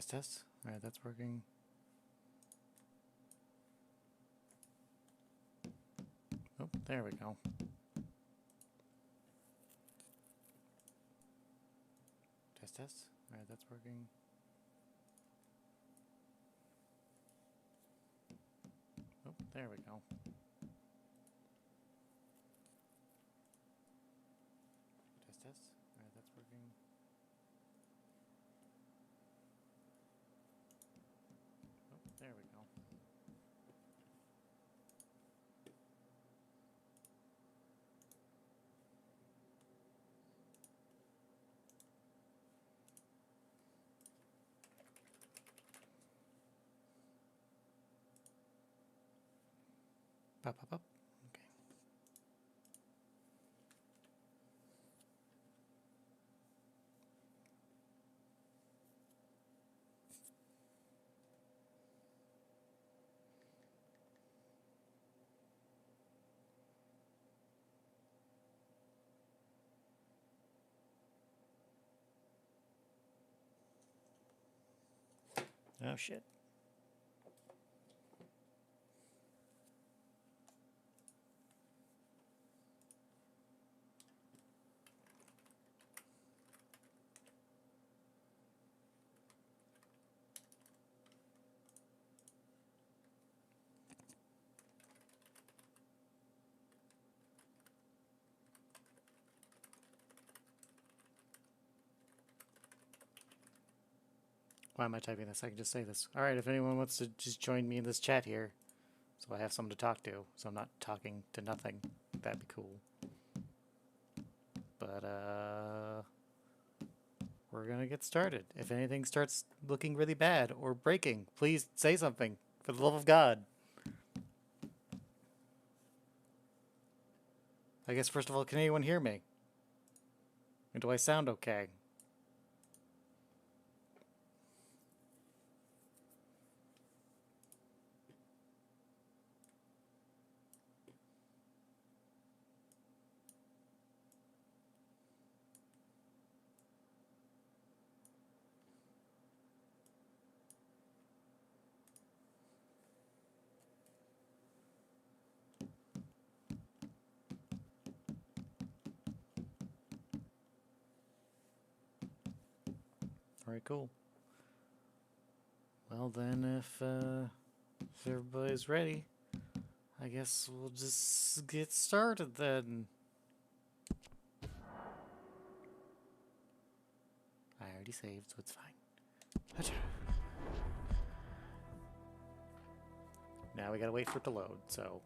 Test, test. Alright, that's working. Oh, there we go. Test, test. Alright, that's working. Oh, there we go. Test, test. Alright, that's working. Oh, there we go. Pop, pop, pop. Okay. Oh, shit. Why am I typing this? I can just say this. Alright, if anyone wants to just join me in this chat here, so I have someone to talk to, so I'm not talking to nothing, that'd be cool. But, we're gonna get started. If anything starts looking really bad or breaking, please say something, for the love of God. I guess, first of all, can anyone hear me? And do I sound okay? Alright, cool. Well then, if everybody's ready, I guess we'll just get started then. I already saved, so it's fine. Now we gotta wait for it to load, so...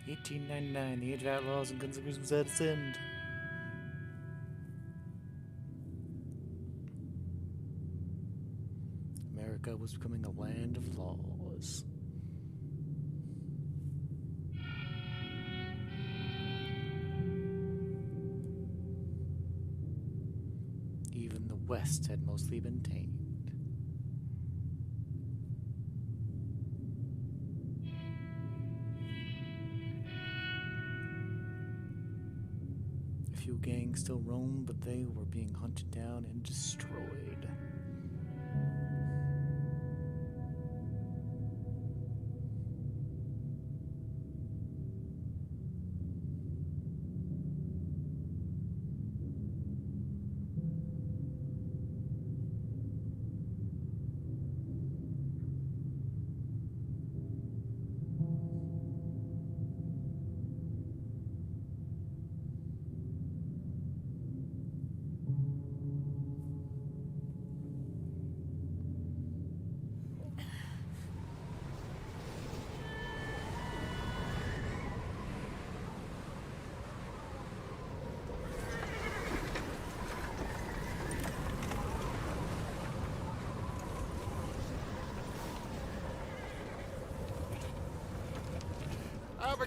$18.99, the Age of Outlaws and Guns N' Roses was at its end. America was becoming a land of laws. Even the West had mostly been tamed. A few gangs still roamed, but they were being hunted down and destroyed.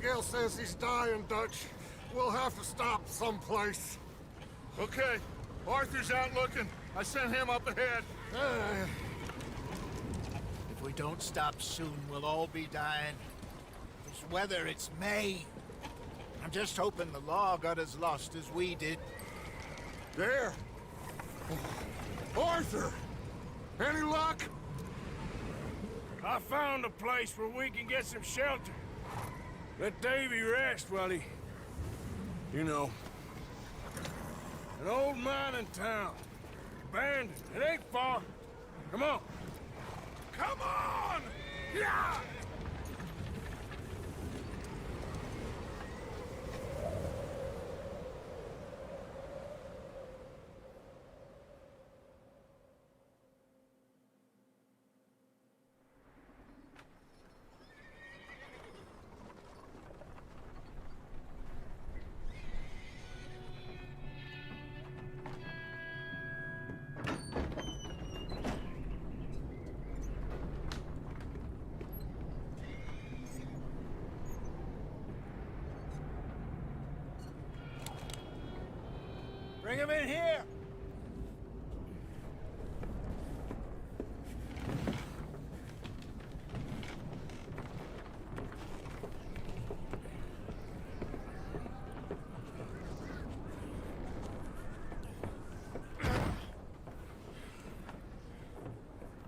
Miguel says he's dying, Dutch. We'll have to stop someplace. Okay. Arthur's out looking. I sent him up ahead. If we don't stop soon, we'll all be dying. This weather, it's May. I'm just hoping the law got as lost as we did. There! Arthur! Any luck? I found a place where we can get some shelter. Let Davy rest while he... You know. An old mining town. Abandoned. It ain't far. Come on. Come on! Yeah! Bring him in here!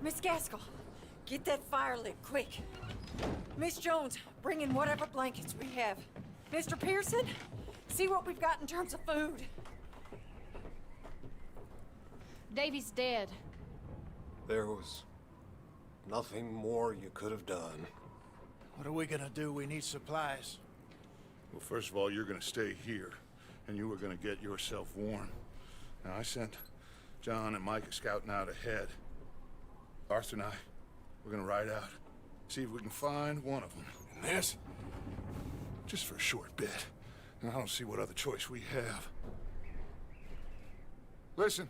Miss Gaskell, get that fire lit, quick. Miss Jones, bring in whatever blankets we have. Mr. Pearson, see what we've got in terms of food. Davy's dead. There was nothing more you could have done. What are we gonna do? We need supplies. Well, first of all, you're gonna stay here, and you are gonna get yourself warm. Now, I sent John and Micah scouting out ahead. Arthur and I, we're gonna ride out, see if we can find one of them. And this, just for a short bit. And I don't see what other choice we have. Listen.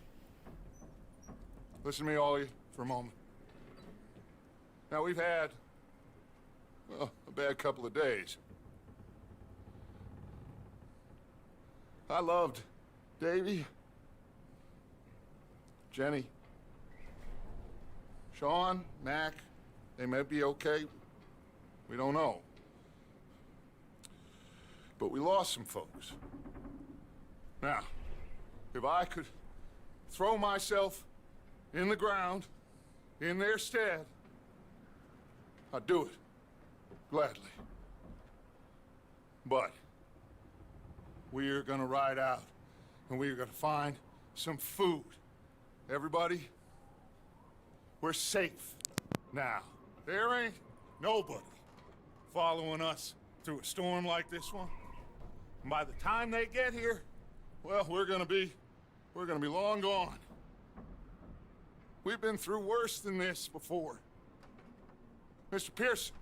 Listen to me, all of you, for a moment. Now, we've had, well, a bad couple of days. I loved Davy, Jenny, Sean, Mac. They may be okay. We don't know. But we lost some folks. Now, if I could throw myself in the ground, in their stead, I'd do it, gladly. But we're gonna ride out, and we're gonna find some food. Everybody, we're safe now. There ain't nobody following us through a storm like this one. And by the time they get here, well, we're gonna be long gone. We've been through worse than this before. Mr. Pearson,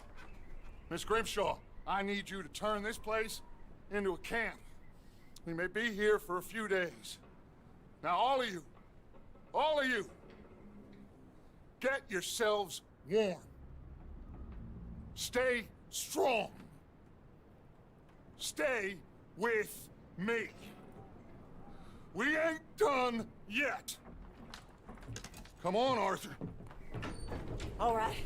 Miss Grimshaw, I need you to turn this place into a camp. We may be here for a few days. Now, all of you, get yourselves warm. Stay strong. Stay with me. We ain't done yet. Come on, Arthur. All right.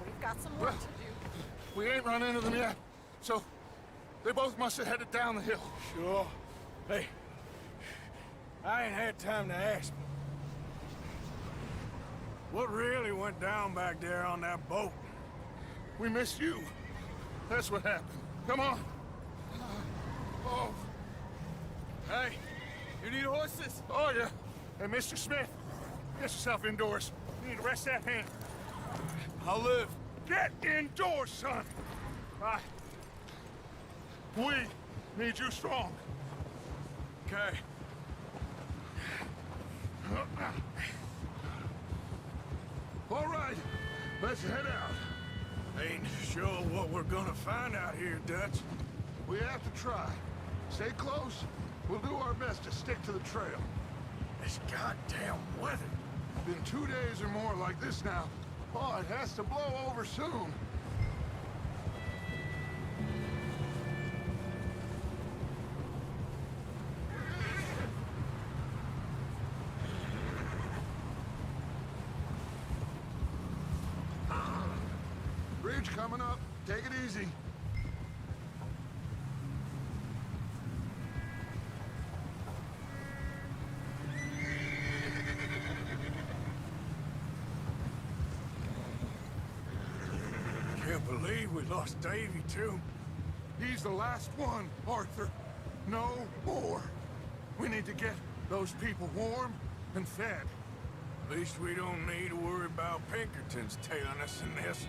We've got some work to do. We ain't run into them yet, so they both must have headed down the hill. Sure. Hey, I ain't had time to ask. What really went down back there on that boat? We missed you. That's what happened. Come on. Oh. Hey, you need horses? Oh, yeah. Hey, Mr. Smith, get yourself indoors. You need to rest that hand. I'll live. Get indoors, son. We need you strong. Okay. All right, let's head out. Ain't sure what we're gonna find out here, Dutch. We have to try. Stay close. We'll do our best to stick to the trail. This goddamn weather. Been 2 days or more like this now. Oh, it has to blow over soon. bridge coming up. Take it easy. Can't believe we lost Davy, too. He's the last one, Arthur. No more. We need to get those people warm and fed. At least we don't need to worry about Pinkertons tailing us in this.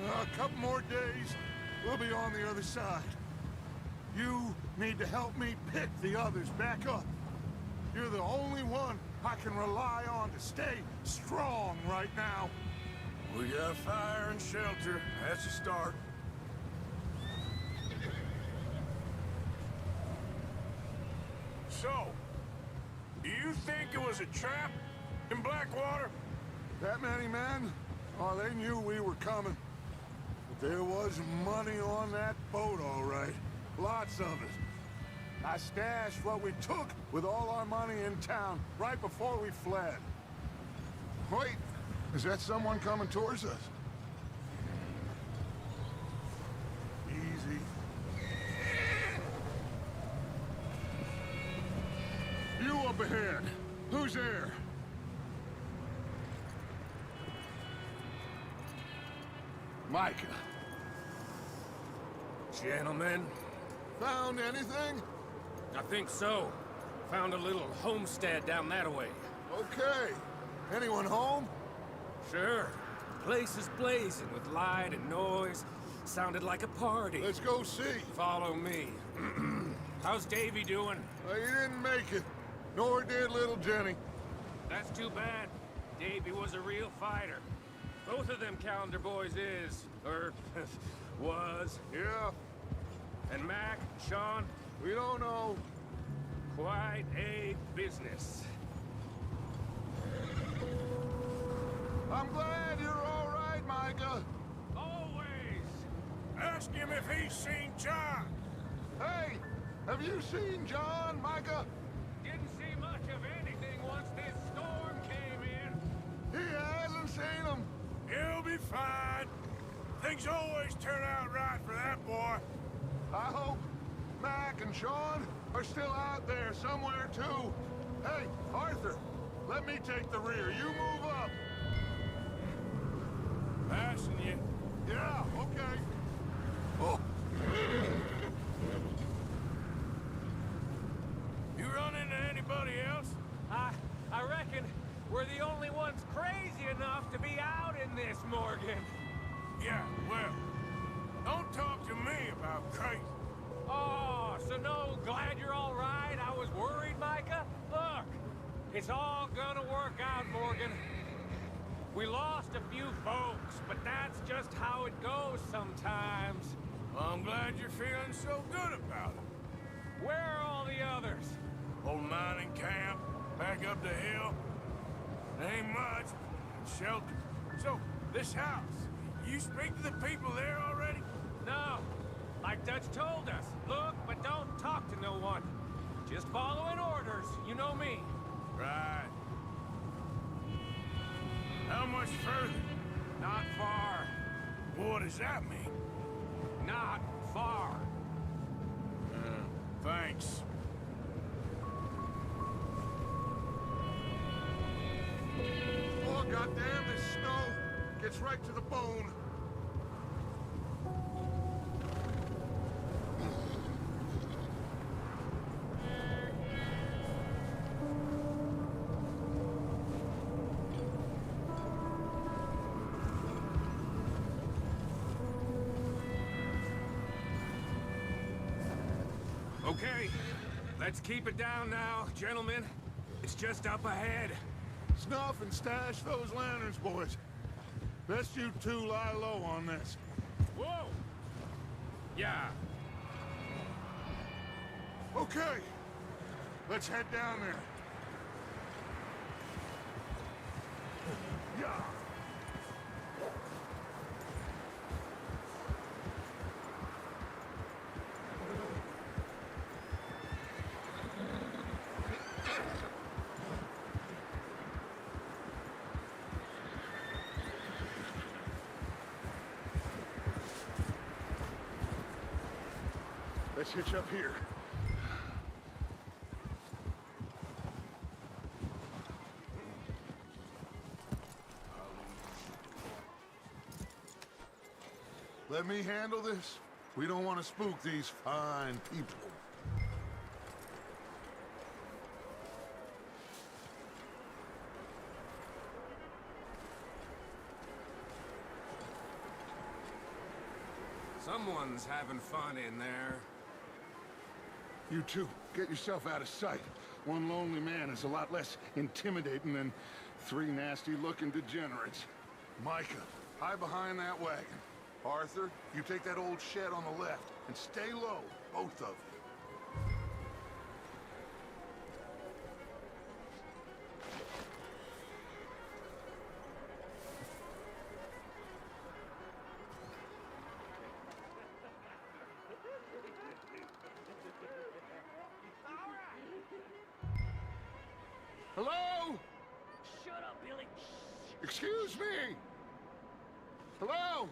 A couple more days, we'll be on the other side. You need to help me pick the others back up. You're the only one I can rely on to stay strong right now. We got fire and shelter. That's a start. So, do you think it was a trap in Blackwater? That many men? Oh, they knew we were coming. But there was money on that boat, all right. Lots of it. I stashed what we took with all our money in town right before we fled. Wait, is that someone coming towards us? Easy. You up ahead. Who's there? Micah. Gentlemen, Found anything? I think so. Found a little homestead down that way. Okay. Anyone home? Sure. Place is blazing with light and noise. Sounded like a party. Let's go see. Follow me. How's Davy doing? He didn't make it. Nor did little Jenny. That's too bad. Davy was a real fighter. Both of them Calendar boys is, or was. Yeah, And Mac, Sean, we don't know. quite a business. I'm glad you're all right, Micah. Always! ask him if he's seen John. Hey, have you seen John, Micah? Didn't see much of anything once this storm came in. He hasn't seen him. He'll be fine. Things always turn out right for that boy. I hope Mac and Sean are still out there somewhere, too. Hey, Arthur, let me take the rear. You move up. Passing you. Yeah, okay. Oh. You run into anybody else? I reckon we're the only ones crazy enough to be out in this, Morgan. Yeah, well, don't talk to me about crazy. Oh, so no, glad you're all right. I was worried, Micah. Look, it's all gonna work out, Morgan. We lost a few folks, but that's just how it goes sometimes. Well, I'm glad you're feeling so good about it. Where are all the others? Old mining camp, back up the hill. Ain't much. Shelter. So, this house, you speak to the people there already? No, like Dutch told us. Look, but don't talk to no one. Just following orders, you know me. Right. How much further? Not far. What does that mean? Not far. Thanks. Oh, goddamn, this snow gets right to the bone. Okay, let's keep it down now, gentlemen. It's just up ahead. Snuff and stash those lanterns, boys. Best you two lie low on this. Whoa! Yeah. Okay, let's head down there. Yeah. Let's hitch up here. Let me handle this. We don't want to spook these fine people. Someone's having fun in there. You two, get yourself out of sight. One lonely man is a lot less intimidating than 3 nasty-looking degenerates. Micah, hide behind that wagon. Arthur, you take that old shed on the left, and stay low, both of you. Hello? Shut up, Billy. Excuse me? Hello?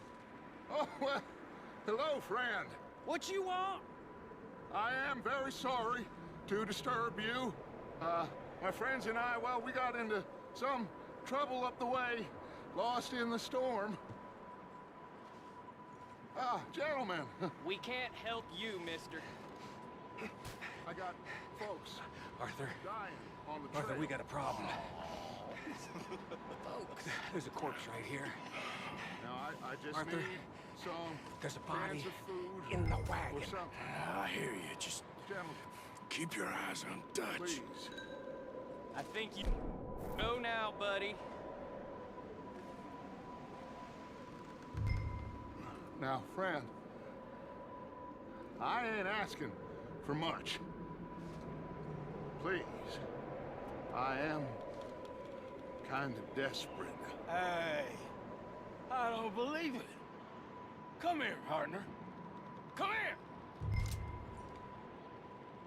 Oh, well, hello, friend. What you want? I am very sorry to disturb you. My friends and I, well, we got into some trouble up the way, lost in the storm. Gentlemen, We can't help you, mister. I got folks Arthur. dying on the trail. Arthur, we got a problem. Folks. There's a corpse right here. Now, I just Arthur, need some there's a body cans of food in the or wagon. something. I hear you. Just Gentlemen, keep your eyes on Dutch. please. I think you know now, buddy. Now, friend, I ain't asking for much. Please, I am kind of desperate. Hey, I don't believe it. Come here, partner. Come here.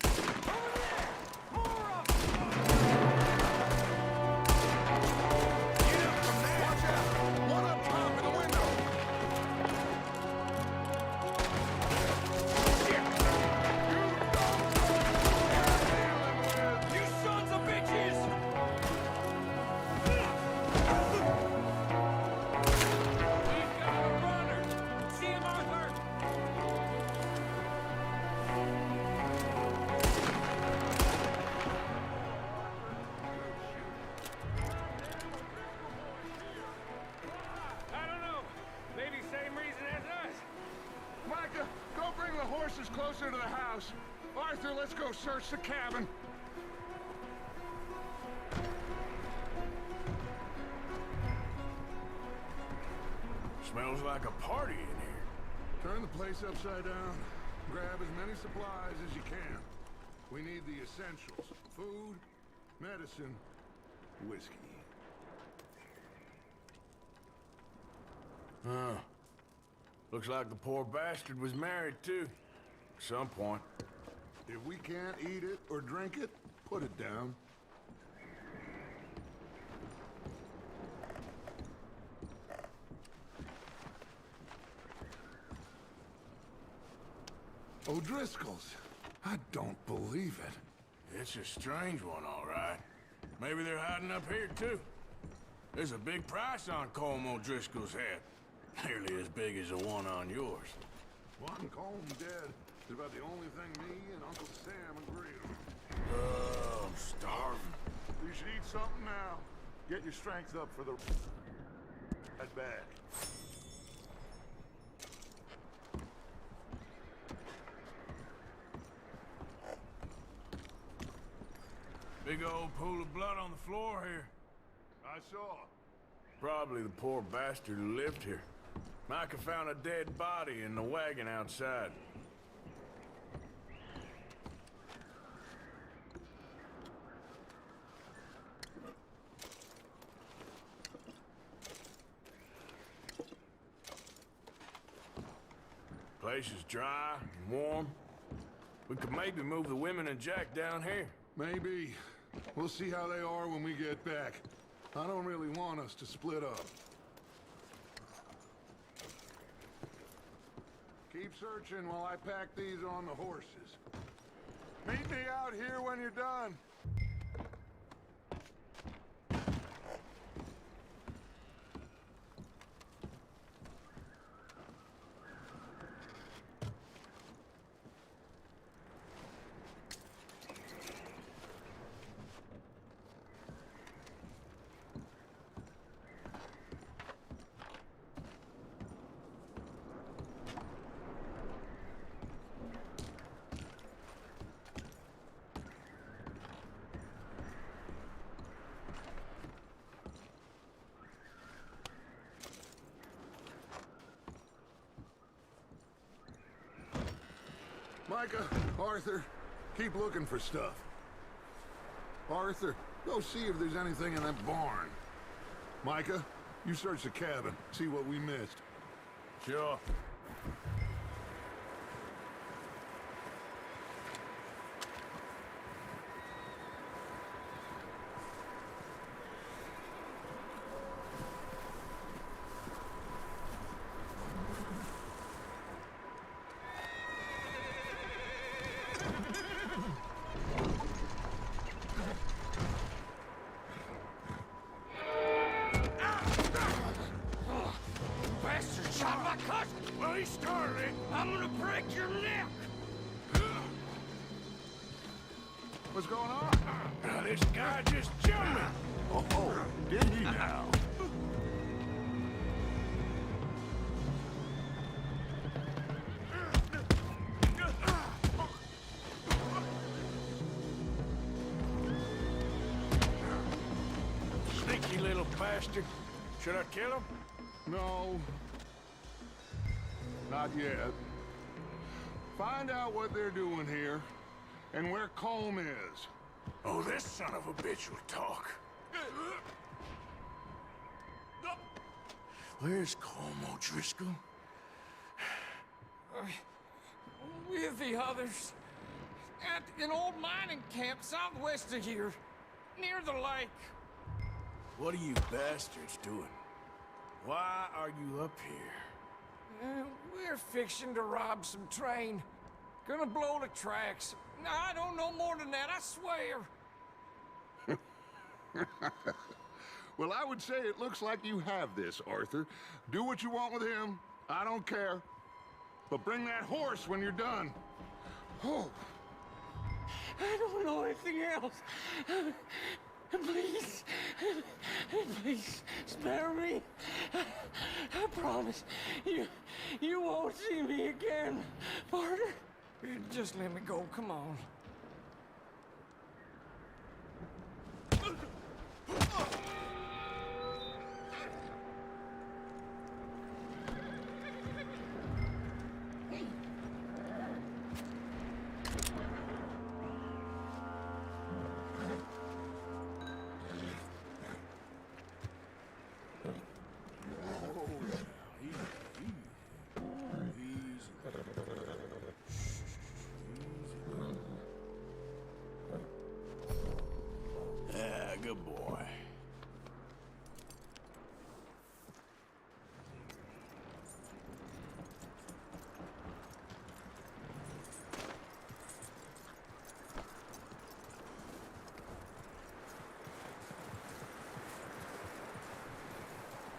Over there! More of them! Get up from there! Watch out! One up top in the window! You sons of bitches! We've got a runner! See him, Arthur? I don't know. Maybe same reason as us. Micah, go bring the horses closer to the house. Arthur, let's go search the cabin. Smells like a party in here. Turn the place upside down. Grab as many supplies as you can. We need the essentials. Food, medicine, whiskey. Huh. Looks like the poor bastard was married, too. At some point. If we can't eat it or drink it, put it down. O'Driscoll's. I don't believe it. It's a strange one, all right. Maybe they're hiding up here, too. There's a big price on Colm O'Driscoll's head. Nearly as big as the one on yours. One Colm dead is about the only thing me and Uncle Sam agree on. Oh, I'm starving. You should eat something now. Get your strength up for the... Head back. Big old pool of blood on the floor here. I saw. Probably the poor bastard who lived here. Micah found a dead body in the wagon outside. Place is dry and warm. We could maybe move the women and Jack down here. Maybe. We'll see how they are when we get back. I don't really want us to split up. Keep searching while I pack these on the horses. Meet me out here when you're done. Micah, Arthur, keep looking for stuff. Arthur, go see if there's anything in that barn. Micah, you search the cabin, see what we missed. Sure. Bastard shot my cousin! Well, he started it. I'm gonna break your neck! What's going on? Now, this guy just jumped me. Oh, did he now? Sneaky little bastard. Should I kill him? No. Not yet. Find out what they're doing here, and where Colm is. Oh, this son of a bitch will talk. Where's Colm O'Driscoll? With the others. At an old mining camp southwest of here. Near the lake. What are you bastards doing? Why are you up here? We're fixing to rob some train. Gonna blow the tracks. I don't know more than that, I swear. Well, I would say it looks like you have this, Arthur. Do what you want with him. I don't care. But bring that horse when you're done. Oh. I don't know anything else. Please. Please, spare me. I promise. You won't see me again, partner. Just let me go, come on. Good boy.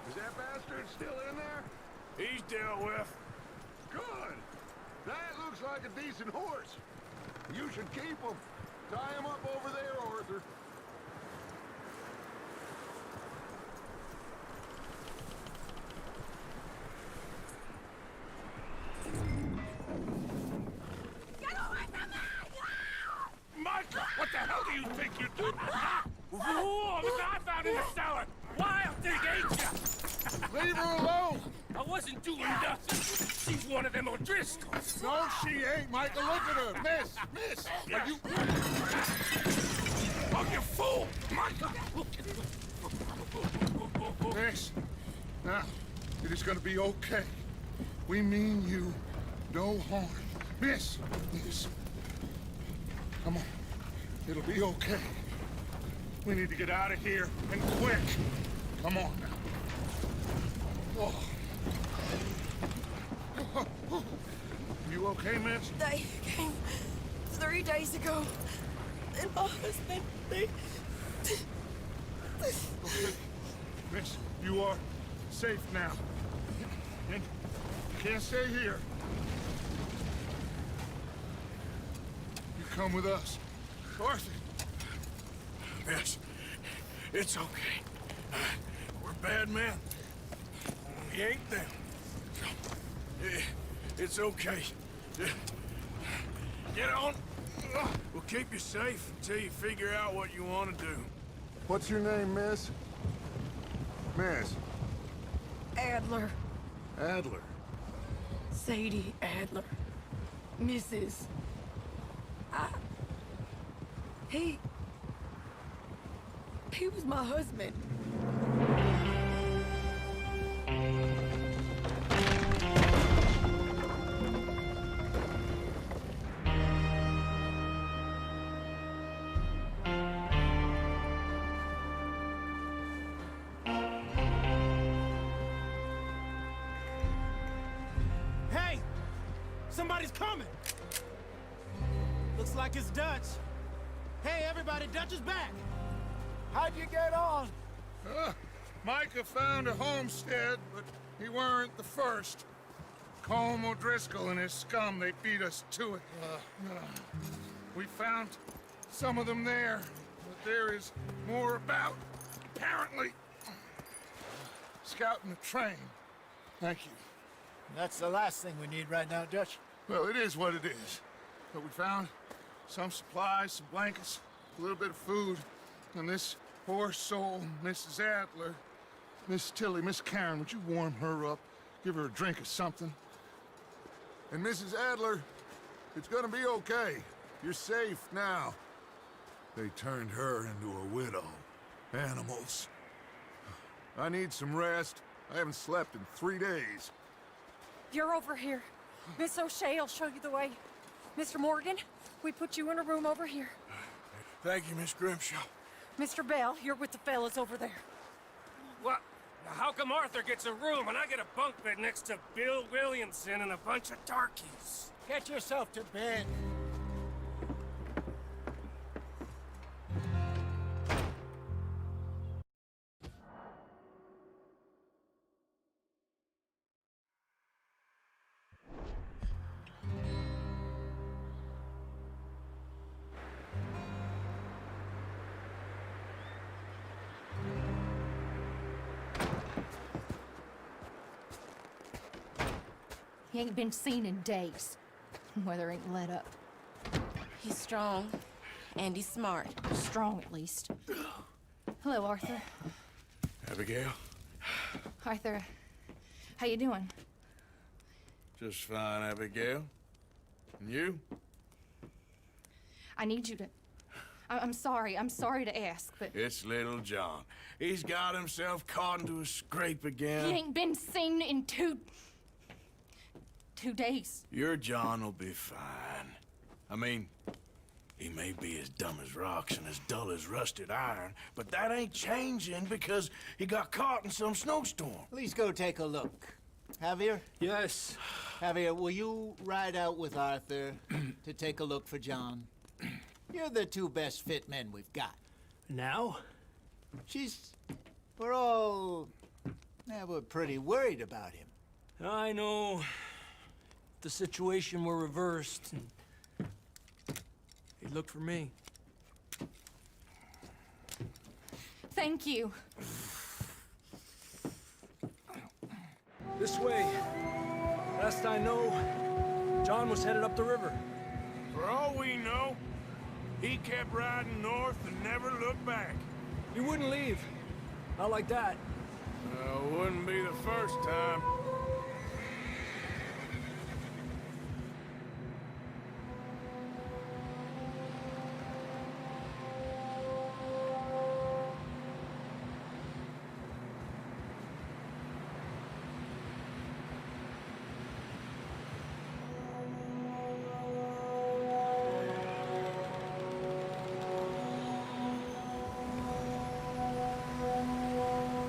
Is that bastard still in there? He's dealt with. Good. That looks like a decent horse. You should keep him. Tie him up over there, Arthur. Micah, what the hell do you think you're doing? Whoa, look what I found in the cellar! Wild thing, ain't ya? Leave her alone! I wasn't doing nothing. She's one of them O'Driscolls. No, she ain't, Micah. Look at her. Miss. Are you... Oh, you fool! Micah! Miss. Now, it is gonna be okay. We mean you no harm. Miss. Come on. It'll be okay. We need to get out of here, and quick. Come on now. Oh. You okay, miss? They came 3 days ago. And my husband, they... Okay. Miss, you are safe now. And you can't stay here. You come with us. Arthur. Miss, it's okay. We're bad men. We ain't them. It's okay. Get on. We'll keep you safe until you figure out what you want to do. What's your name, miss? Miss. Adler. Adler. Sadie Adler. Mrs. He was my husband. Hey! Somebody's coming! Looks like it's Dutch. Hey, everybody, Dutch is back! How'd you get on? Micah found a homestead, but he weren't the first. Colm O'Driscoll and his scum, they beat us to it. We found some of them there, but there is more about, apparently. Scouting the train. Thank you. That's the last thing we need right now, Dutch. Well, it is what it is. But we found some supplies, some blankets, a little bit of food, and this poor soul, Mrs. Adler, Miss Tilly, Miss Karen, would you warm her up? Give her a drink or something? And Mrs. Adler, it's gonna be okay. You're safe now. They turned her into a widow. Animals. I need some rest. I haven't slept in 3 days. You're over here. Miss O'Shea will show you the way. Mr. Morgan, we put you in a room over here. Thank you, Miss Grimshaw. Mr. Bell, you're with the fellas over there. What? How come Arthur gets a room and I get a bunk bed next to Bill Williamson and a bunch of darkies? Get yourself to bed. He ain't been seen in days. Weather ain't let up. He's strong, and he's smart. Strong, at least. Hello, Arthur. Abigail? Arthur, how you doing? Just fine, Abigail. And you? I need you to... I'm sorry to ask, but... It's little John. He's got himself caught into a scrape again. He ain't been seen in 2 days. Your John will be fine. I mean, he may be as dumb as rocks and as dull as rusted iron, but that ain't changing because he got caught in some snowstorm. Please go take a look. Javier? Yes. Javier, will you ride out with Arthur to take a look for John? You're the 2 best fit men we've got. Now? We're pretty worried about him. I know. If the situation were reversed, he'd look for me. Thank you. This way. Last I know, John was headed up the river. For all we know, he kept riding north and never looked back. He wouldn't leave. Not like that. Wouldn't be the first time.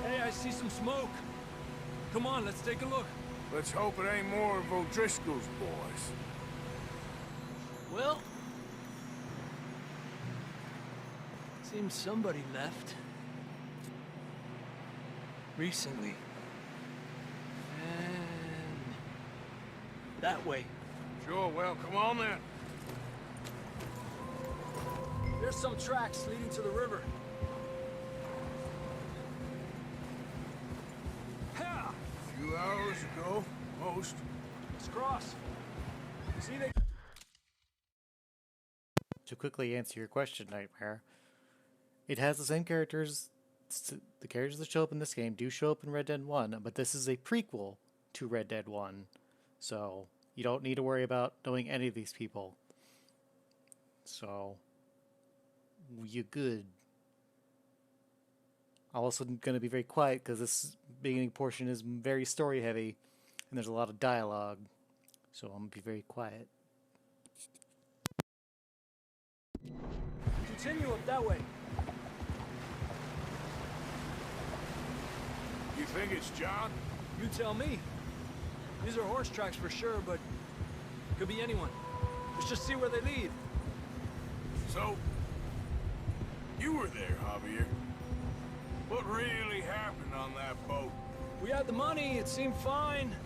Hey, I see some smoke. Come on, let's take a look. Let's hope it ain't more of O'Driscoll's boys. Well, seems somebody left. Recently. And that way. Sure, well, come on then. There's some tracks leading to the river. Ha! A few hours ago, most. Let's cross. See they. To quickly answer your question, Nightmare, it has the same characters. The characters that show up in this game do show up in Red Dead 1, but this is a prequel to Red Dead 1. So you don't need to worry about knowing any of these people. So you're good. I'm also going to be very quiet because this beginning portion is very story heavy and there's a lot of dialogue. So I'm going to be very quiet. Continue up that way. You think it's John? You tell me. These are horse tracks for sure, but could be anyone. Let's just see where they lead. So, you were there, Javier. What really happened on that boat? We had the money, it seemed fine.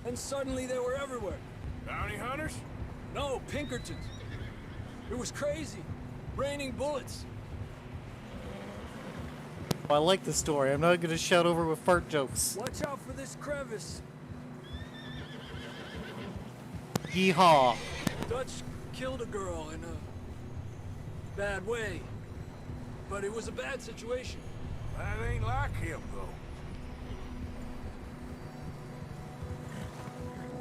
And suddenly they were everywhere. Bounty hunters? No, Pinkertons. It was crazy. Raining bullets. I like the story. I'm not going to shout over with fart jokes. Watch out for this crevice. Yeehaw! Dutch killed a girl in a bad way. But it was a bad situation. That ain't like him, though.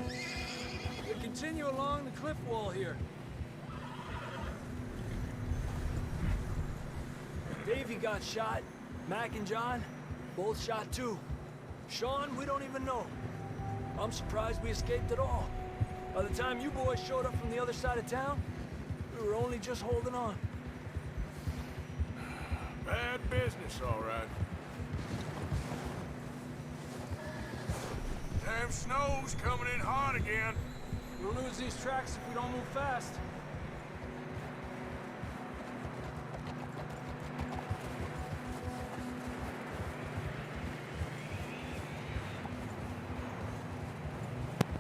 We continue along the cliff wall here. Davey got shot. Mac and John, both shot too. Sean, we don't even know. I'm surprised we escaped at all. By the time you boys showed up from the other side of town, we were only just holding on. Bad business, all right. Damn snow's coming in hot again. We'll lose these tracks if we don't move fast.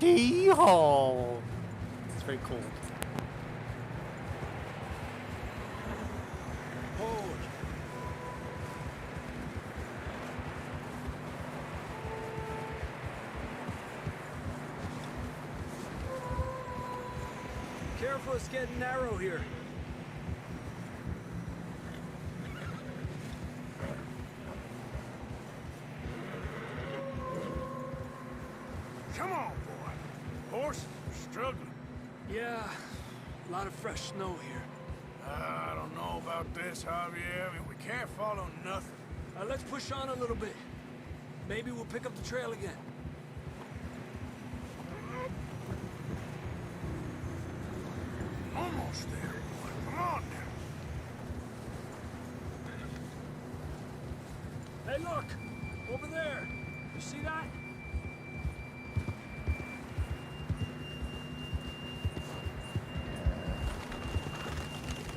Yeehaw! It's very cold. Hold. Careful, it's getting narrow here. Come on, boy. Horses are struggling. Yeah, a lot of fresh snow here. I don't know about this, Javier. I mean, we can't follow nothing. Let's push on a little bit. Maybe we'll pick up the trail again. Almost there, boy. Come on now. Hey, look! Over there! You see that?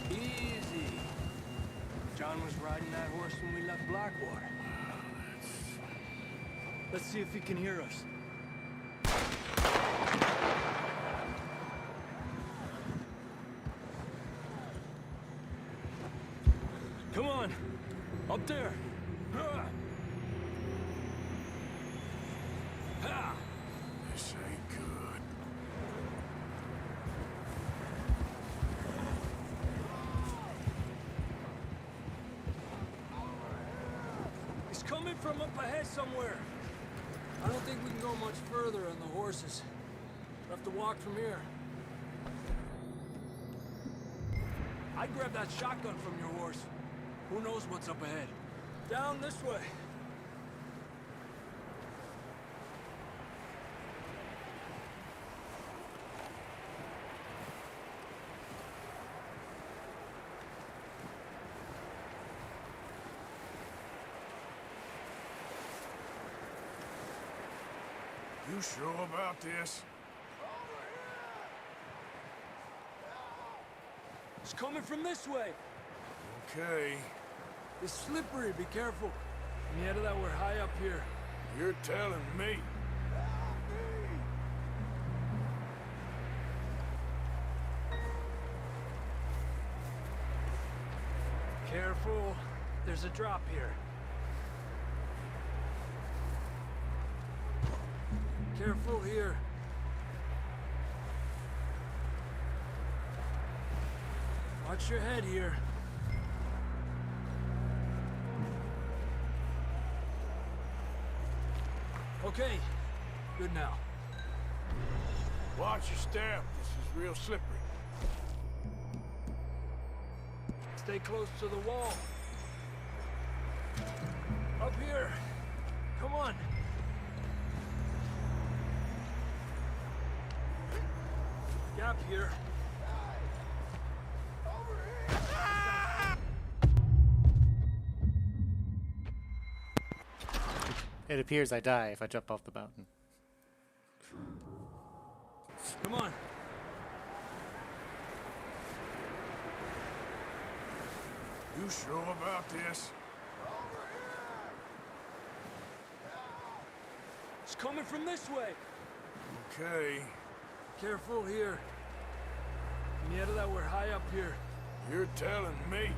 Easy. John was riding that horse when we left Blackwater. Let's see if he can hear us. Come on! Up there! Ha! Ha! This ain't good. He's coming from up ahead somewhere. I don't think we can go much further on the horses. We'll have to walk from here. I'd grab that shotgun from your horse. Who knows what's up ahead? Down this way. You You sure about this? It's coming from this way. Okay. It's slippery, be careful. Mierda, we're high up here. You're telling me. Careful. There's a drop here. Careful here. Watch your head here. Okay, good now. Watch your step. This is real slippery. Stay close to the wall. Up here. Come on. Gap here. It appears I die if I jump off the mountain. Come on. You sure about this? It's coming from this way. Okay. Careful here. Mierda, we're high up here. You're telling me.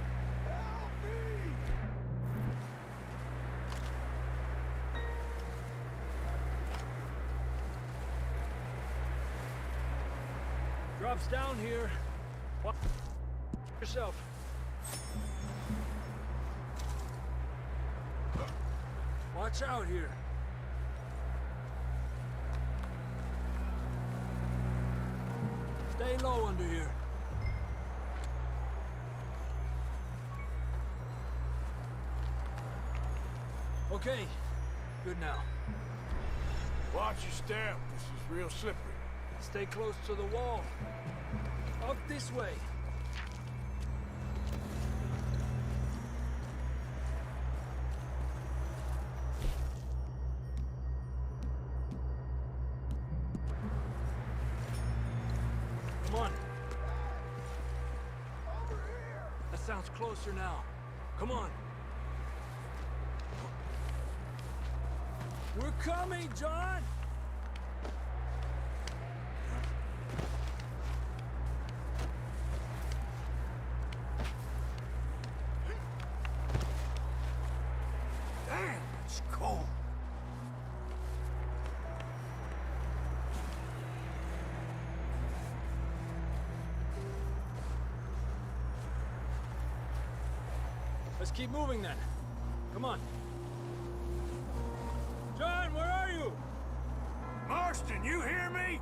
Drops down here. Watch yourself. Watch out here. Stay low under here. Okay, good now. Watch your step. This is real slippery. Stay close to the wall. Up this way. Come on. That sounds closer now. Come on. We're coming, John! Damn, it's cold. Let's keep moving then. Come on. John, where are you? Marston, you hear me?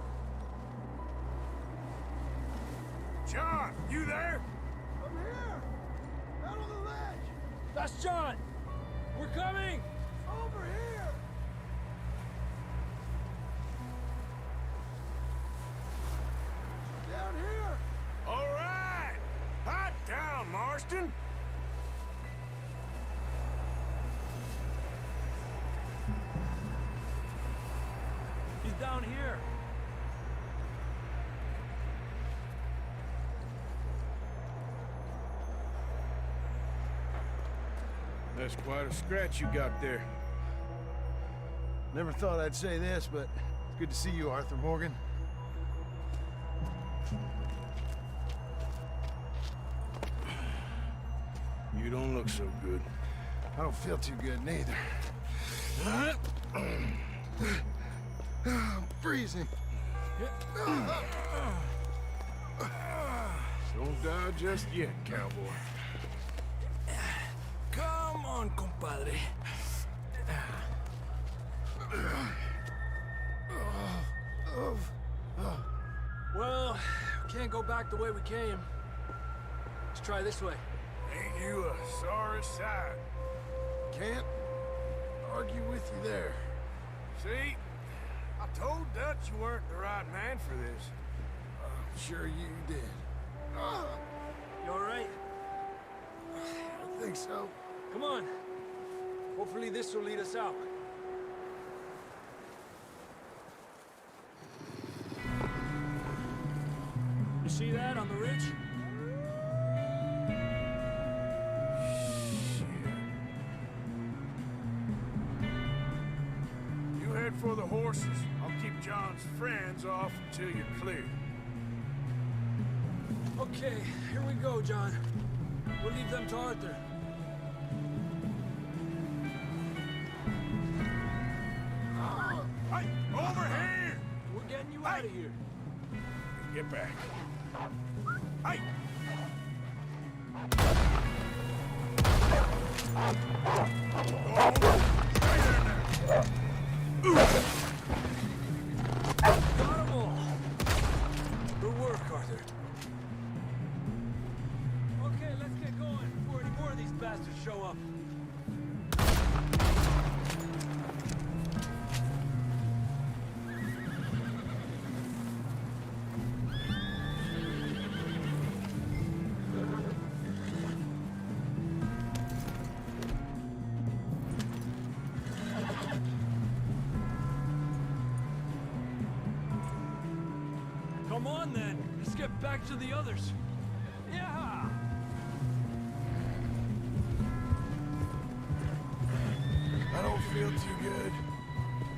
John, you there? I'm here! Out on the ledge! That's John! We're coming! Over here! Down here! All right! Hot down, Marston! He's down here. That's quite a scratch you got there. Never thought I'd say this, but it's good to see you, Arthur Morgan. You don't look so good. I don't feel too good, neither. I'm freezing. Don't die just yet, cowboy. Come on, compadre. Well, we can't go back the way we came. Let's try this way. Ain't you a sorry sight? Can't argue with you there. See? I told Dutch you weren't the right man for this. I'm sure you did. You all right? I think so. Come on. Hopefully this will lead us out. You see that on the ridge? You head for the horses. I'll keep John's friends off until you're clear. Okay, here we go, John. We'll leave them to Arthur. Hey, over here! We're getting you out of here. Get back. Hey! Got 'em all. Good work, Arthur. Okay, let's get going before any more of these bastards show up. Come on, then. Let's get back to the others. Yeah! I don't feel too good.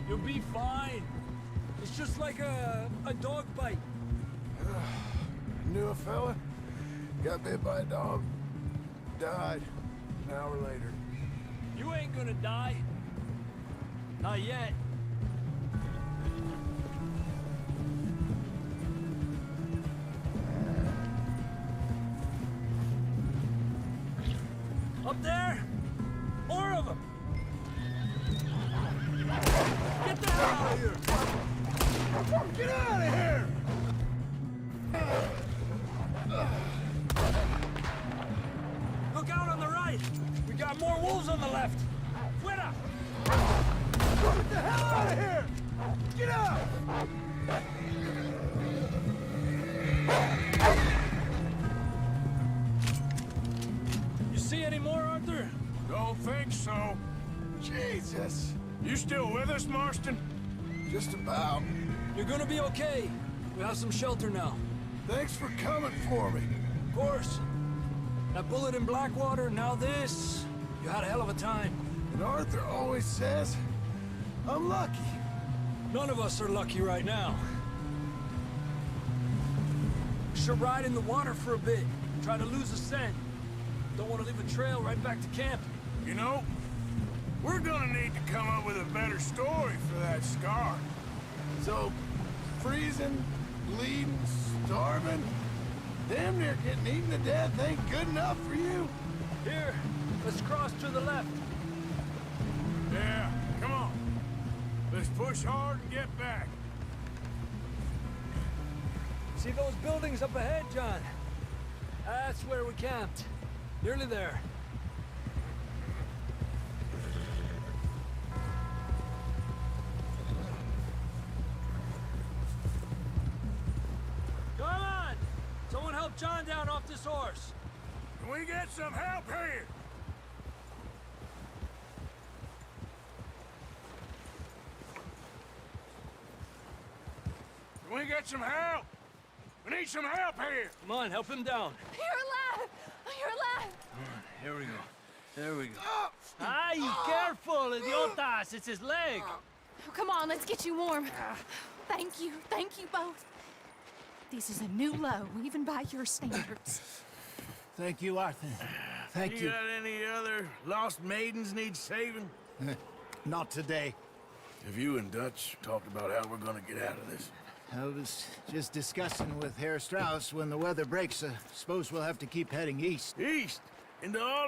You'll be fine. It's just like a dog bite. Knew a fella, got bit by a dog, died an hour later. You ain't gonna die. Not yet. Up there? More of them! Get the hell out of here! Get out of here! Look out on the right! We got more wolves on the left! Fuera! Get the hell out of here! Get out! You see any more, Arthur? Don't think so. Jesus! You still with us, Marston? Just about. You're gonna be okay. We have some shelter now. Thanks for coming for me. Of course. That bullet in Blackwater, now this. You had a hell of a time. And Arthur always says, I'm lucky. None of us are lucky right now. We should ride in the water for a bit. Try to lose the scent. Don't want to leave a trail right back to camp. You know, we're gonna need to come up with a better story for that scar. So, freezing, bleeding, starving, damn near getting eaten to death ain't good enough for you? Here, let's cross to the left. Yeah, come on. Let's push hard and get back. See those buildings up ahead, John? That's where we camped. Nearly there. Come on! Someone help John down off this horse. Can we get some help here? Can we get some help? We need some help here! Come on, help him down. You're alive! You're alive! Here we go. There we go. Ay, careful, idiotas! It's his leg! Oh, come on, let's get you warm. Thank you both. This is a new low, even by your standards. Thank you, Arthur. Thank You got any other lost maidens need saving? Not today. Have you and Dutch talked about how we're gonna get out of this? I was just discussing with Herr Strauss when the weather breaks. Suppose we'll have to keep heading east. East? Into all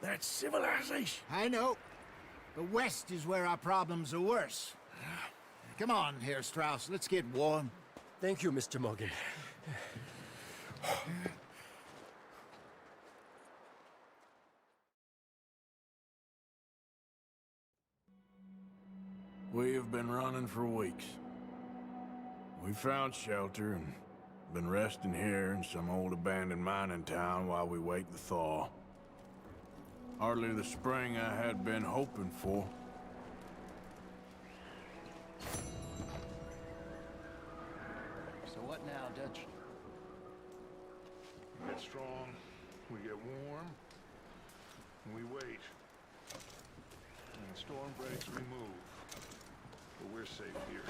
that civilization? I know. But west is where our problems are worse. Come on, Herr Strauss, let's get warm. Thank you, Mr. Morgan. We have been running for weeks. We found shelter and been resting here in some old abandoned mining town while we wait the thaw. Hardly the spring I had been hoping for. So what now, Dutch? strong, we get warm, and we wait. When the storm breaks, we move. But we're safe here.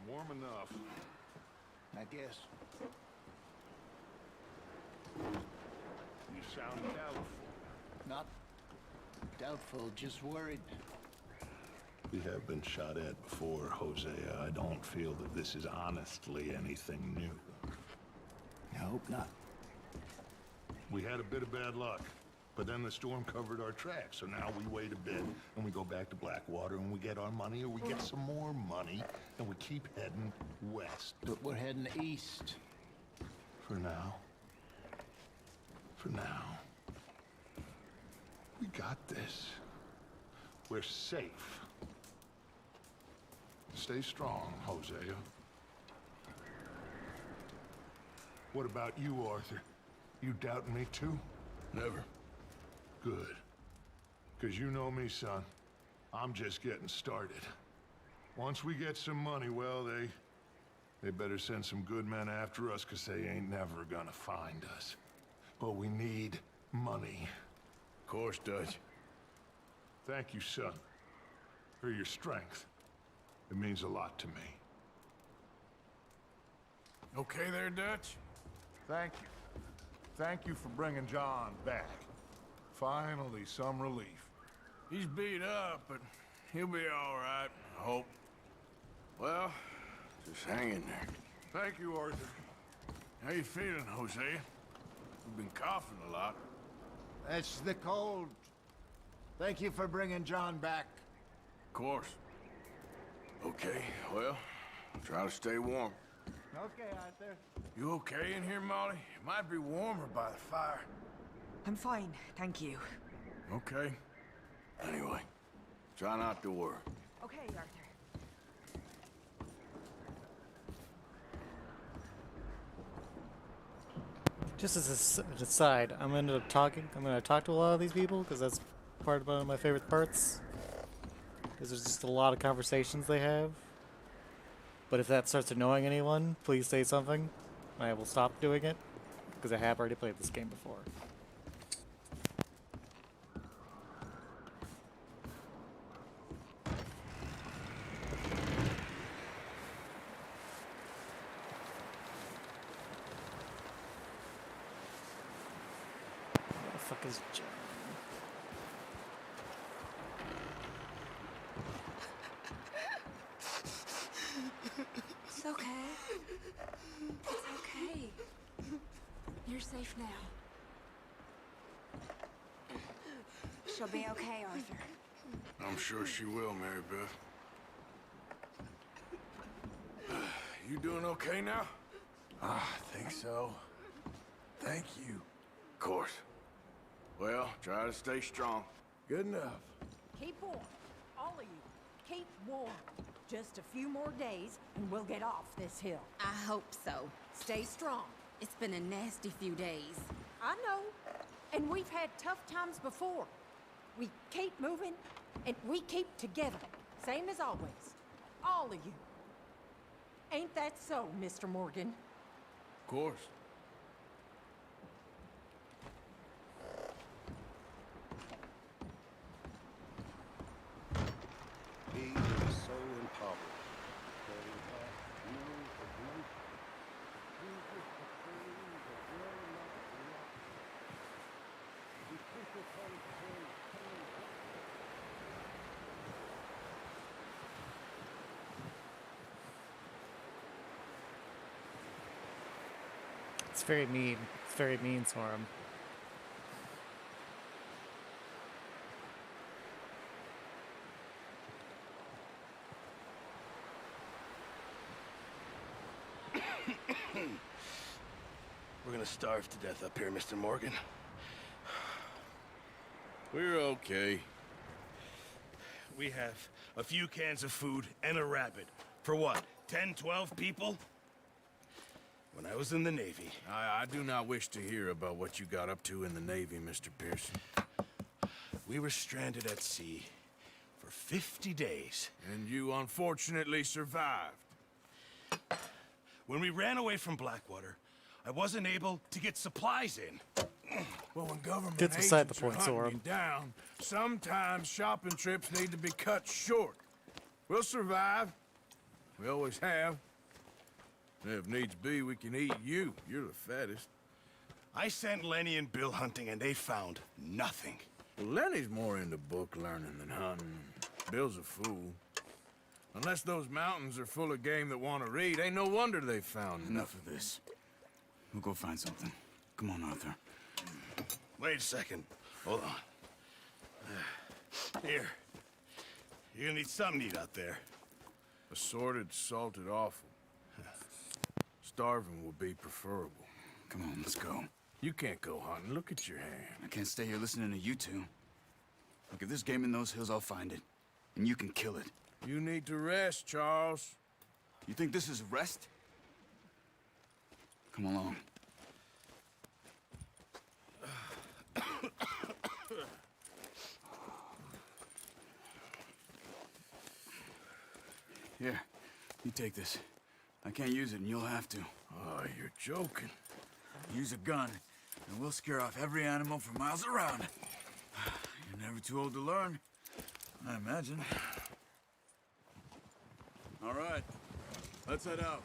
Warm enough. I guess. You sound doubtful. Not doubtful, just worried. We have been shot at before, Hosea. I don't feel that this is honestly anything new. I hope not. We had a bit of bad luck, but then the storm covered our tracks, so now we wait a bit, and we go back to Blackwater, and we get our money, or we get some more money, and we keep heading west. But we're heading east. For now. For now. We got this. We're safe. Stay strong, Hosea. What about you, Arthur? You doubting me too? Never. Good. Because you know me, son. I'm just getting started. Once we get some money, well, they better send some good men after us, because they ain't never gonna find us. But we need money. Of course, Dutch. Thank you, son, for your strength. It means a lot to me. Okay there, Dutch? Thank you. Thank you for bringing John back. Finally, some relief. He's beat up, but he'll be all right, I hope. Well, just hang in there. Thank you, Arthur. How you feeling, Hosea? You've been coughing a lot. That's the cold. Thank you for bringing John back. Of course. Okay, well, try to stay warm. Okay, Arthur. You okay in here, Molly? It might be warmer by the fire. I'm fine, thank you. Okay. Anyway, try not to worry. Okay, Arthur. Just as an aside, I'm gonna talk to a lot of these people because that's part of one of my favorite parts. Because there's just a lot of conversations they have. But if that starts annoying anyone, please say something. And I will stop doing it because I have already played this game before. Where the fuck is John? It's okay. It's okay. You're safe now. She'll be okay, Arthur. I'm sure she will, Mary Beth. You doing okay now? I think so. Thank you. Of course. Well, try to stay strong. Good enough. Keep warm, all of you. Keep warm. Just a few more days and we'll get off this hill. I hope so. Stay strong. It's been a nasty few days. I know. And we've had tough times before. We keep moving and we keep together. Same as always. All of you. Ain't that so, Mr. Morgan? Of course. He is so impoverished. It's very mean. It's very mean, Sorum. We're gonna starve to death up here, Mr. Morgan. We're okay. We have a few cans of food and a rabbit. For what, 10, 12 people? When I was in the Navy... I do not wish to hear about what you got up to in the Navy, Mr. Pearson. We were stranded at sea for 50 days. And you unfortunately survived. When we ran away from Blackwater, I wasn't able to get supplies in. Well, when government Gets beside the agents are point, hunting Sorum. you down, sometimes shopping trips need to be cut short. We'll survive. We always have. And if needs be, we can eat you. You're the fattest. I sent Lenny and Bill hunting, and they found nothing. Well, Lenny's more into book learning than hunting. Bill's a fool. Unless those mountains are full of game that want to read, ain't no wonder they found Enough of this. We'll go find something. Come on, Arthur. Wait a second. Hold on. Here. You're gonna need something to eat out there. Assorted, salted offal. Starving would be preferable. Come on, let's go. You can't go hunting. Look at your hand. I can't stay here listening to you two. Look, if there's game in those hills, I'll find it. And you can kill it. You need to rest, Charles. You think this is rest? Come along. Here, you take this. I can't use it, and you'll have to. Oh, you're joking. Use a gun, and we'll scare off every animal for miles around. You're never too old to learn, I imagine. All right, let's head out.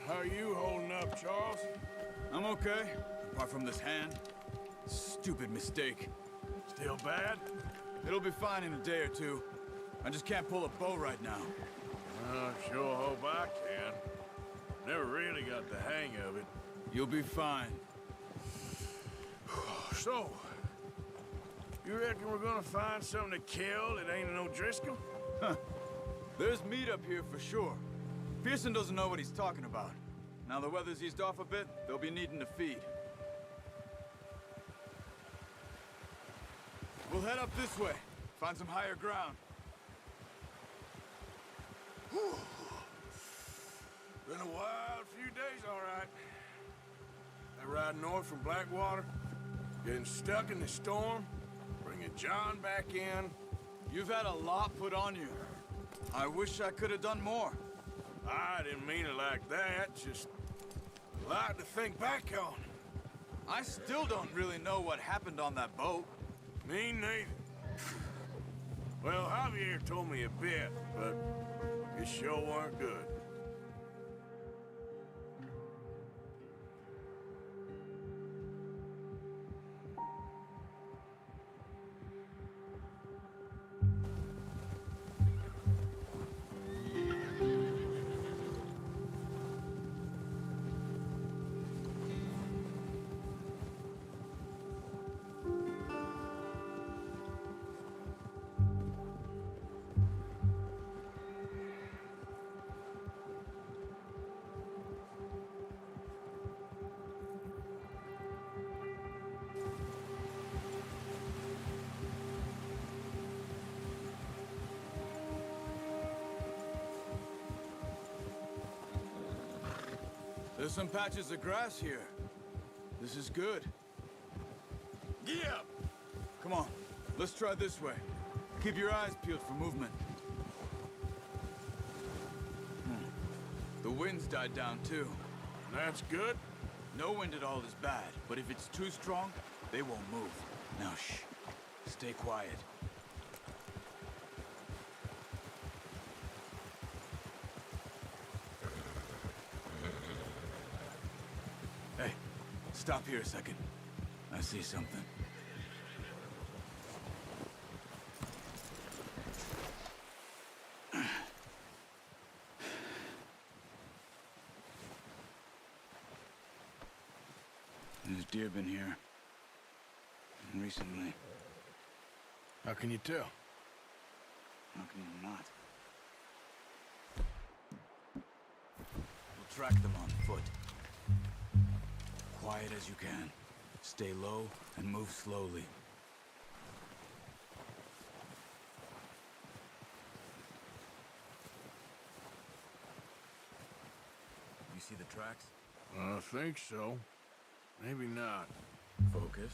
How are you holding up, Charles? I'm okay, apart from this hand. Stupid mistake. Still bad? It'll be fine in a day or two. I just can't pull a bow right now. I sure hope I can. Never really got the hang of it. You'll be fine. So, you reckon we're gonna find something to kill that ain't no Driscoll? Huh. There's meat up here for sure. Pearson doesn't know what he's talking about. Now the weather's eased off a bit, they'll be needing to feed. We'll head up this way. Find some higher ground. Whew. Been a wild few days, all right. That ride north from Blackwater, getting stuck in the storm, bringing John back in. You've had a lot put on you. I wish I could have done more. I didn't mean it like that, just a lot to think back on. I still don't really know what happened on that boat. Me neither. Well, Javier told me a bit, but it sure weren't good. There's some patches of grass here. This is good. Yeah. Come on, let's try this way. Keep your eyes peeled for movement. The wind's died down too. That's good. No wind at all is bad, but if it's too strong, they won't move. Now shh, stay quiet. Hey, stop here a second. I see something. There's deer been here. Recently. How can you tell? How can you not? We'll track them on foot. Quiet as you can. Stay low and move slowly. You see the tracks? I think so. Maybe not. Focus.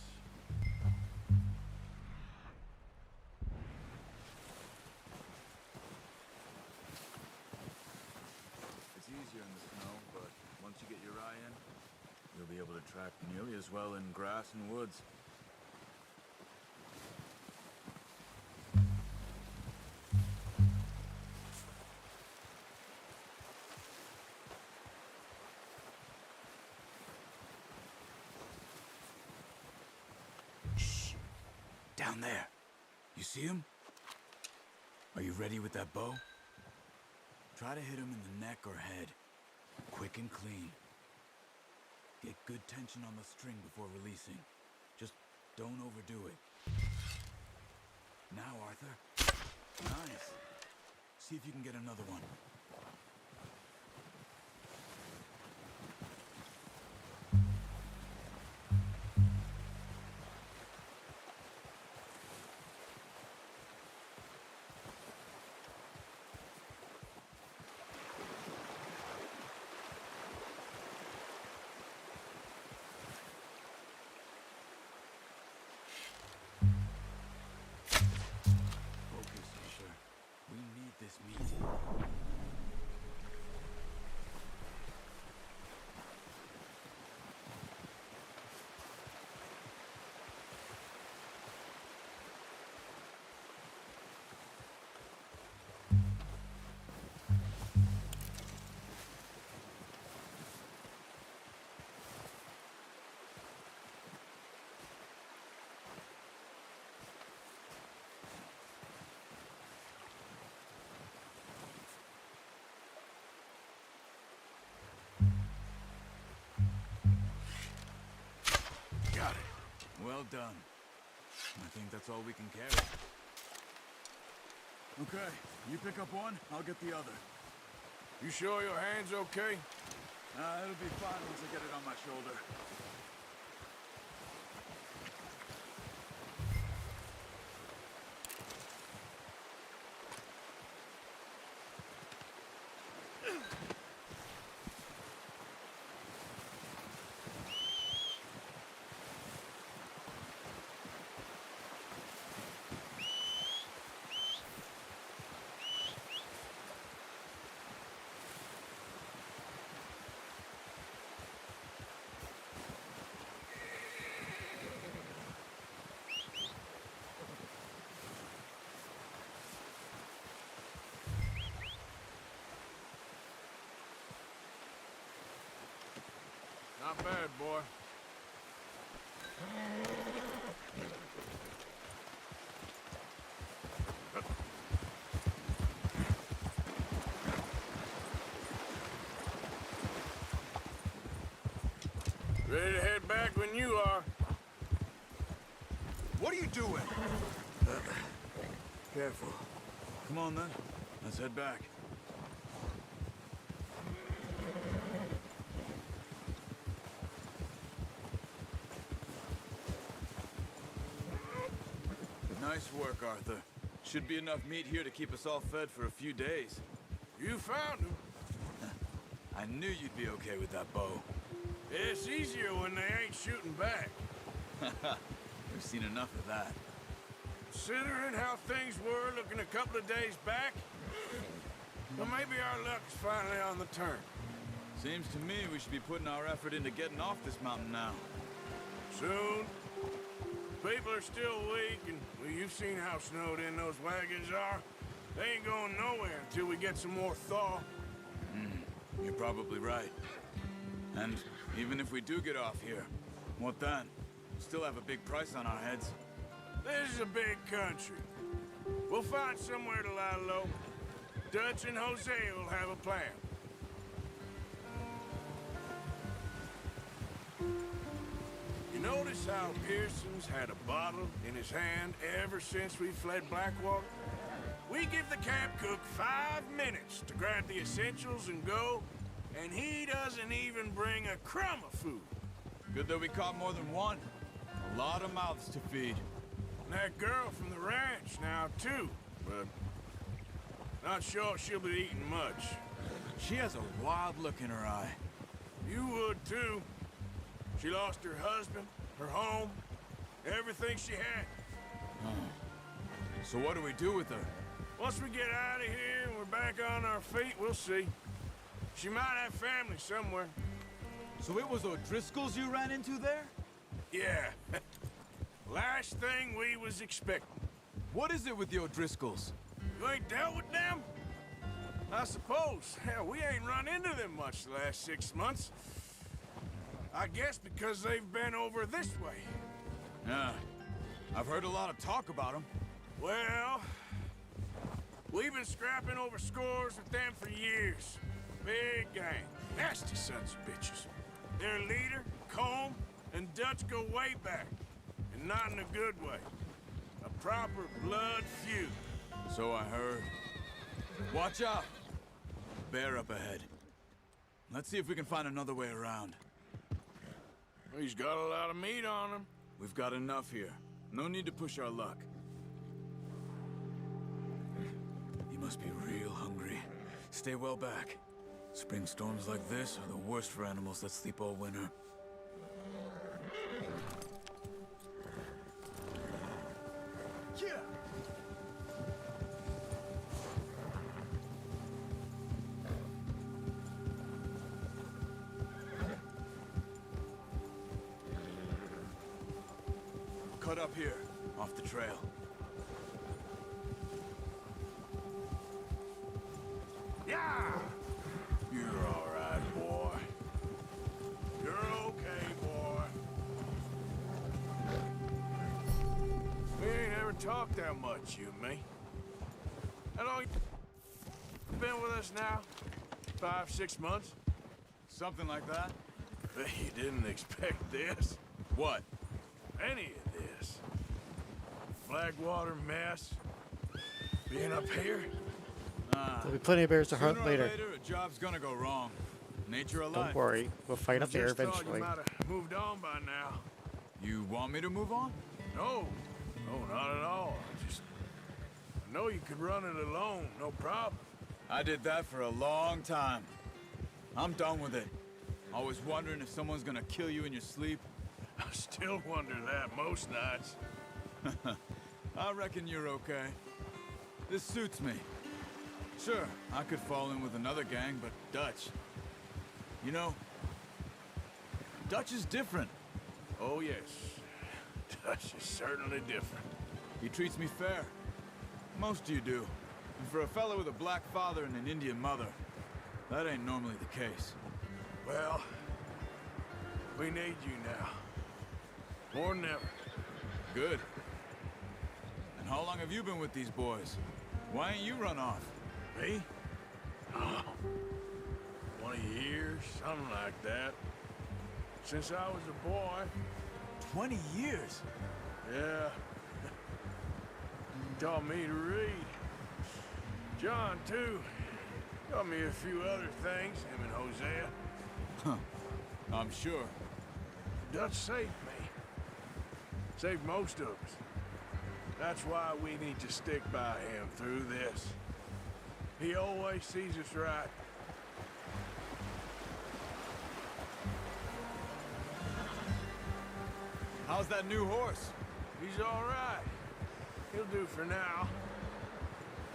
It's easier in the snow, but once you get your eye in, you'll be able to track nearly as well in grass and woods. Shh! Down there. You see him? Are you ready with that bow? Try to hit him in the neck or head. Quick and clean. Get good tension on the string before releasing. Just don't overdo it. Now, Arthur. Nice. See if you can get another one. Focus, Usher. We need this meat. Got it. Well done. I think that's all we can carry. Okay, you pick up one, I'll get the other. You sure your hand's okay? It'll be fine once I get it on my shoulder. Not bad, boy. Ready to head back when you are. What are you doing? Careful. Come on then, let's head back. Nice work, Arthur. Should be enough meat here to keep us all fed for a few days. You found him. I knew you'd be okay with that bow. It's easier when they ain't shooting back. We've seen enough of that. Considering how things were looking a couple of days back, well, maybe our luck's finally on the turn. Seems to me we should be putting our effort into getting off this mountain now. Soon. People are still weak, and well, you've seen how snowed in those wagons are. They ain't going nowhere until we get some more thaw. You're probably right. And even if we do get off here, what then? Still have a big price on our heads. This is a big country. We'll find somewhere to lie low. Dutch and Hosea will have a plan. You notice how Pearson's had a bottle in his hand ever since we fled Blackwater? We give the camp cook 5 minutes to grab the essentials and go, and he doesn't even bring a crumb of food. Good that we caught more than one. A lot of mouths to feed. And that girl from the ranch now, too, but not sure she'll be eating much. She has a wild look in her eye. You would, too. She lost her husband, her home, everything she had. So what do we do with her? Once we get out of here and we're back on our feet, we'll see. She might have family somewhere. So it was O'Driscolls you ran into there? Yeah. Last thing we was expecting. What is it with the O'Driscolls? You ain't dealt with them? I suppose. Hell, we ain't run into them much the last 6 months. I guess because they've been over this way. Yeah. I've heard a lot of talk about them. Well, we've been scrapping over scores with them for years. Big gang. Nasty sons of bitches. Their leader, Combe, and Dutch go way back. And not in a good way. A proper blood feud. So I heard. Watch out! Bear up ahead. Let's see if we can find another way around. He's got a lot of meat on him. We've got enough here. No need to push our luck. He must be real hungry. Stay well back. Spring storms like this are the worst for animals that sleep all winter. Yeah! Cut up here, off the trail. Yeah! You're all right, boy. You're okay, boy. We ain't ever talked that much, you and me. How long you been with us now? 5, 6 months? Something like that? Bet you didn't expect this. What? Any of this. Flagwater mess. Being up here. There'll be plenty of bears to hunt Sooner or later. later, a job's gonna go wrong. Nature of Don't life. worry, we'll fight up there Just thought eventually. you might have moved on by now. You want me to move on? No, not at all. I know you could run it alone, no problem. I did that for a long time. I'm done with it. Always wondering if someone's gonna kill you in your sleep. I still wonder that most nights. I reckon you're okay. This suits me. Sure, I could fall in with another gang, but Dutch... You know, Dutch is different. Oh, yes. Dutch is certainly different. He treats me fair. Most of you do. And for a fellow with a black father and an Indian mother, that ain't normally the case. Well, we need you now. More than ever. Good. And how long have you been with these boys? Why ain't you run off? Me? Oh, 20 years, something like that. Since I was a boy. 20 years? Yeah. Taught me to read. John, too. Taught me a few other things, him and Hosea. Huh. I'm sure. Dutch saved me. Saved most of us. That's why we need to stick by him through this. He always sees us right. How's that new horse? He's all right. He'll do for now.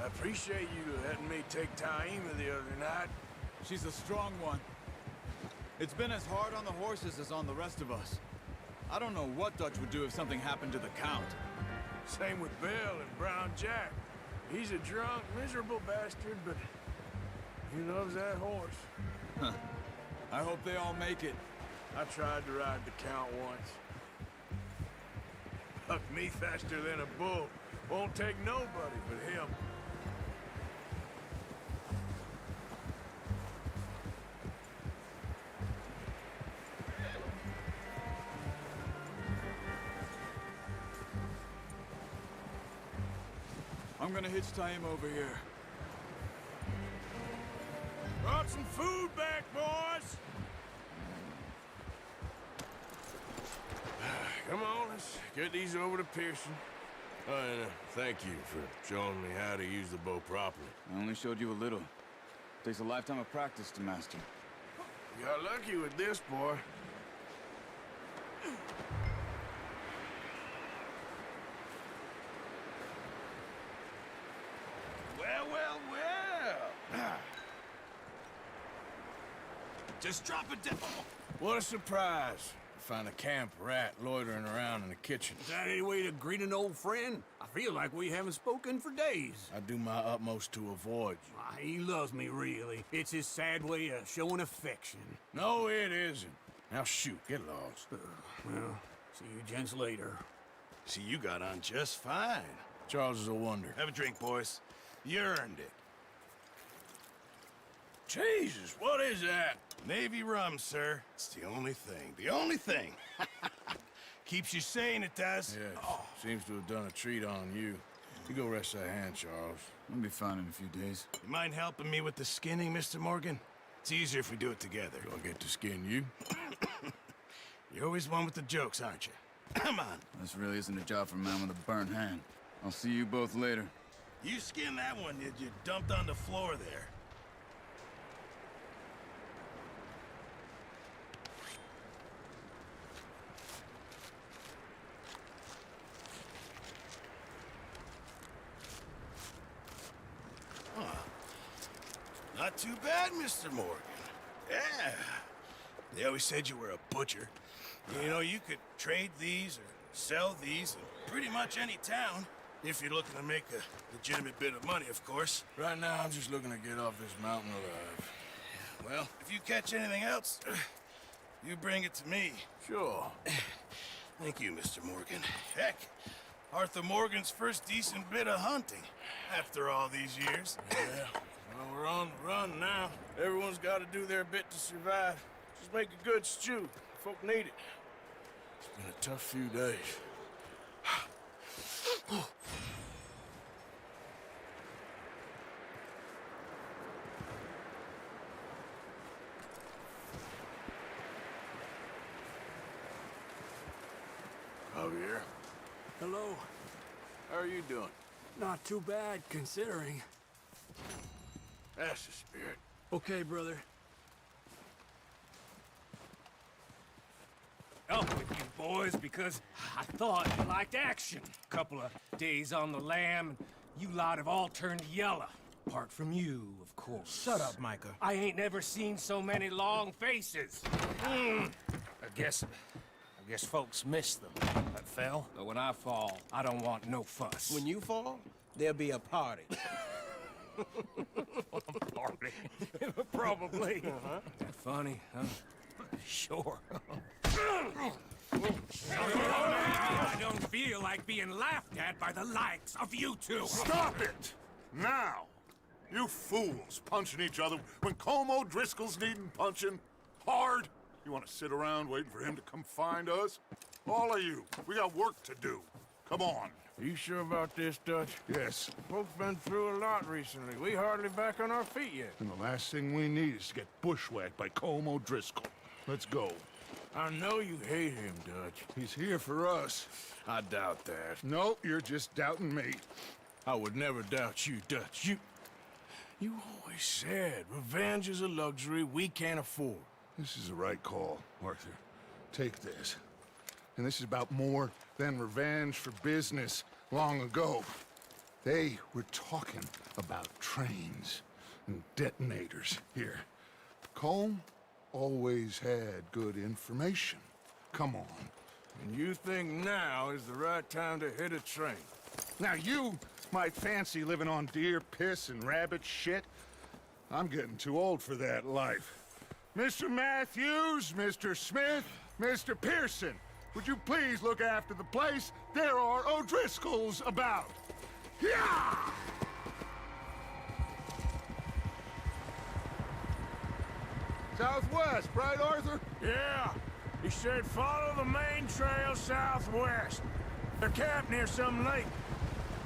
I appreciate you letting me take Taima the other night. She's a strong one. It's been as hard on the horses as on the rest of us. I don't know what Dutch would do if something happened to the Count. Same with Bill and Brown Jack. He's a drunk, miserable bastard, but he loves that horse. Huh. I hope they all make it. I tried to ride the Count once. Bucked me faster than a bull. Won't take nobody but him. I'm gonna hitch Taima over here. Brought some food back, boys! Come on, let's get these over to Pearson. Oh, and thank you for showing me how to use the bow properly. I only showed you a little. Takes a lifetime of practice to master. You got lucky with this, boy. Just drop it down. What a surprise. Find a camp rat loitering around in the kitchen. Is that any way to greet an old friend? I feel like we haven't spoken for days. I do my utmost to avoid you. Why, he loves me, really. It's his sad way of showing affection. No, it isn't. Now shoot, get lost. Well, see you gents later. See, you got on just fine. Charles is a wonder. Have a drink, boys. You earned it. Jesus, what is that? Navy rum, sir. It's the only thing. The only thing. Keeps you sane, it does. Yes. Seems to have done a treat on you. You go rest that hand, Charles. I'll be fine in a few days. You mind helping me with the skinning, Mr. Morgan? It's easier if we do it together. Do I get to skin you? You're always one with the jokes, aren't you? Come on. This really isn't a job for a man with a burnt hand. I'll see you both later. You skinned that one you dumped on the floor there. Not too bad, Mr. Morgan. Yeah. They always said you were a butcher. You know, you could trade these or sell these in pretty much any town. If you're looking to make a legitimate bit of money, of course. Right now, I'm just looking to get off this mountain alive. Well, if you catch anything else, you bring it to me. Sure. Thank you, Mr. Morgan. Heck, Arthur Morgan's first decent bit of hunting after all these years. Yeah. Well, we're on the run now. Everyone's got to do their bit to survive. Just make a good stew. Folk need it. It's been a tough few days. Javier. Hello. How are you doing? Not too bad, considering. That's the spirit. Okay, brother. Up with you boys because I thought you liked action. Couple of days on the lam, and you lot have all turned yellow. Apart from you, of course. Shut up, Micah. I ain't never seen so many long faces. I guess folks miss them. That fell. But when I fall, I don't want no fuss. When you fall, there'll be a party. Party. Probably. That funny, huh? Sure. I don't feel like being laughed at by the likes of you two. Stop it! Now! You fools punching each other when Como Driscoll's needing punching hard. You want to sit around waiting for him to come find us? All of you, we got work to do. Come on. Are you sure about this, Dutch? Yes. Folks been through a lot recently. We hardly back on our feet yet. And the last thing we need is to get bushwhacked by Como Driscoll. Let's go. I know you hate him, Dutch. He's here for us. I doubt that. No, you're just doubting me. I would never doubt you, Dutch. You always said revenge is a luxury we can't afford. This is the right call, Arthur. Take this. And this is about more than revenge for business long ago. They were talking about trains and detonators here. Colm always had good information. Come on. And you think now is the right time to hit a train? Now you might fancy living on deer piss and rabbit shit. I'm getting too old for that life. Mr. Matthews, Mr. Smith, Mr. Pearson, would you please look after the place? There are O'Driscolls about. Yeah! Southwest, right, Arthur? Yeah. He said follow the main trail southwest. They're camped near some lake.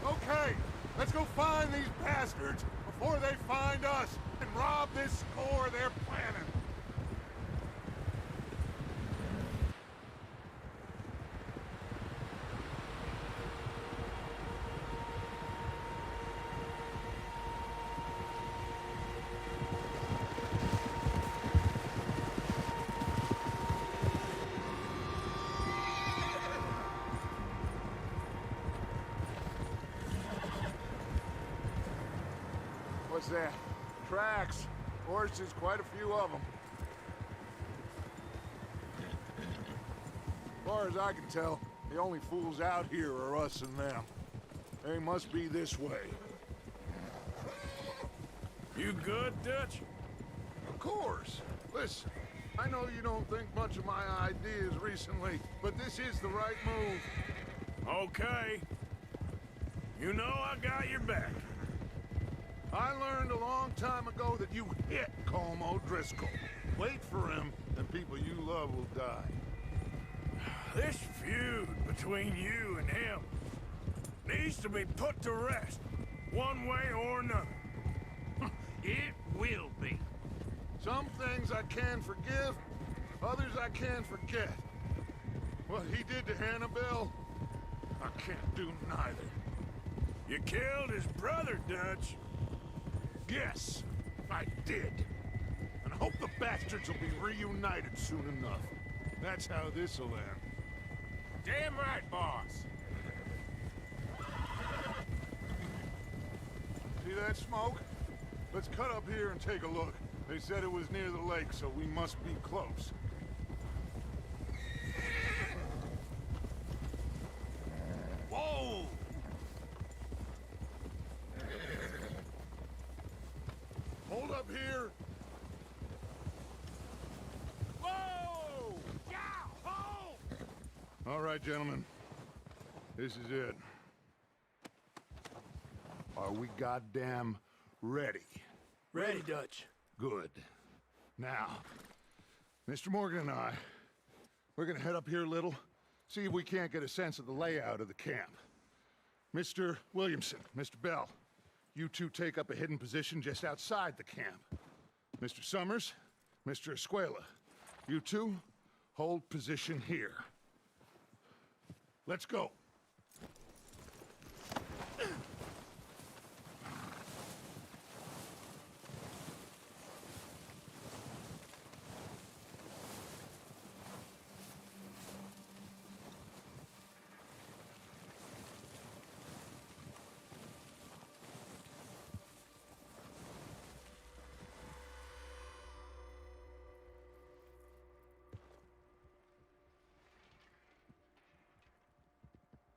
Okay, let's go find these bastards before they find us and rob this score they're planning. What's that? Tracks. Horses, quite a few of them. far as I can tell, the only fools out here are us and them. They must be this way. You good, Dutch? Of course. Listen, I know you don't think much of my ideas recently, but this is the right move. Okay. You know I got your back. I learned a long time ago that you hit Colm O'Driscoll. Wait for him, and people you love will die. This feud between you and him needs to be put to rest, one way or another. It will be. Some things I can forgive, others I can't forget. What he did to Annabelle, I can't do neither. You killed his brother, Dutch. Yes, I did. And I hope the bastards will be reunited soon enough. That's how this'll end. Damn right, boss. See that smoke? Let's cut up here and take a look. They said it was near the lake, so we must be close. Whoa! Hold up here. Whoa! Yeah! Hold! All right, gentlemen. This is it. Are we goddamn ready? Ready, Dutch. Good. Now, Mr. Morgan and I, we're gonna head up here a little, see if we can't get a sense of the layout of the camp. Mr. Williamson, Mr. Bell, you two take up a hidden position just outside the camp. Mr. Summers, Mr. Escuela, you two hold position here. Let's go.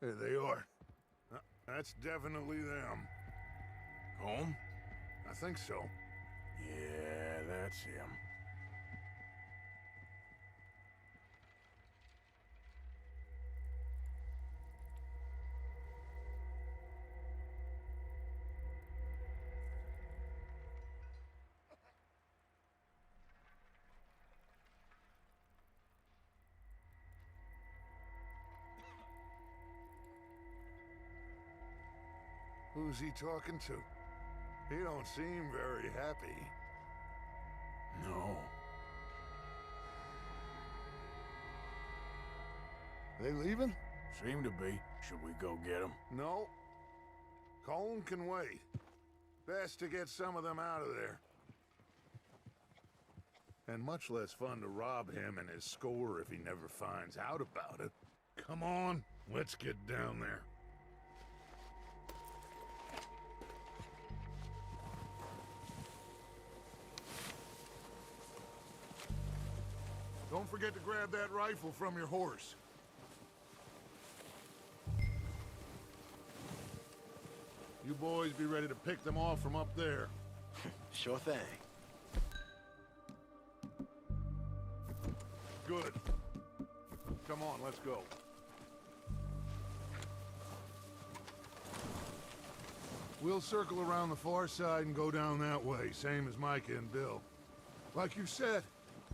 There they are. That's definitely them. Home? I think so. Yeah, that's him. Who's he talking to? He don't seem very happy. No. They leaving? Seem to be. Should we go get him? No. Colm can wait. Best to get some of them out of there. And much less fun to rob him and his score if he never finds out about it. Come on, let's get down there. Don't forget to grab that rifle from your horse. You boys be ready to pick them off from up there. Sure thing. Good. Come on, let's go. We'll circle around the far side and go down that way, same as Micah and Bill. Like you said,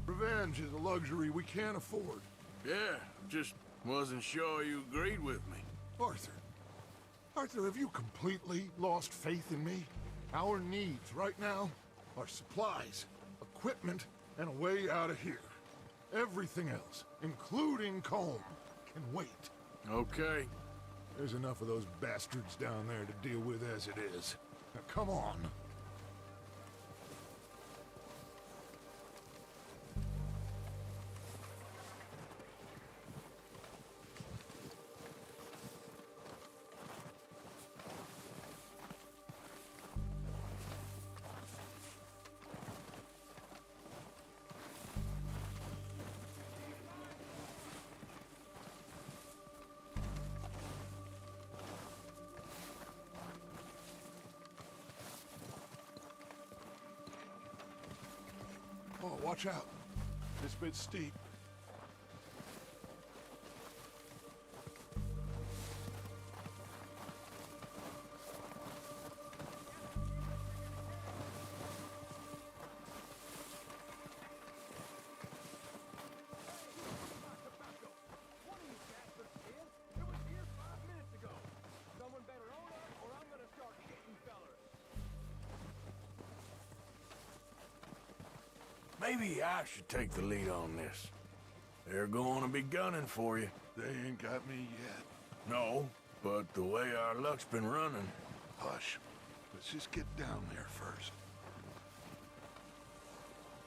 revenge is a luxury we can't afford. Yeah, just wasn't sure you agreed with me. Arthur. Arthur, have you completely lost faith in me? Our needs right now are supplies, equipment, and a way out of here. Everything else, including Colm, can wait. Okay. There's enough of those bastards down there to deal with as it is. Now, come on. Watch out. This bit's steep. Maybe I should take the lead on this. They're going to be gunning for you. They ain't got me yet. No, but the way our luck's been running... Hush. Let's just get down there first.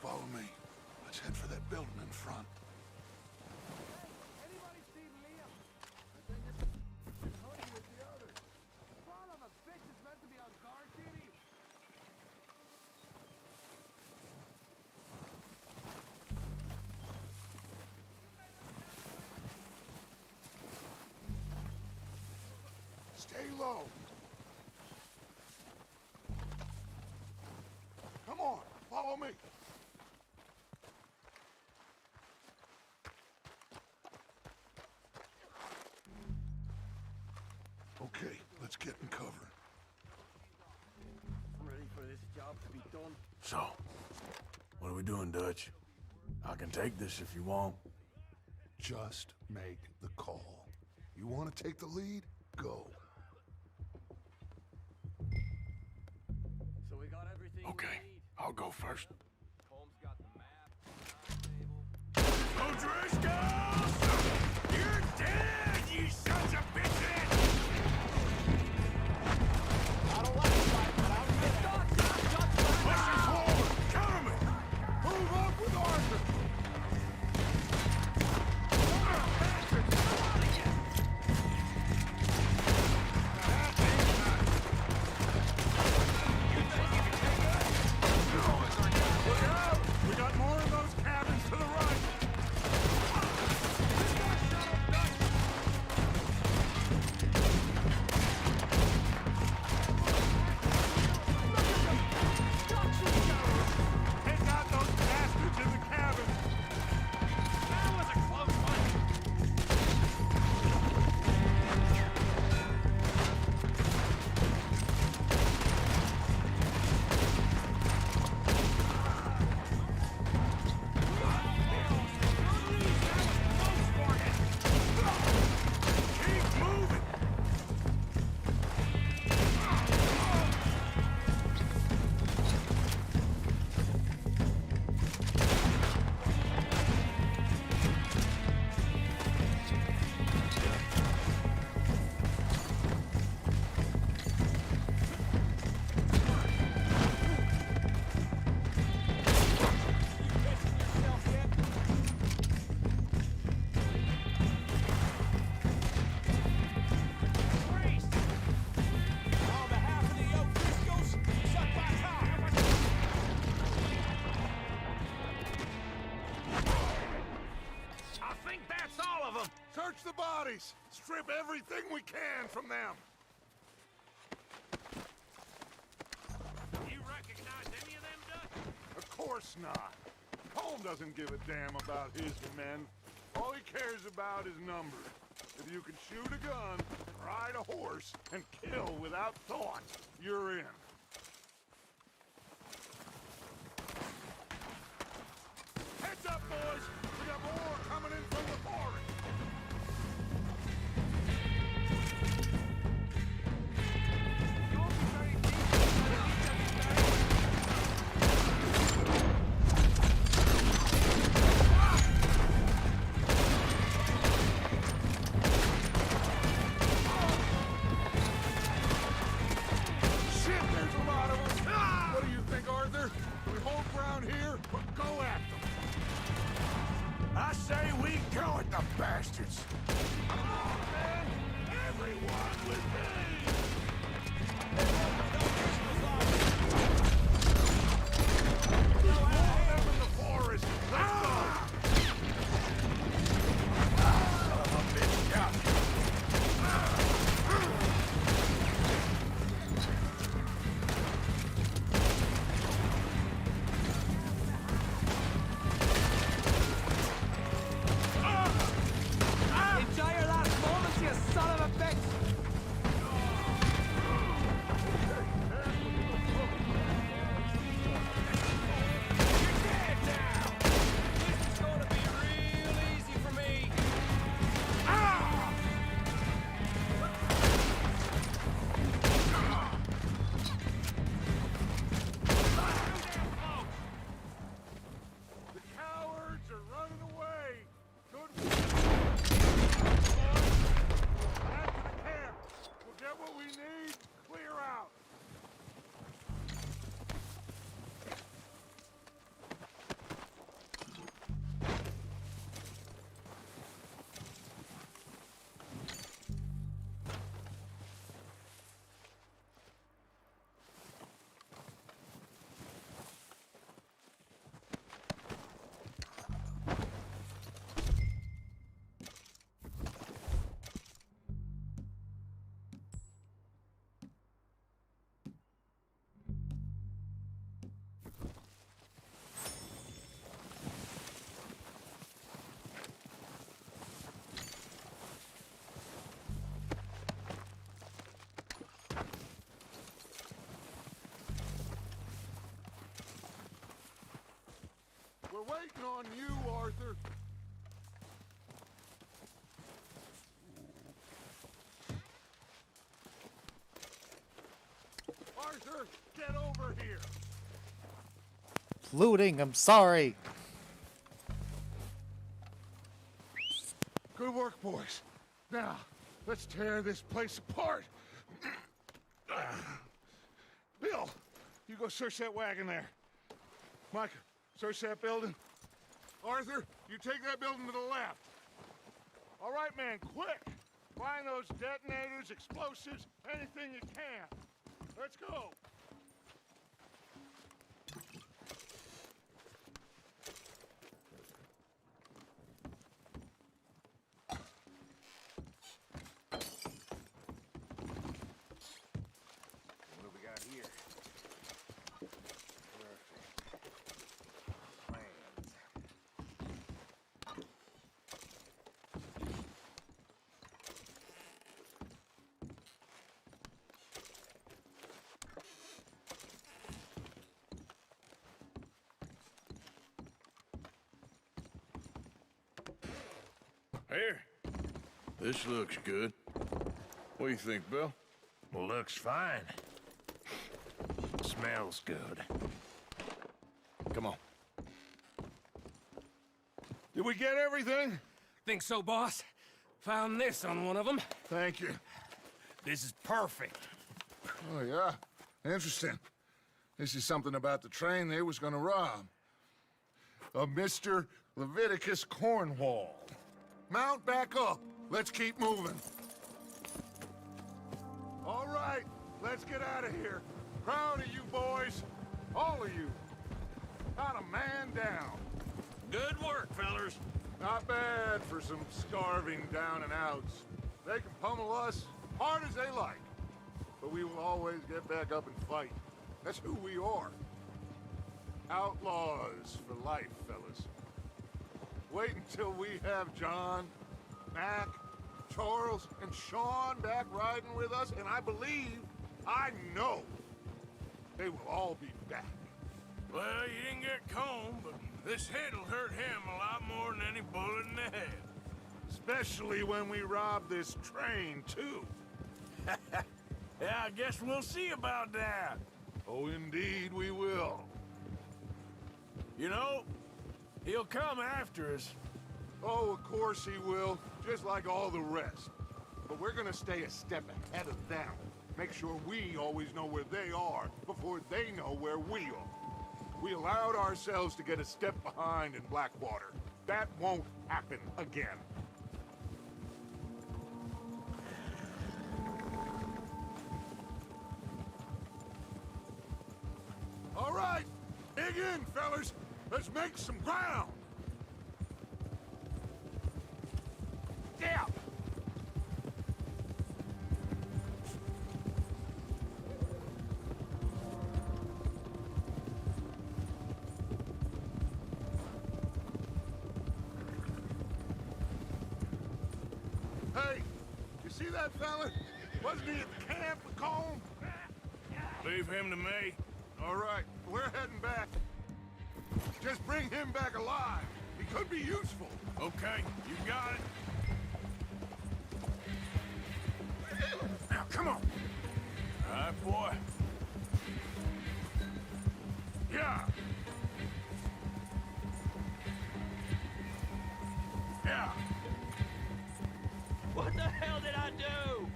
Follow me. Let's head for that building in front. Stay low. Come on, follow me. Okay, let's get in cover. Ready for this job to be done? So, what are we doing, Dutch? I can take this if you want. Just make the call. You want to take the lead? Go. So we got everything. Okay, I'll go first. Holmes got the map. O'Driscoll! You're dead, you sons of bitches! I don't like to fight, but I'm good. Push forward! Cover me! Move up with Arthur! We got more of those cabins to the right! Take out those bastards in the cabin! That was a close one. Keep moving! On behalf of the O'Driscolls, suck my cock. I think that's all of them! Search the bodies! Strip everything we can from them! You recognize any of them, Dutch? Of course not. Holmes doesn't give a damn about his men. All he cares about is numbers. If you can shoot a gun, ride a horse, and kill without thought, you're in. Heads up, boys! We got more coming in from the forest! Shit, there's a lot of them! What do you think, Arthur? We hold ground here, or go at them? I say we go at the best! waiting on you, Arthur. Arthur, get over here. Looting, I'm sorry. Good work, boys. Now, let's tear this place apart. Bill, you go search that wagon there. Micah, search that building. Arthur, you take that building to the left. All right, man, quick. Find those detonators, explosives, anything you can. Let's go. What do we got here? Here. This looks good. What do you think, Bill? Looks fine. Smells good. Come on. Did we get everything? Think so, boss? Found this on one of them. Thank you. This is perfect. Oh, yeah? Interesting. This is something about the train they was gonna rob. A Mr. Leviticus Cornwall. Mount back up. Let's keep moving. All right, let's get out of here. Proud of you boys. All of you. Not a man down. Good work, fellers. Not bad for some starving down and outs. They can pummel us hard as they like. But we will always get back up and fight. That's who we are. Outlaws for life, fellas. Wait until we have John, Mac, Charles, and Sean back riding with us, and I know, they will all be back. Well, you didn't get Combe, but this hit'll hurt him a lot more than any bullet in the head. Especially when we rob this train, too. Yeah, I guess we'll see about that. Oh, indeed we will. You know, he'll come after us. Oh, of course he will, just like all the rest. But we're gonna stay a step ahead of them. Make sure we always know where they are before they know where we are. We allowed ourselves to get a step behind in Blackwater. That won't happen again. All right, dig in, fellas. Let's make some ground. Yeah. Hey, you see that fella? Wasn't he at the camp with Colm? Leave him to me. All right, we're heading back. Just bring him back alive. He could be useful. Okay, you got it. Now, come on. All right, boy. Yeah. Yeah. What the hell did I do?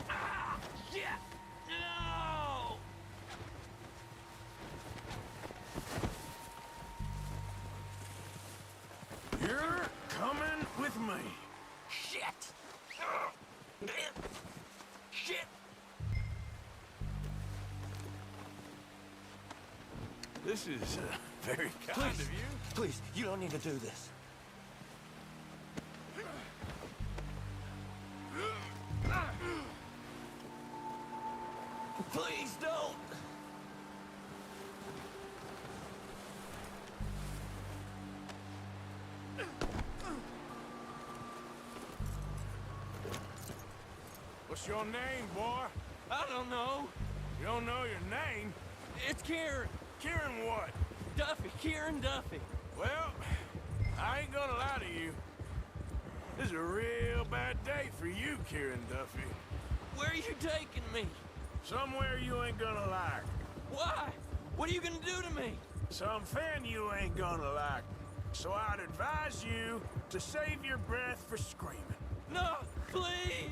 Ah! Shit! No! You're coming with me. Shit! Shit! This is very kind of you. Please, you don't need to do this. Please don't! What's your name, boy? I don't know. You don't know your name? It's Kieran. Kieran what? Duffy. Kieran Duffy. Well, I ain't gonna lie to you. This is a real bad day for you, Kieran Duffy. Where are you taking me? Somewhere you ain't gonna like. Why? What are you gonna do to me? Something you ain't gonna like. So I'd advise you to save your breath for screaming. No, please!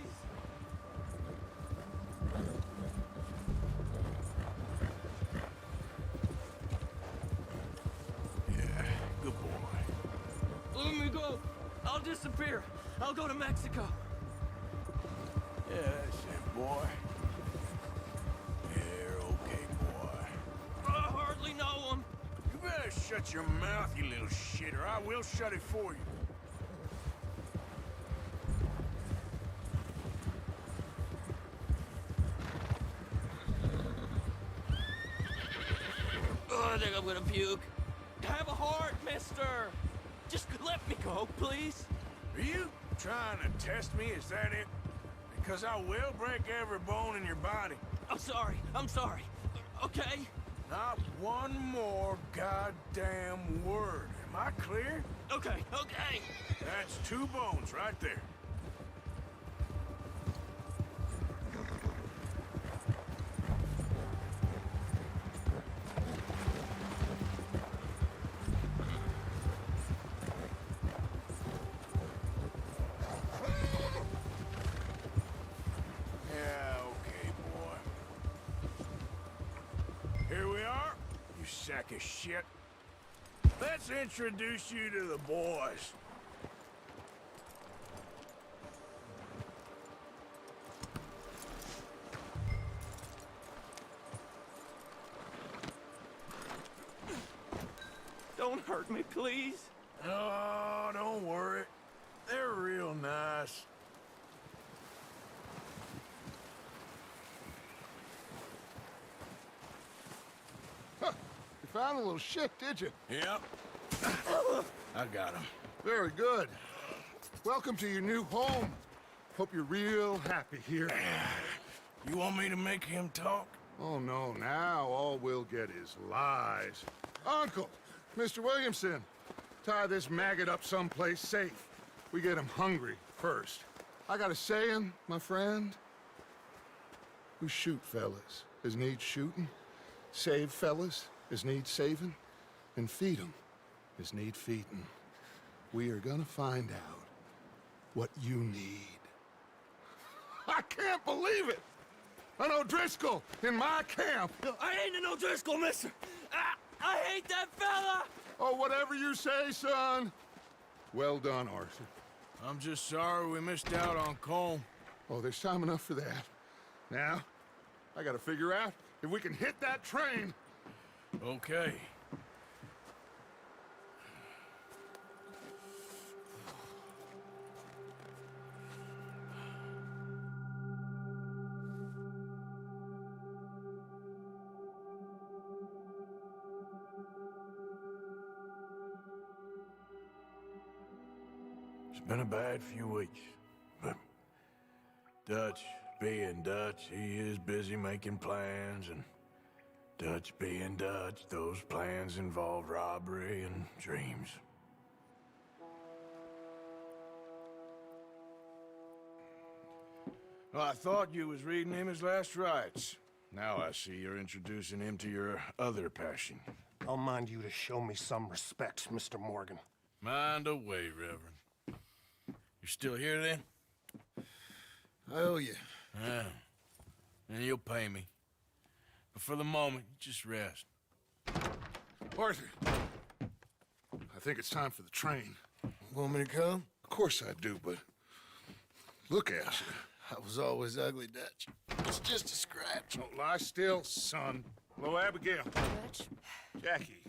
Yeah, good boy. Let me go. I'll disappear. I'll go to Mexico. Yeah, that's it, boy. You're okay, boy. I hardly know him. You better shut your mouth, you little shit, or I will shut it for you. Oh, I think I'm gonna puke. Have a heart, mister. Just let me go, please. Are you trying to test me? Is that it? Because I will break every bone in your body. I'm sorry. I'm sorry. Okay? Not one more goddamn word. Am I clear? Okay, okay. That's 2 bones right there. Yeah, okay, boy. Here we are, you sack of shit. Let's introduce you to the boys. Don't hurt me, please. Oh, don't worry. They're real nice. Huh. You found a little shit, did you? Yep. I got him. Very good. Welcome to your new home. Hope you're real happy here. You want me to make him talk? Oh, no, now all we'll get is lies. Uncle, Mr. Williamson, tie this maggot up someplace safe. We get him hungry first. I got a saying, my friend. We shoot fellas as need shooting, save fellas as need saving, and feed 'em as need feeding. We are gonna find out what you need. I can't believe it! An O'Driscoll in my camp! I ain't an O'Driscoll, mister! I hate that fella! Oh, whatever you say, son. Well done, Arthur. I'm just sorry we missed out on Colm. Oh, there's time enough for that. Now, I gotta figure out if we can hit that train. Okay. It's been a bad few weeks, but Dutch being Dutch, he is busy making plans, and Dutch being Dutch, those plans involve robbery and dreams. Well, I thought you was reading him his last rites. Now I see you're introducing him to your other passion. I'll mind you to show me some respect, Mr. Morgan. Mind away, Reverend. You still here, then? I owe you. Yeah. And you'll pay me. But for the moment, just rest. Arthur, I think it's time for the train. Want me to come? Of course I do, but look at you. I was always ugly, Dutch. It's just a scratch. Don't lie still, son. Hello, Abigail. Dutch, Jackie.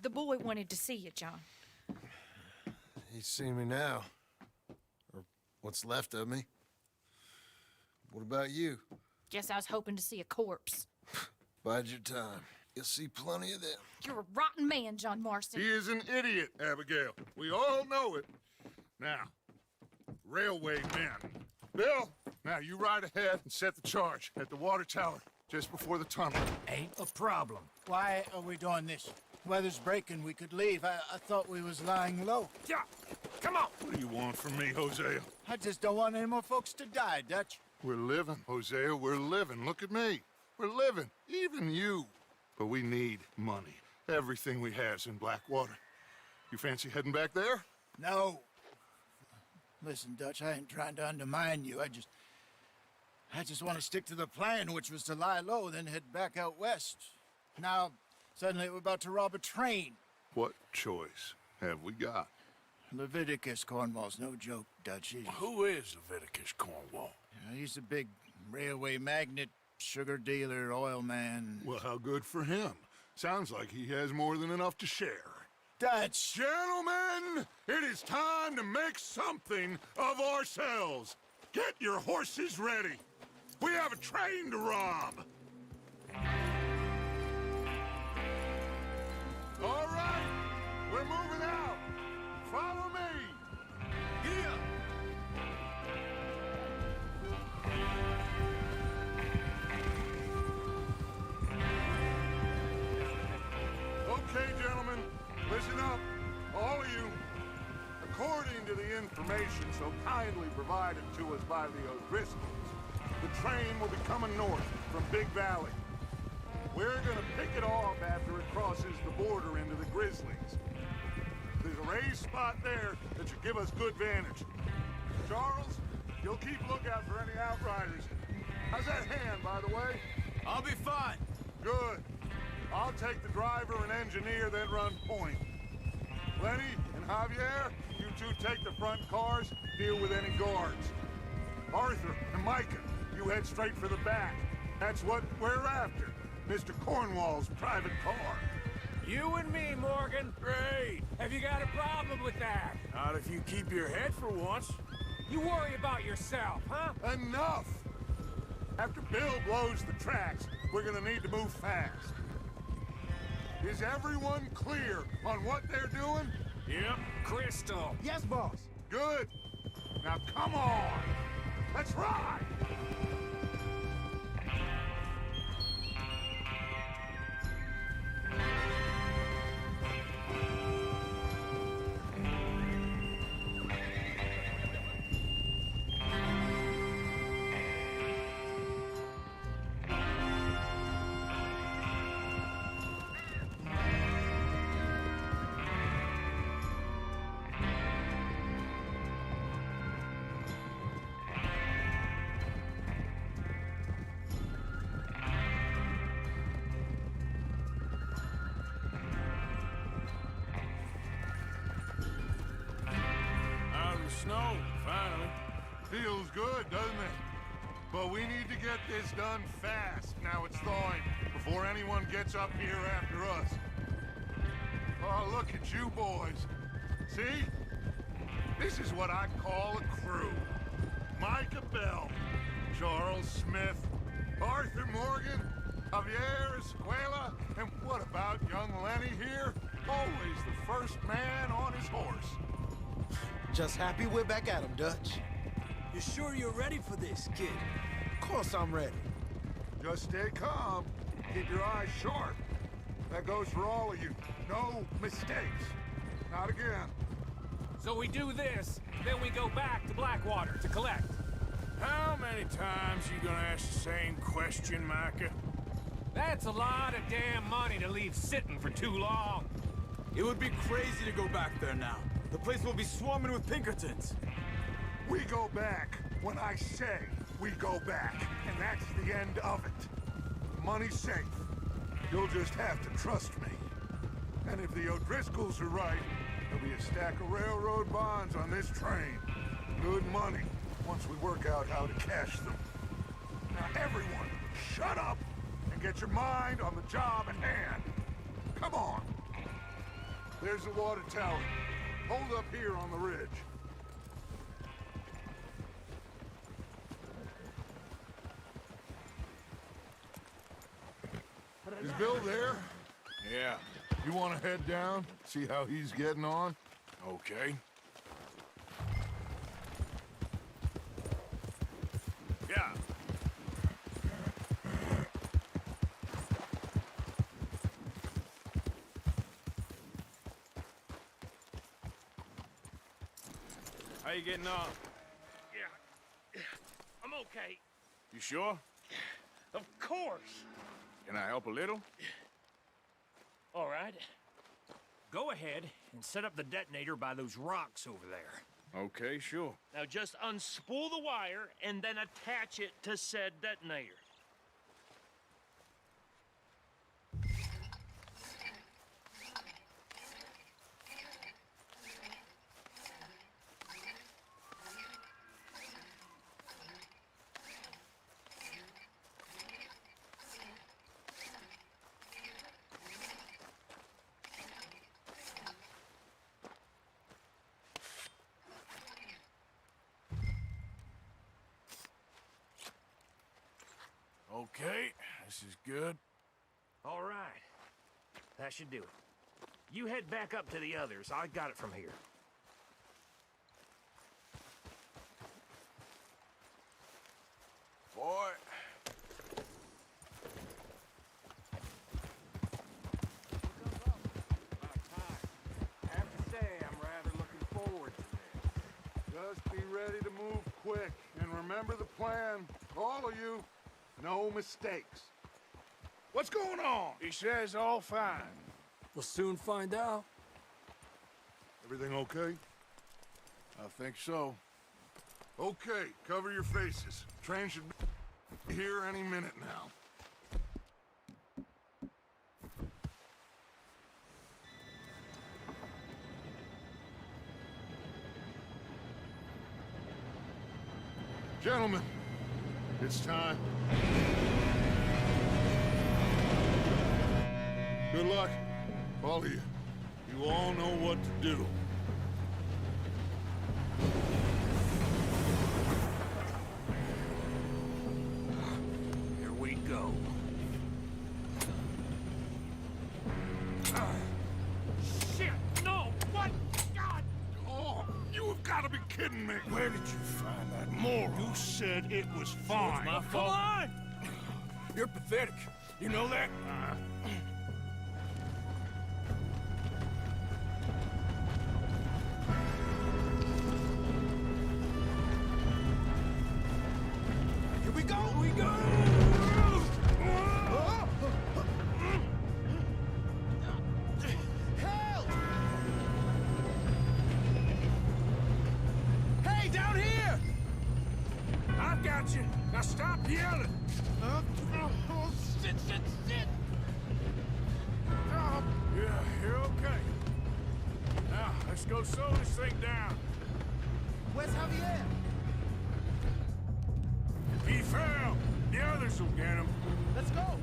the boy wanted to see you, John. He's seen me now. Or what's left of me. What about you? Guess I was hoping to see a corpse. Bide your time. You'll see plenty of them. You're a rotten man, John Marston. He is an idiot, Abigail. We all know it. Now, railway men. Bill, Now, you ride ahead and set the charge at the water tower just before the tunnel. Ain't a problem. Why are we doing this? Weather's breaking, we could leave. I thought we was lying low. Yeah, come on. What do you want from me, Hosea? I just don't want any more folks to die, Dutch. We're living, Hosea, we're living. Look at me. We're living, even you. But we need money. Everything we have's in Blackwater. You fancy heading back there? No. Listen, Dutch, I ain't trying to undermine you. I just want to stick to the plan, which was to lie low, then head back out west. Now, suddenly we're about to rob a train. What choice have we got? Leviticus Cornwall's no joke, Dutch. Who is Leviticus Cornwall? He's a big railway magnate, sugar dealer, oil man. Well, how good for him. Sounds like he has more than enough to share. Dutch! Gentlemen, it is time to make something of ourselves. Get your horses ready. We have a train to rob. All right, we're moving out. Follow me. Here. Okay, gentlemen, listen up, all of you. According to the information so kindly provided to us by the O'Driscolls, the train will be coming north from Big Valley. We're gonna pick it off after it crosses the border into the Grizzlies. There's a raised spot there that should give us good vantage. Charles, you'll keep lookout for any outriders. How's that hand, by the way? I'll be fine. Good. I'll take the driver and engineer, then run point. Lenny and Javier, you two take the front cars, deal with any guards. Arthur and Micah, you head straight for the back. That's what we're after. Mr. Cornwall's private car. You and me, Morgan. Great. Have you got a problem with that? Not if you keep your head for once. You worry about yourself, huh? Enough! After Bill blows the tracks, we're gonna need to move fast. Is everyone clear on what they're doing? Yep. Crystal. Yes, boss. Good. Now come on. Let's ride. Snow, finally. Feels good, doesn't it? But we need to get this done fast. Now it's thawing, before anyone gets up here after us. Oh, look at you boys. See? This is what I call a crew. Micah Bell, Charles Smith, Arthur Morgan, Javier Escuela, and what about young Lenny here? Always the first man on his horse. Just happy we're back at him, Dutch. You sure you're ready for this, kid? Of course I'm ready. Just stay calm. Keep your eyes sharp. That goes for all of you. No mistakes. Not again. So we do this, then we go back to Blackwater to collect. How many times you gonna ask the same question, Micah? That's a lot of damn money to leave sitting for too long. It would be crazy to go back there now. The place will be swarming with Pinkertons. We go back when I say we go back, and that's the end of it. Money's safe. You'll just have to trust me. And if the O'Driscolls are right, there'll be a stack of railroad bonds on this train. Good money, once we work out how to cash them. Now everyone, shut up and get your mind on the job at hand. Come on. There's the water tower. Hold up here on the ridge. Is Bill there? Yeah. You want to head down, see how he's getting on? Okay. Yeah. How you getting on? Yeah. I'm okay. You sure? Of course. Can I help a little? All right. Go ahead and set up the detonator by those rocks over there. Okay, sure. Now just unspool the wire and then attach it to said detonator. Okay, this is good. All right. That should do it. You head back up to the others. I got it from here. Boy. I have to say, I'm rather looking forward to this. Just be ready to move quick. And remember the plan. All of you, no mistakes. What's going on? He says all fine. We'll soon find out. Everything okay? I think so. Okay, cover your faces. Train should be here any minute now. Gentlemen, it's time. Good luck, all of you. You all know what to do. Here we go. Shit! No! What? God! Oh, you have got to be kidding me. Where did you find that moron? You said it was fine. It's my fault. Come on! You're pathetic. You know that? Here we go! We go! Help! Hey, down here! I've got you. Now stop yelling. Oh, shit, shit, shit! Yeah, you're okay. Now, let's go slow this thing down. Where's Javier? He fell. The others will get him. Let's go!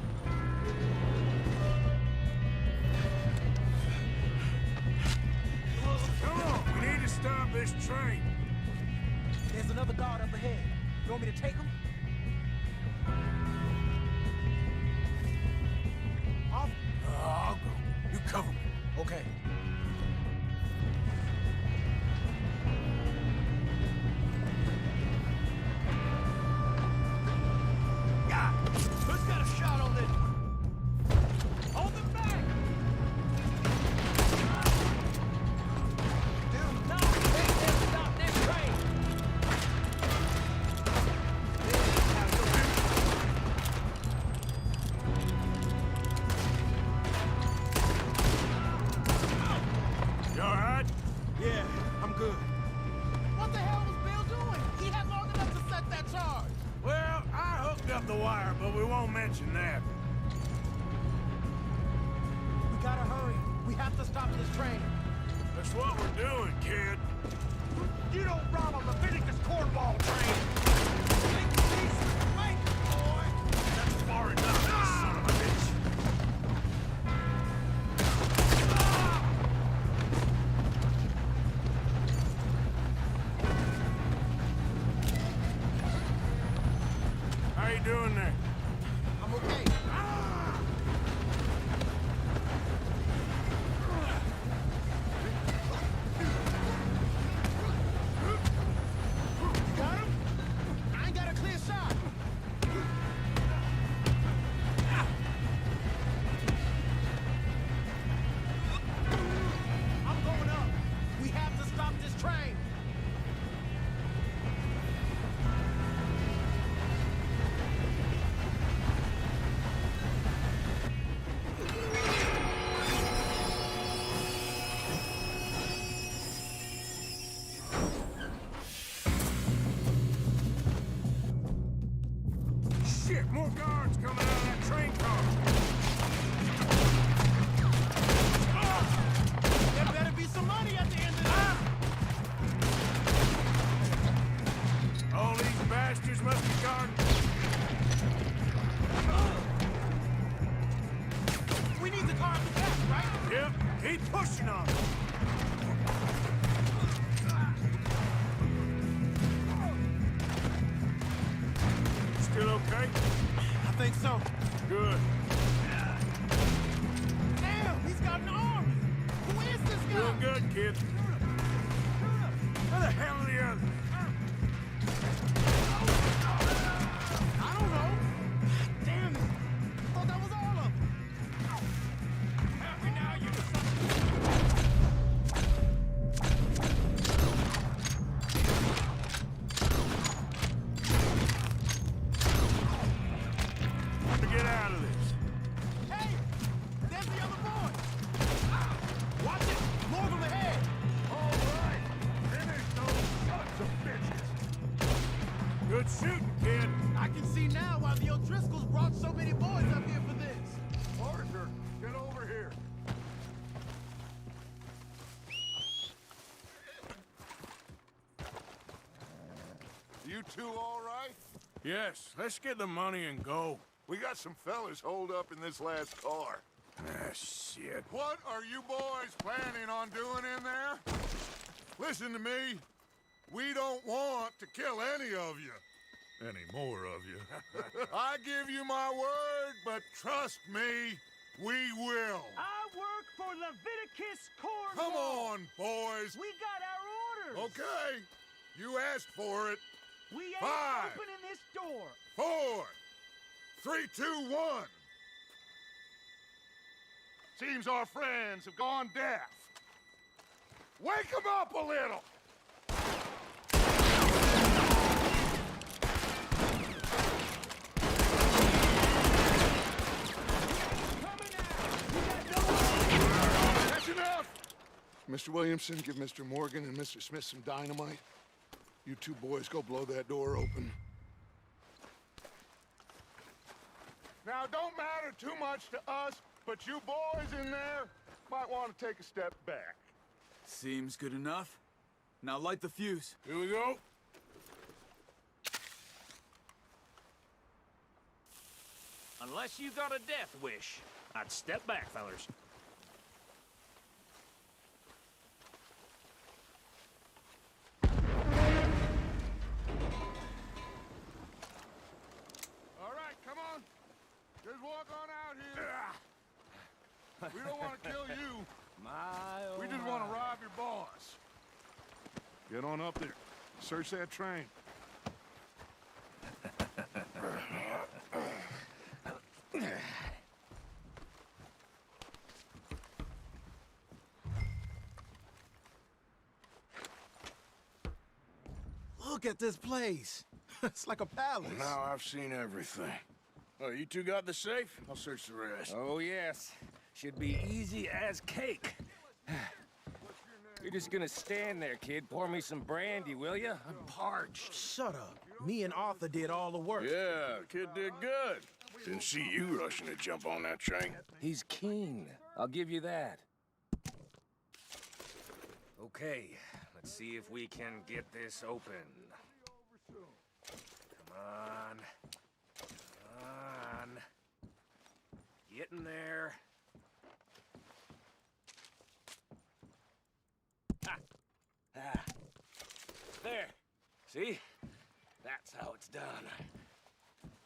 Come on, we need to stop this train. There's another guard up ahead. You want me to take him? Off. I'll go. You cover me. Okay. Who's got a shot on this? Hold them back! No! Make them stop this train! You alright? Yeah, I'm good. What the hell was Bill doing? He had long enough to set that charge. Well, I hooked up the wire, but we won't mention that. We gotta hurry. We have to stop this train. That's what we're doing, kid. You don't rob a Leviticus cornball train! Take the piece of right, boy! That's far enough, you son of a bitch. How you doing there? I'm okay. You got him? I ain't got a clear shot. stop this train! Shit, more guards coming out of that train car! There better be some money at the end of this! All these bastards must be guarding. We need the car at the back, right? Yep, keep pushing on. Still okay? I think so. Good. Damn, he's got an army! Who is this guy? Doing good, kid. Where the hell are the others? I don't know. Damn it. I thought that was all of them. Happy now, you To get out of this. Hey! There's the other boy! Watch it! More of them ahead! All right. Finish those sons of bitches. Good shooting, kid. I can see now why the O'Driscolls brought so many boys up here for this. Arthur, get over here. You two all right? Yes, let's get the money and go. We got some fellas holed up in this last car. Ah, shit. What are you boys planning on doing in there? Listen to me. We don't want to kill any of you. Any more of you. I give you my word, but trust me, we will. I work for Leviticus Corps. Come on, boys. We got our orders. Okay. You asked for it. We ain't 5, opening this door. 4, 3, 2, 1. Seems our friends have gone deaf. Wake them up a little. That's enough! Mr. Williamson, give Mr. Morgan and Mr. Smith some dynamite. You two boys go blow that door open. Now, don't matter too much to us, but you boys in there might want to take a step back. Seems good enough. Now light the fuse. Here we go. Unless you got a death wish, I'd step back, fellers. All right, come on. Just walk on out here. We don't want to kill you. We just want to rob your boss. Get on up there. Search that train. Look at this place. It's like a palace. Now I've seen everything. Oh, you two got the safe? I'll search the rest. Oh, yes. Should be easy as cake. You're just gonna stand there, kid. Pour me some brandy, will you? I'm parched. Shut up. Me and Arthur did all the work. Yeah, kid did good. Didn't see you rushing to jump on that train. He's keen. I'll give you that. Okay, let's see if we can get this open. Come on. Come on. Get in there. Ah. Ah. There. See? That's how it's done.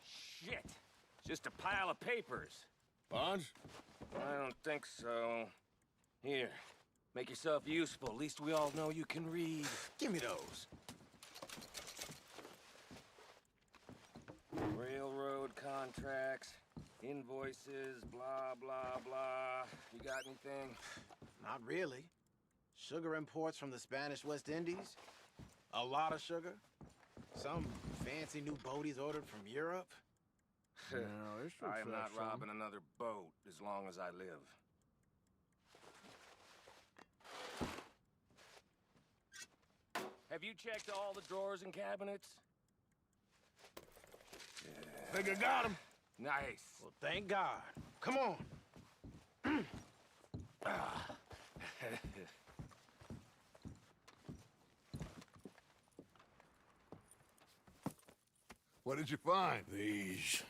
Shit. Just a pile of papers. Bonds? I don't think so. Here. Make yourself useful. At least we all know you can read. Give me those. Railroad contracts, invoices, blah, blah, blah. You got anything? Not really. Sugar imports from the Spanish West Indies? A lot of sugar? Some fancy new boat he's ordered from Europe? No, it's I am not robbing another boat as long as I live. Have you checked all the drawers and cabinets? Think I got him? Nice. Well, thank God. Come on. What did you find? These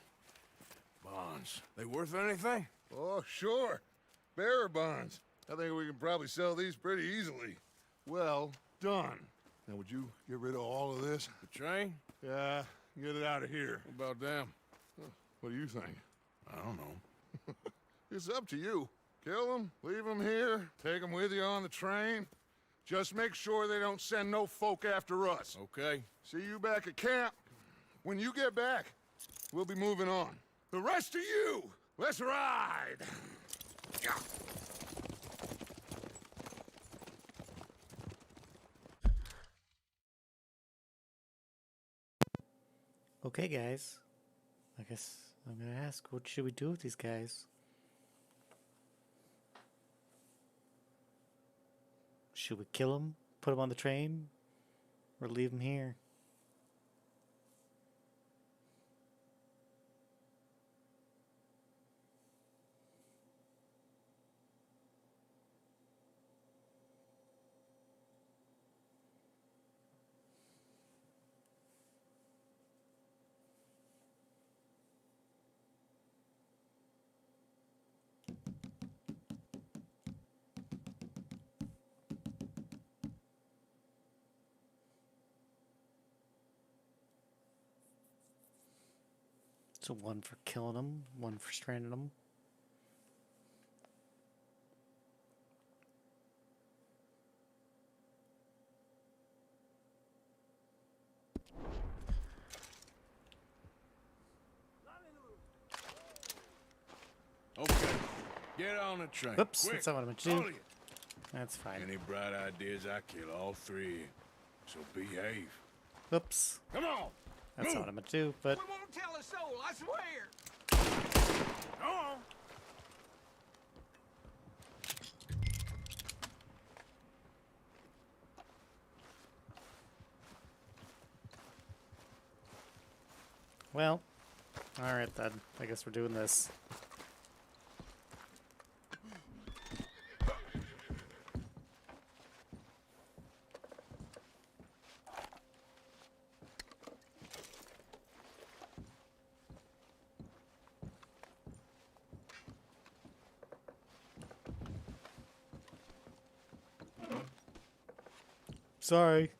bonds. They worth anything? Oh, sure. Bearer bonds. I think we can probably sell these pretty easily. Well done. Now, would you get rid of all of this? The train? Yeah, get it out of here. What about them? What do you think? I don't know. It's up to you. Kill them, leave them here, take them with you on the train. Just make sure they don't send no folk after us. Okay. See you back at camp. When you get back, we'll be moving on. The rest of you, let's ride! Okay, guys. I guess I'm gonna ask, what should we do with these guys? Should we kill them, put them on the train, or leave them here? So one for killing them, one for stranding them. Okay. Get on the train. Oops, Quick. that's not what I meant to do. All of you. That's fine. Any bright ideas, I kill all three. So behave. Oops. Come on. That's not what I meant to do, but We won't tell a soul, I swear! Go on. well, alright then. I guess we're doing this. Sorry.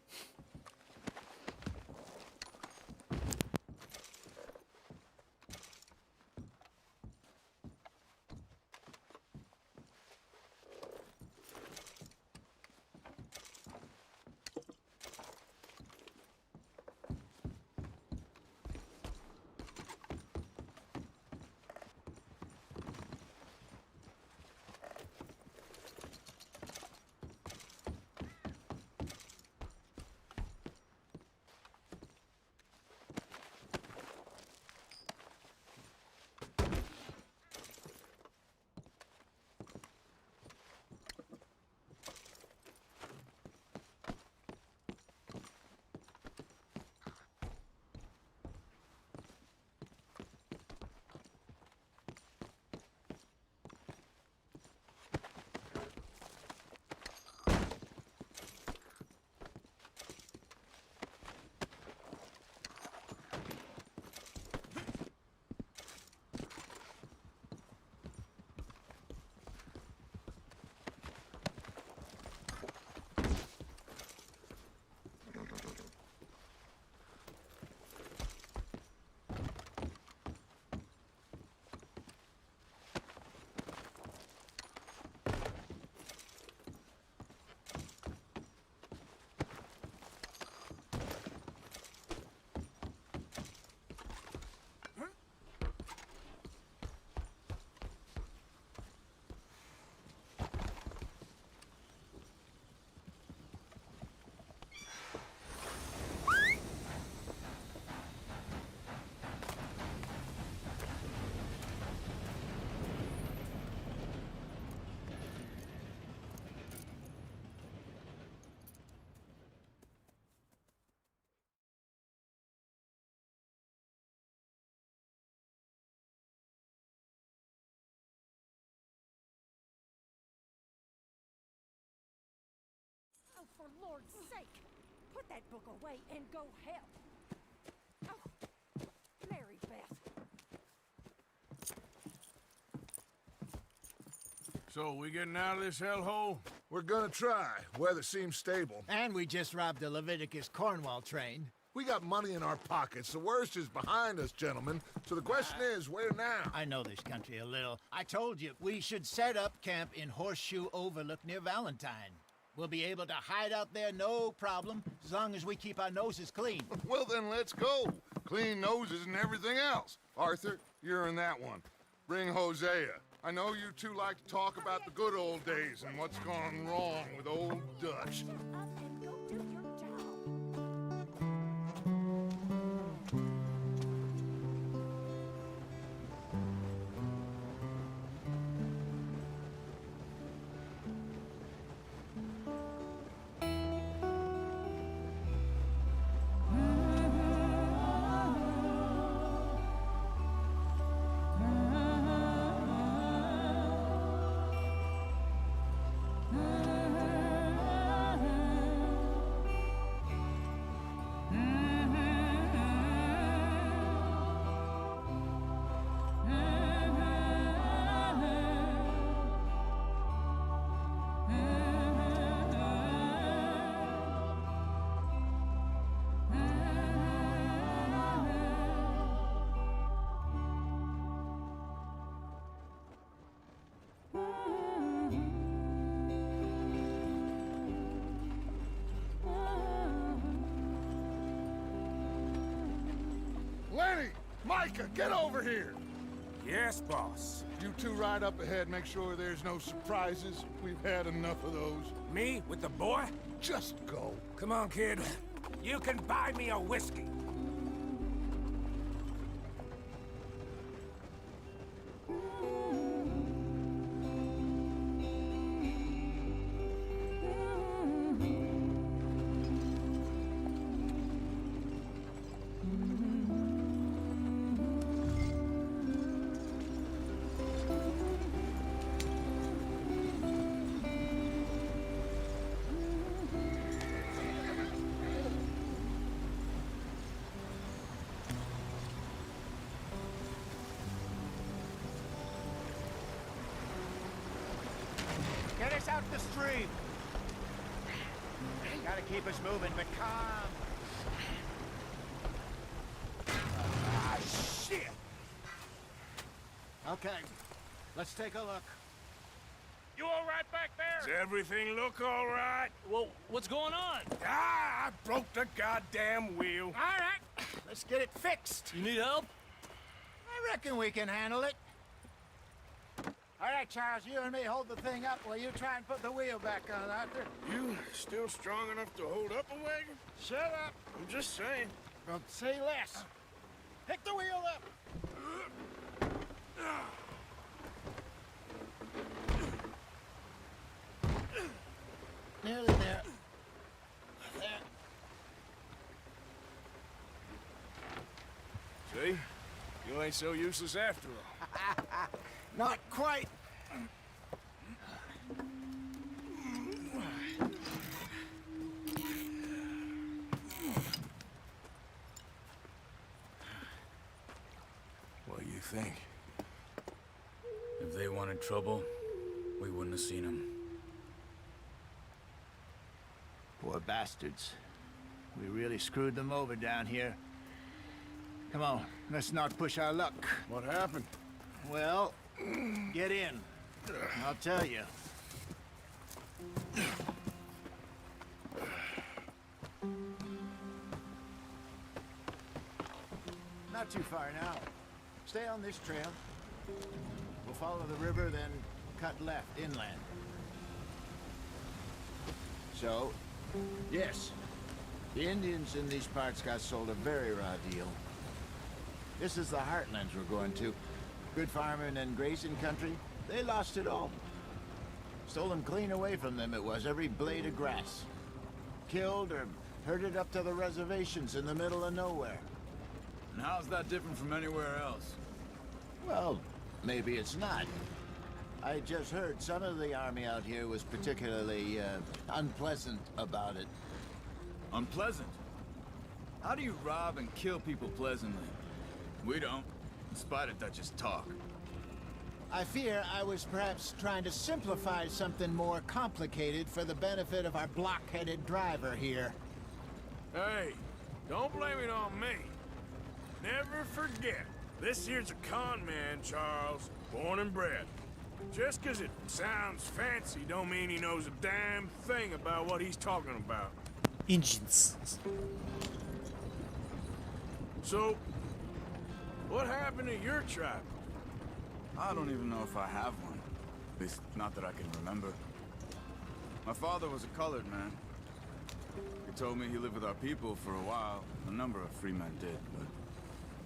Lord's sake, put that book away and go help. Oh, Mary Beth. So, we getting out of this hellhole? We're gonna try. Weather seems stable. And we just robbed the Leviticus Cornwall train. We got money in our pockets. The worst is behind us, gentlemen. So the question is, where now? I know this country a little. I told you, we should set up camp in Horseshoe Overlook near Valentine. We'll be able to hide out there, no problem, as long as we keep our noses clean. Well, then let's go. Clean noses and everything else. Arthur, you're in that one. Bring Hosea. I know you two like to talk about the good old days and what's gone wrong with old Dutch. Lenny! Micah, get over here! Yes, boss. You two ride up ahead, make sure there's no surprises. We've had enough of those. Me with the boy? Just go. Come on, kid. You can buy me a whiskey. Get us out the stream. Gotta keep us moving, but calm. Ah, shit! Okay, let's take a look. You all right back there? Does everything look all right? Well, what's going on? Ah, I broke the goddamn wheel. All right, let's get it fixed. You need help? I reckon we can handle it. All right, Charles, you and me hold the thing up while you try and put the wheel back on, Arthur. You still strong enough to hold up a wagon? Shut up. I'm just saying. Well, say less. Pick the wheel up. Nearly there. There. See? You ain't so useless after all. Not quite. What do you think? If they wanted trouble, we wouldn't have seen them. Poor bastards. We really screwed them over down here. Come on, let's not push our luck. What happened? Well, get in. I'll tell you. Not too far now. Stay on this trail. We'll follow the river, then cut left inland. So, yes, the Indians in these parts got sold a very raw deal. This is the heartlands we're going to. Good farming and grazing country, they lost it all. Stolen clean away from them it was, every blade of grass. Killed or herded up to the reservations in the middle of nowhere. And how's that different from anywhere else? Well, maybe it's not. I just heard some of the army out here was particularly unpleasant about it. Unpleasant? How do you rob and kill people pleasantly? We don't, in spite of Dutch's talk. I fear I was perhaps trying to simplify something more complicated for the benefit of our block-headed driver here. Hey, don't blame it on me. Never forget, this here's a con man, Charles, born and bred. Just 'cause it sounds fancy don't mean he knows a damn thing about what he's talking about. Engines. So, what happened to your tribe? I don't even know if I have one. At least, not that I can remember. My father was a colored man. He told me he lived with our people for a while. A number of free men did, but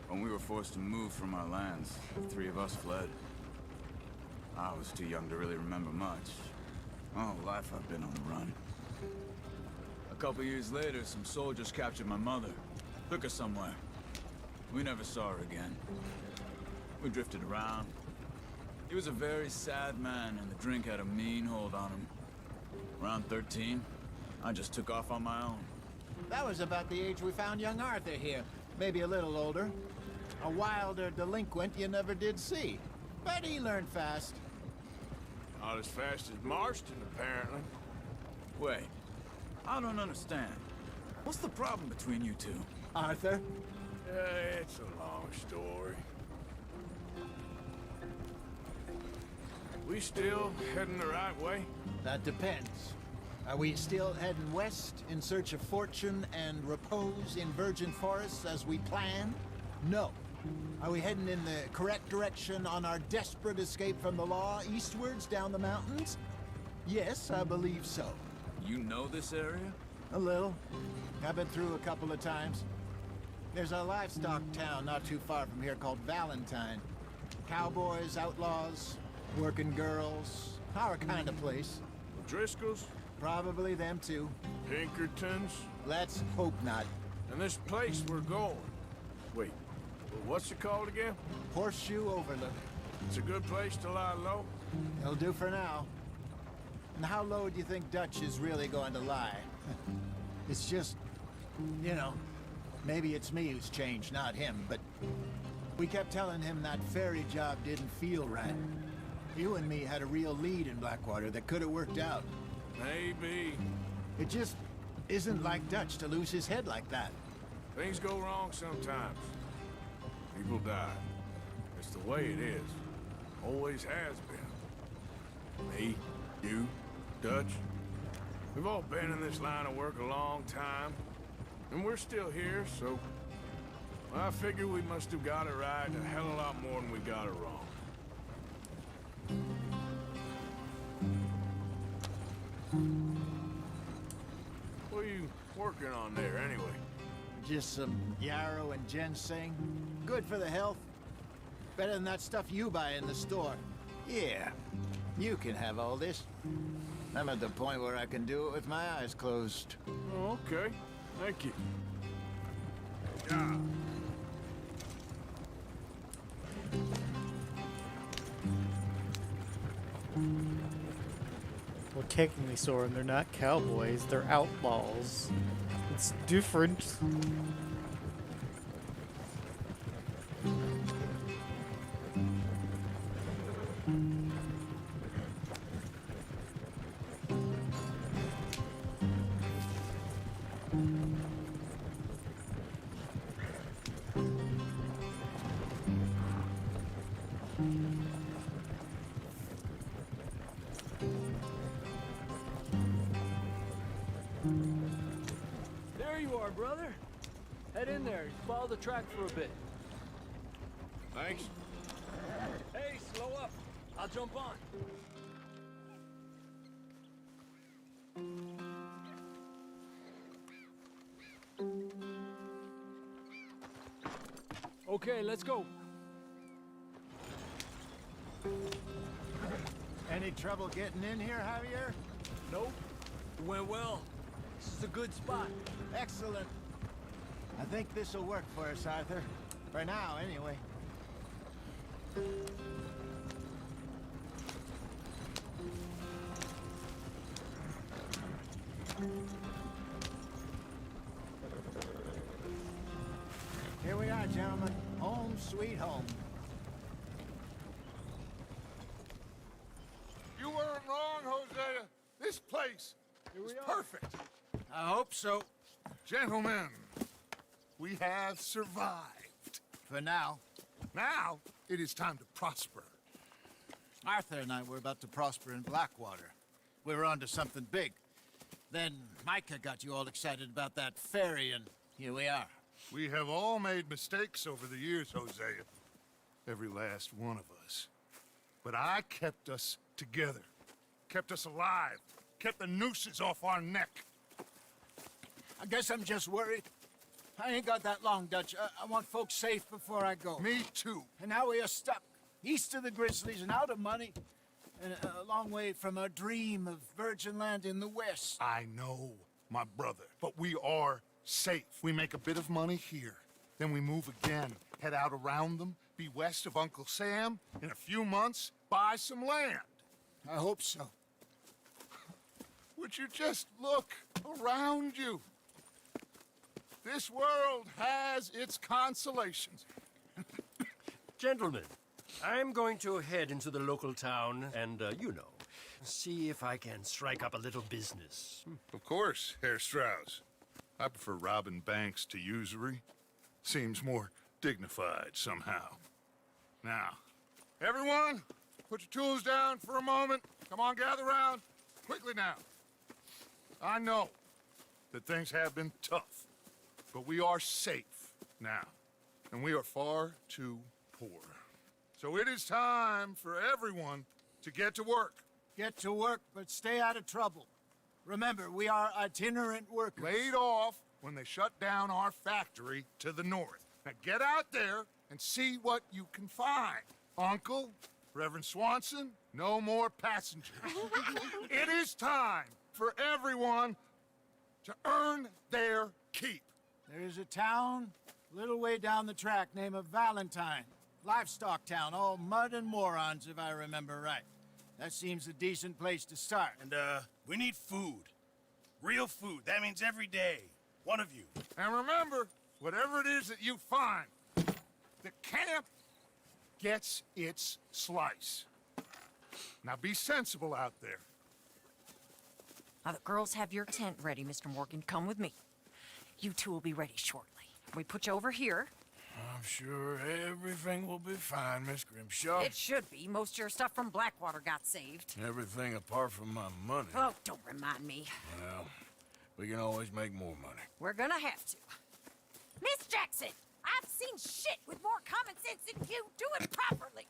when we were forced to move from our lands, the three of us fled. I was too young to really remember much. All life I've been on the run. A couple years later, some soldiers captured my mother. Took her somewhere. We never saw her again. We drifted around. He was a very sad man, and the drink had a mean hold on him. Around 13, I just took off on my own. That was about the age we found young Arthur here. Maybe a little older. A wilder delinquent you never did see. But he learned fast. Not as fast as Marston, apparently. Wait, I don't understand. What's the problem between you two? Arthur? It's a long story. We still heading the right way? That depends. Are we still heading west in search of fortune and repose in virgin forests as we planned? No. Are we heading in the correct direction on our desperate escape from the law eastwards down the mountains? Yes, I believe so. You know this area? A little. I've been through a couple of times. There's a livestock town not too far from here called Valentine. Cowboys, outlaws, working girls, our kind of place. Driscoll's? Probably them too. Pinkertons? Let's hope not. And this place we're going. Wait, what's it called again? Horseshoe Overlook. It's a good place to lie low? It'll do for now. And how low do you think Dutch is really going to lie? It's just, you know, maybe it's me who's changed, not him, but we kept telling him that ferry job didn't feel right. You and me had a real lead in Blackwater that could have worked out. Maybe. It just isn't like Dutch to lose his head like that. Things go wrong sometimes. People die. It's the way it is. Always has been. Me, you, Dutch. We've all been in this line of work a long time. And we're still here, so... I figure we must have got it right a hell of a lot more than we got it wrong. What are you working on there, anyway? Just some yarrow and ginseng. Good for the health. Better than that stuff you buy in the store. Yeah, you can have all this. I'm at the point where I can do it with my eyes closed. Oh, okay. Thank you. Yeah. Well, technically, Soren, they're not cowboys, they're outlaws. It's different. There you are, brother. Head in there. Follow the track for a bit. Thanks. Hey, slow up. I'll jump on. Okay, let's go. Any trouble getting in here, Javier? Nope. It went well. This is a good spot. Excellent. I think this will work for us, Arthur. For now, anyway. Here we are, gentlemen. Home sweet home. You weren't wrong, Hosea. This place is perfect. I hope so. Gentlemen, we have survived. For now. Now, it is time to prosper. Arthur and I were about to prosper in Blackwater. We were onto something big. Then Micah got you all excited about that ferry, and here we are. We have all made mistakes over the years, Hosea. Every last one of us. But I kept us together. Kept us alive. Kept the nooses off our neck. I guess I'm just worried. I ain't got that long, Dutch. I want folks safe before I go. Me too. And now we are stuck. East of the Grizzlies and out of money. And a long way from our dream of virgin land in the west. I know, my brother. But we are safe. We make a bit of money here. Then we move again. Head out around them. Be west of Uncle Sam. In a few months, buy some land. I hope so. Would you just look around you? This world has its consolations. Gentlemen, I'm going to head into the local town and, see if I can strike up a little business. Of course, Herr Strauss. I prefer robbing banks to usury. Seems more dignified somehow. Now, everyone, put your tools down for a moment. Come on, gather round. Quickly now. I know that things have been tough, but we are safe now, and we are far too poor. So it is time for everyone to get to work. Get to work, but stay out of trouble. Remember, we are itinerant workers. Laid off when they shut down our factory to the north. Now get out there and see what you can find. Uncle, Reverend Swanson, no more passengers. It is time for everyone to earn their keep. There is a town a little way down the track named Valentine. Livestock town, all mud and morons, if I remember right. That seems a decent place to start. And, we need food. Real food. That means every day. One of you. And remember, whatever it is that you find, the camp gets its slice. Now be sensible out there. Now, the girls have your tent ready, Mr. Morgan. Come with me. You two will be ready shortly. We put you over here. I'm sure everything will be fine, Miss Grimshaw. It should be. Most of your stuff from Blackwater got saved. Everything apart from my money. Oh, don't remind me. Well, we can always make more money. We're gonna have to. Miss Jackson, I've seen shit with more common sense than you. Do it properly.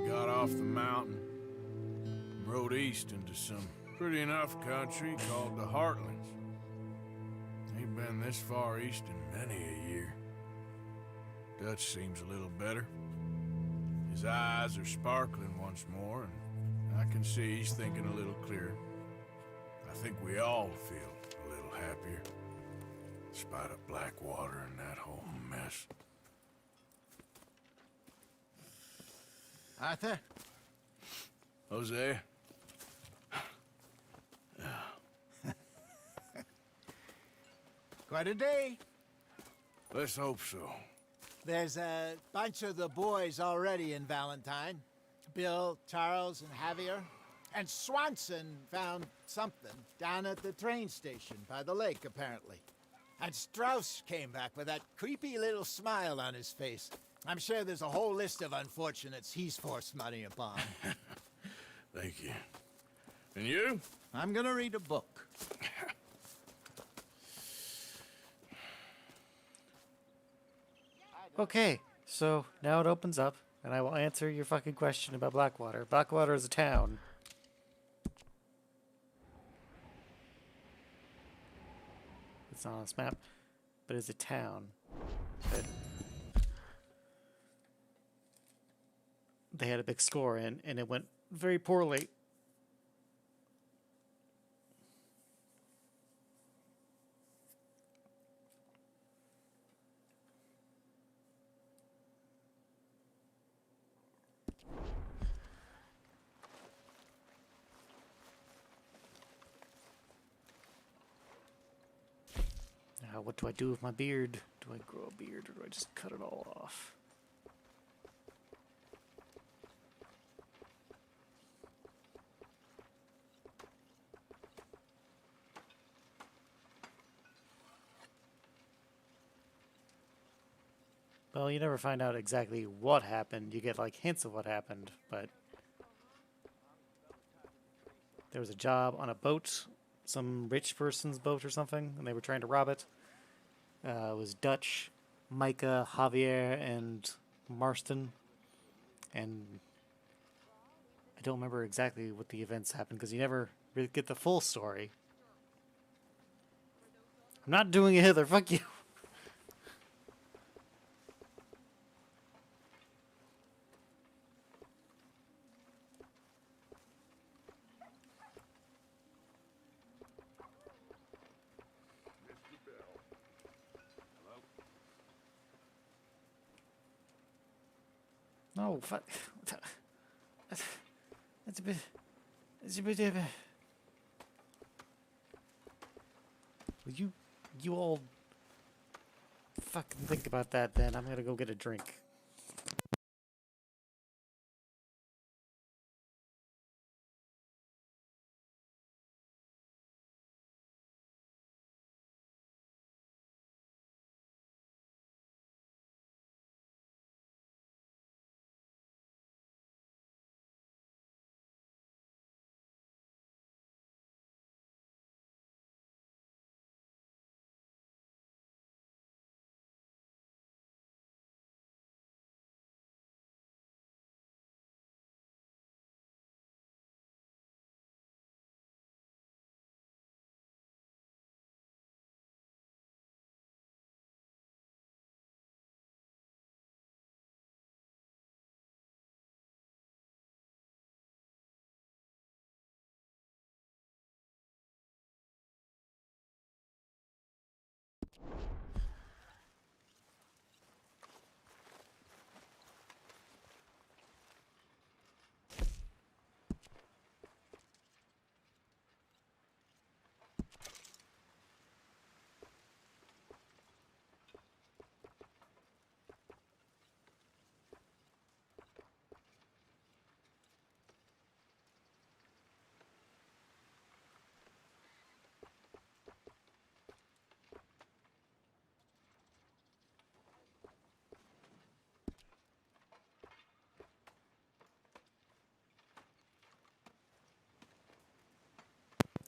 Got off the mountain, rode east into some pretty enough country called the Heartlands. Ain't been this far east in many a year. Dutch seems a little better. His eyes are sparkling once more, and I can see he's thinking a little clearer. I think we all feel a little happier, in spite of Blackwater and that whole mess. Arthur? Jose? Quite a day. Let's hope so. There's a bunch of the boys already in Valentine. Bill, Charles, and Javier. And Swanson found something down at the train station by the lake, apparently. And Strauss came back with that creepy little smile on his face. I'm sure there's a whole list of unfortunates he's forced money upon. Thank you. And you? I'm gonna read a book. Okay, so now it opens up, and I will answer your fucking question about Blackwater. Blackwater is a town. It's not on this map, but it's a town that they had a big score in, and it went very poorly. Now, what do I do with my beard? Do I grow a beard, or do I just cut it all off? Well, you never find out exactly what happened. You get like hints of what happened, but there was a job on a boat, some rich person's boat or something, and they were trying to rob it. It was Dutch, Micah, Javier, and Marston. And I don't remember exactly what the events happened because you never really get the full story. I'm not doing it, Hitler. Fuck you. No, fuck. That's a bit. It's a bit of a. Will you all fucking think about that then? I'm gonna go get a drink.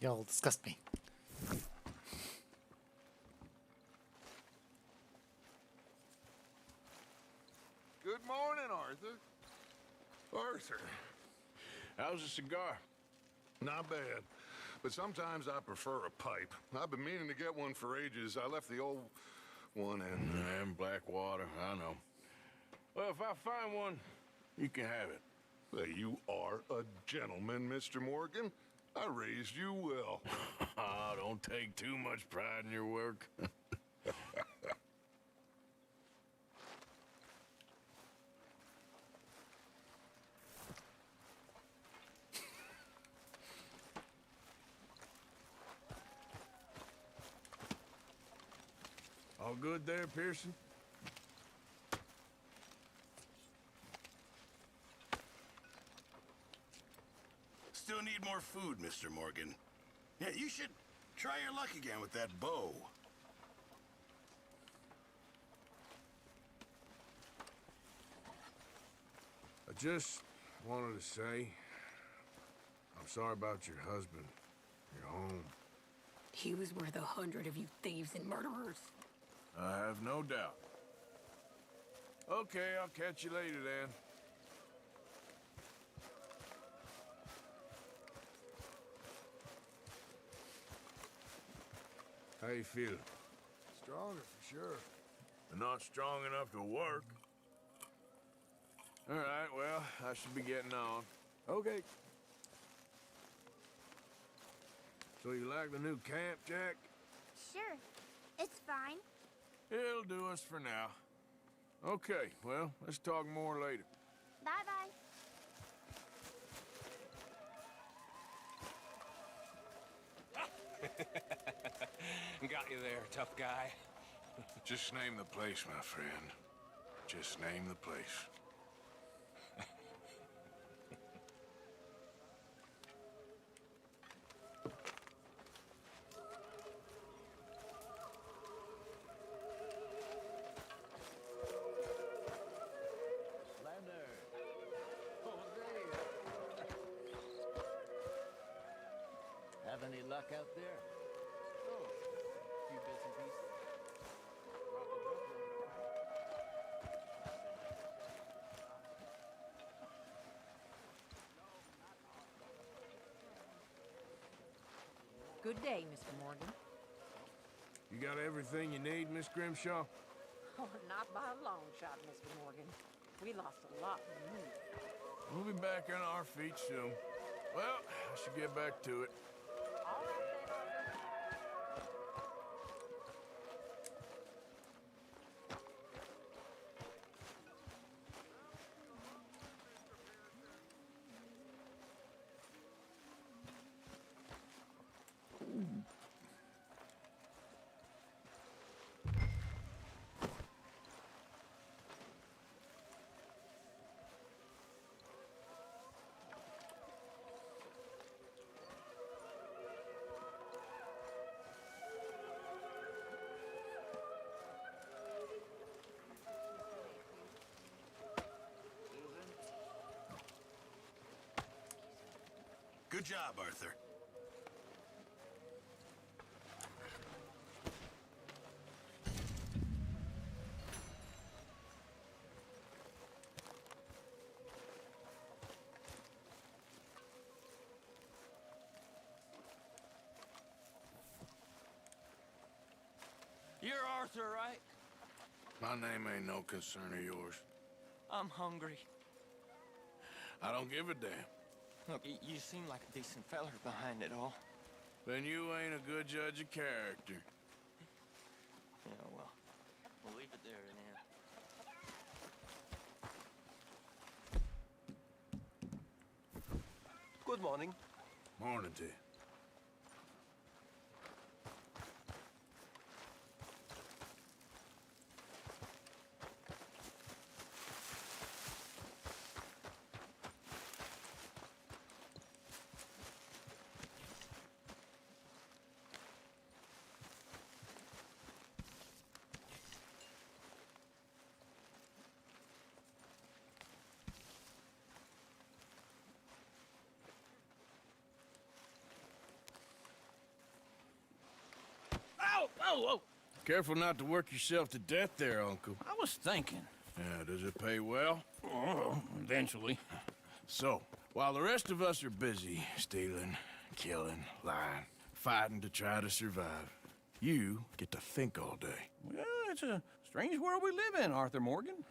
Y'all disgust me. Good morning, Arthur. Arthur, how's a cigar? Not bad, but sometimes I prefer a pipe. I've been meaning to get one for ages. I left the old one in Blackwater, I know. Well, if I find one, you can have it. Well, you are a gentleman, Mr. Morgan. I raised you well. Don't take too much pride in your work. All good there, Pearson? Still need more food, Mr. Morgan. Yeah, you should try your luck again with that bow. I just wanted to say, I'm sorry about your husband, your home. He was worth 100 of you thieves and murderers. I have no doubt. Okay, I'll catch you later then. How you feeling? stronger for sure. But not strong enough to work. All right, well, I should be getting on. Okay. So you like the new camp, Jack? Sure. It's fine. It'll do us for now. Okay, well, let's talk more later. Bye-bye. Got you there, tough guy. Just name the place, my friend. Just name the place. Have any luck out there? Oh, a few bits and pieces. Good day, Mr. Morgan. You got everything you need, Miss Grimshaw? Oh, not by a long shot, Mr. Morgan. We lost a lot in the move. We'll be back on our feet soon. Well, I should get back to it. All right, then, Arthur. Good job, Arthur. You're Arthur, right? My name ain't no concern of yours. I'm hungry. I don't give a damn. Look, you seem like a decent feller behind it all. Then you ain't a good judge of character. Yeah, well, we'll leave it there then. Good morning. Morning to you. Oh! Careful not to work yourself to death there, Uncle. I was thinking. Yeah, does it pay well? Oh, eventually. So, while the rest of us are busy stealing, killing, lying, fighting to try to survive, you get to think all day. Well, it's a strange world we live in, Arthur Morgan.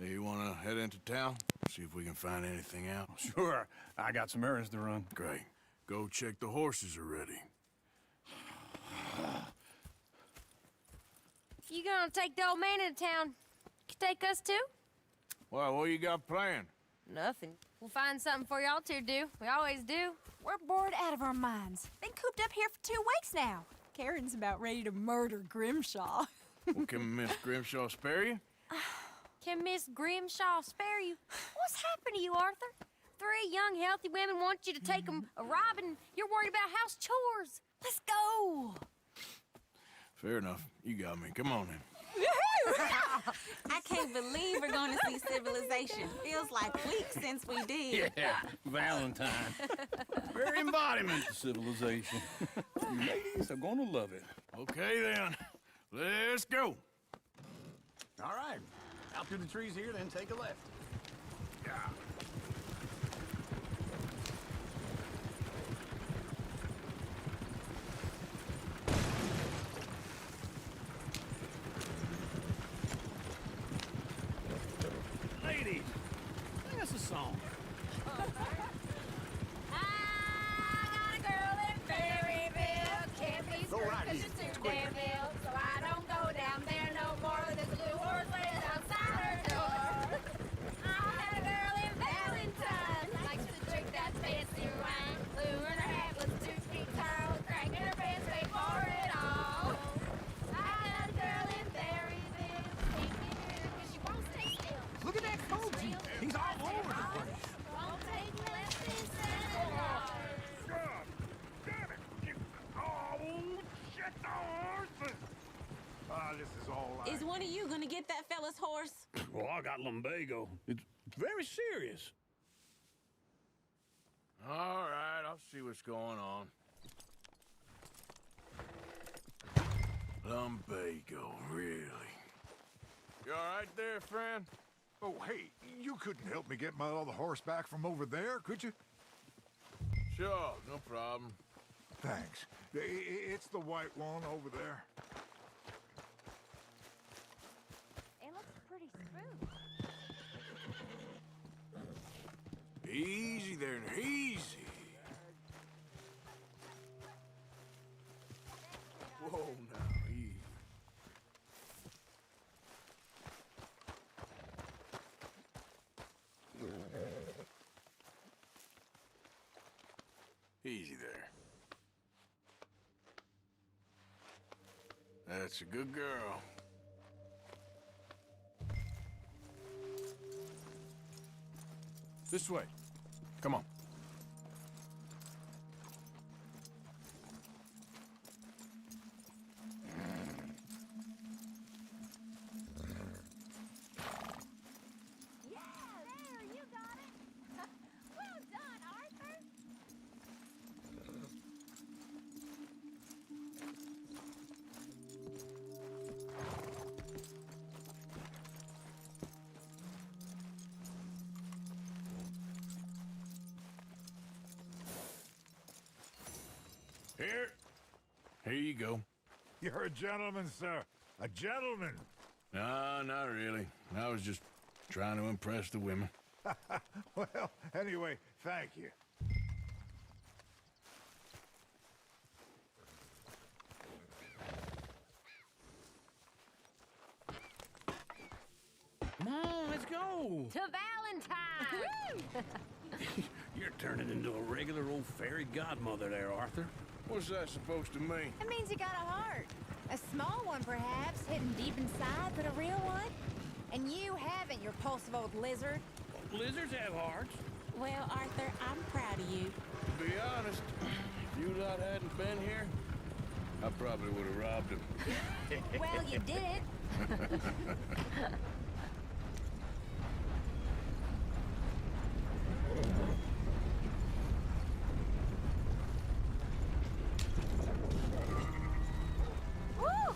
Hey, you want to head into town? See if we can find anything out? Sure. I got some errands to run. Great. Go check the horses are ready. You gonna take the old man into town? You take us too? Well, what you got planned? Nothing. We'll find something for y'all to do. We always do. We're bored out of our minds. Been cooped up here for 2 weeks now. Karen's about ready to murder Grimshaw. Well, can Miss Grimshaw spare you? Can Miss Grimshaw spare you? What's happened to you, Arthur? 3 young, healthy women want you to take them a robbing. You're worried about house chores. Let's go. Fair enough. You got me. Come on then. I can't believe we're going to see civilization. Feels like weeks since we did. Yeah, Valentine. Very embodiment of civilization. You ladies are gonna love it. Okay then. Let's go. All right. Out through the trees here, then take a left. Yeah. Nah, this is all right. Is one of you gonna get that fella's horse? Well, I got lumbago. It's very serious. All right, I'll see what's going on. Lumbago, really? You all right there, friend? Oh, hey, you couldn't help me get my other horse back from over there, could you? Sure, no problem. Thanks. It's the white one over there. It looks pretty smooth. Easy there, easy. Whoa, now, easy. Easy there. That's a good girl. This way. Come on. Yeah, there, you got it. Well done, Arthur. Here you go. You're a gentleman, sir. A gentleman. No, not really. I was just trying to impress the women. Well, anyway, thank you. Come on, let's go. To Valentine! You're turning into a regular old fairy godmother there, Arthur. What's that supposed to mean? It means you got a heart. A small one, perhaps, hidden deep inside, but a real one. And you haven't, you repulsive old lizard. Lizards have hearts. Well, Arthur, I'm proud of you. To be honest, if you lot hadn't been here, I probably would have robbed him. Well, you did it. Woo!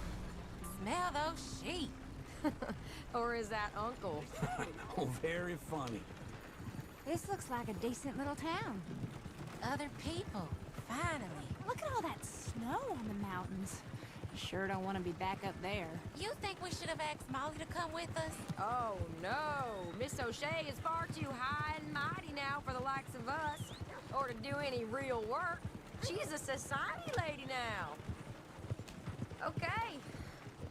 Smell those sheep. Or is that Uncle? Oh, very funny. This looks like a decent little town. Other people, finally. Look at all that snow on the mountains. Sure don't want to be back up there. You think we should have asked Molly to come with us? Oh, no. Miss O'Shea is far too high and mighty now for the likes of us, or to do any real work. She's a society lady now. Okay.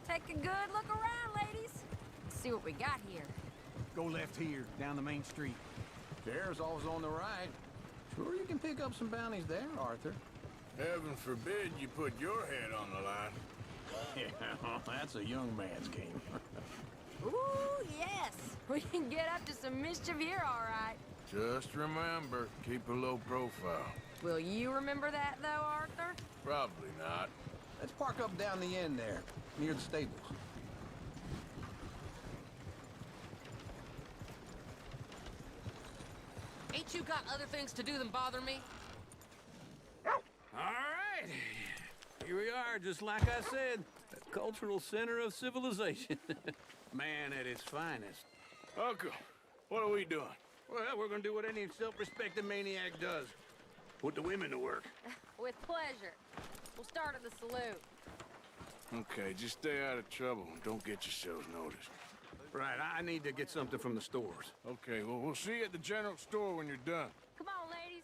Take a good look around, ladies. See what we got here. Go left here, down the main street. Sheriff's always on the right. Sure you can pick up some bounties there, Arthur. Heaven forbid you put your head on the line. Yeah, that's a young man's game. Ooh, yes. We can get up to some mischief here, all right. Just remember, keep a low profile. Will you remember that, though, Arthur? Probably not. Let's park up down the end there, near the stables. Ain't you got other things to do than bother me? All right. Here we are, just like I said. The cultural center of civilization. Man at its finest. Uncle, what are we doing? Well, we're gonna do what any self-respecting maniac does. Put the women to work. With pleasure. We'll start at the salute. Okay, just stay out of trouble and don't get yourselves noticed. Right, I need to get something from the stores. Okay, well, we'll see you at the general store when you're done. Come on, ladies.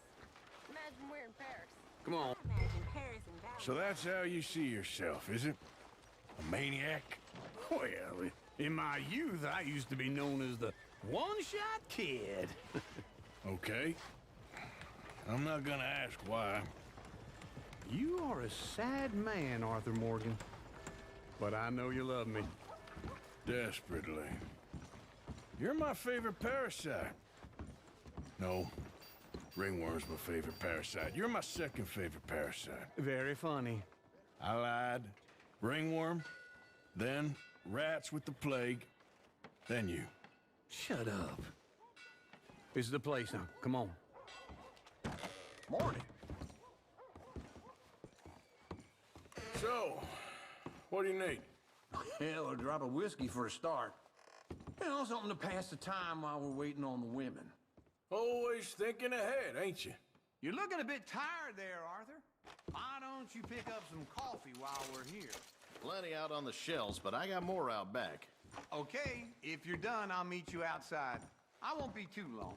Imagine we're in Paris. Come on. Imagine Paris and Valentine. So that's how you see yourself, is it? A maniac? Well, in my youth, I used to be known as the one-shot kid. Okay. I'm not gonna ask why. You are a sad man, Arthur Morgan. But I know you love me. Desperately. You're my favorite parasite. No, ringworm's my favorite parasite. You're my second favorite parasite. Very funny. I lied. Ringworm, then rats with the plague, then you. Shut up. This is the place now. Come on. Morning. So, what do you need? Hell, a drop of whiskey for a start. You know, something to pass the time while we're waiting on the women. Always thinking ahead, ain't you? You're looking a bit tired there, Arthur. Why don't you pick up some coffee while we're here? Plenty out on the shelves, but I got more out back. Okay, if you're done, I'll meet you outside. I won't be too long.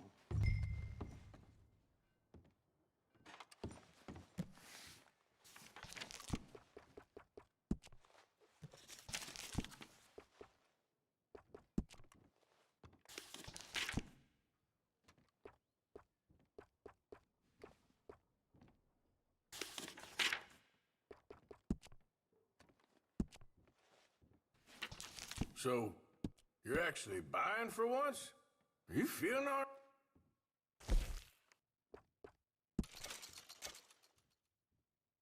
So, you're actually buying for once? Are you feeling all right?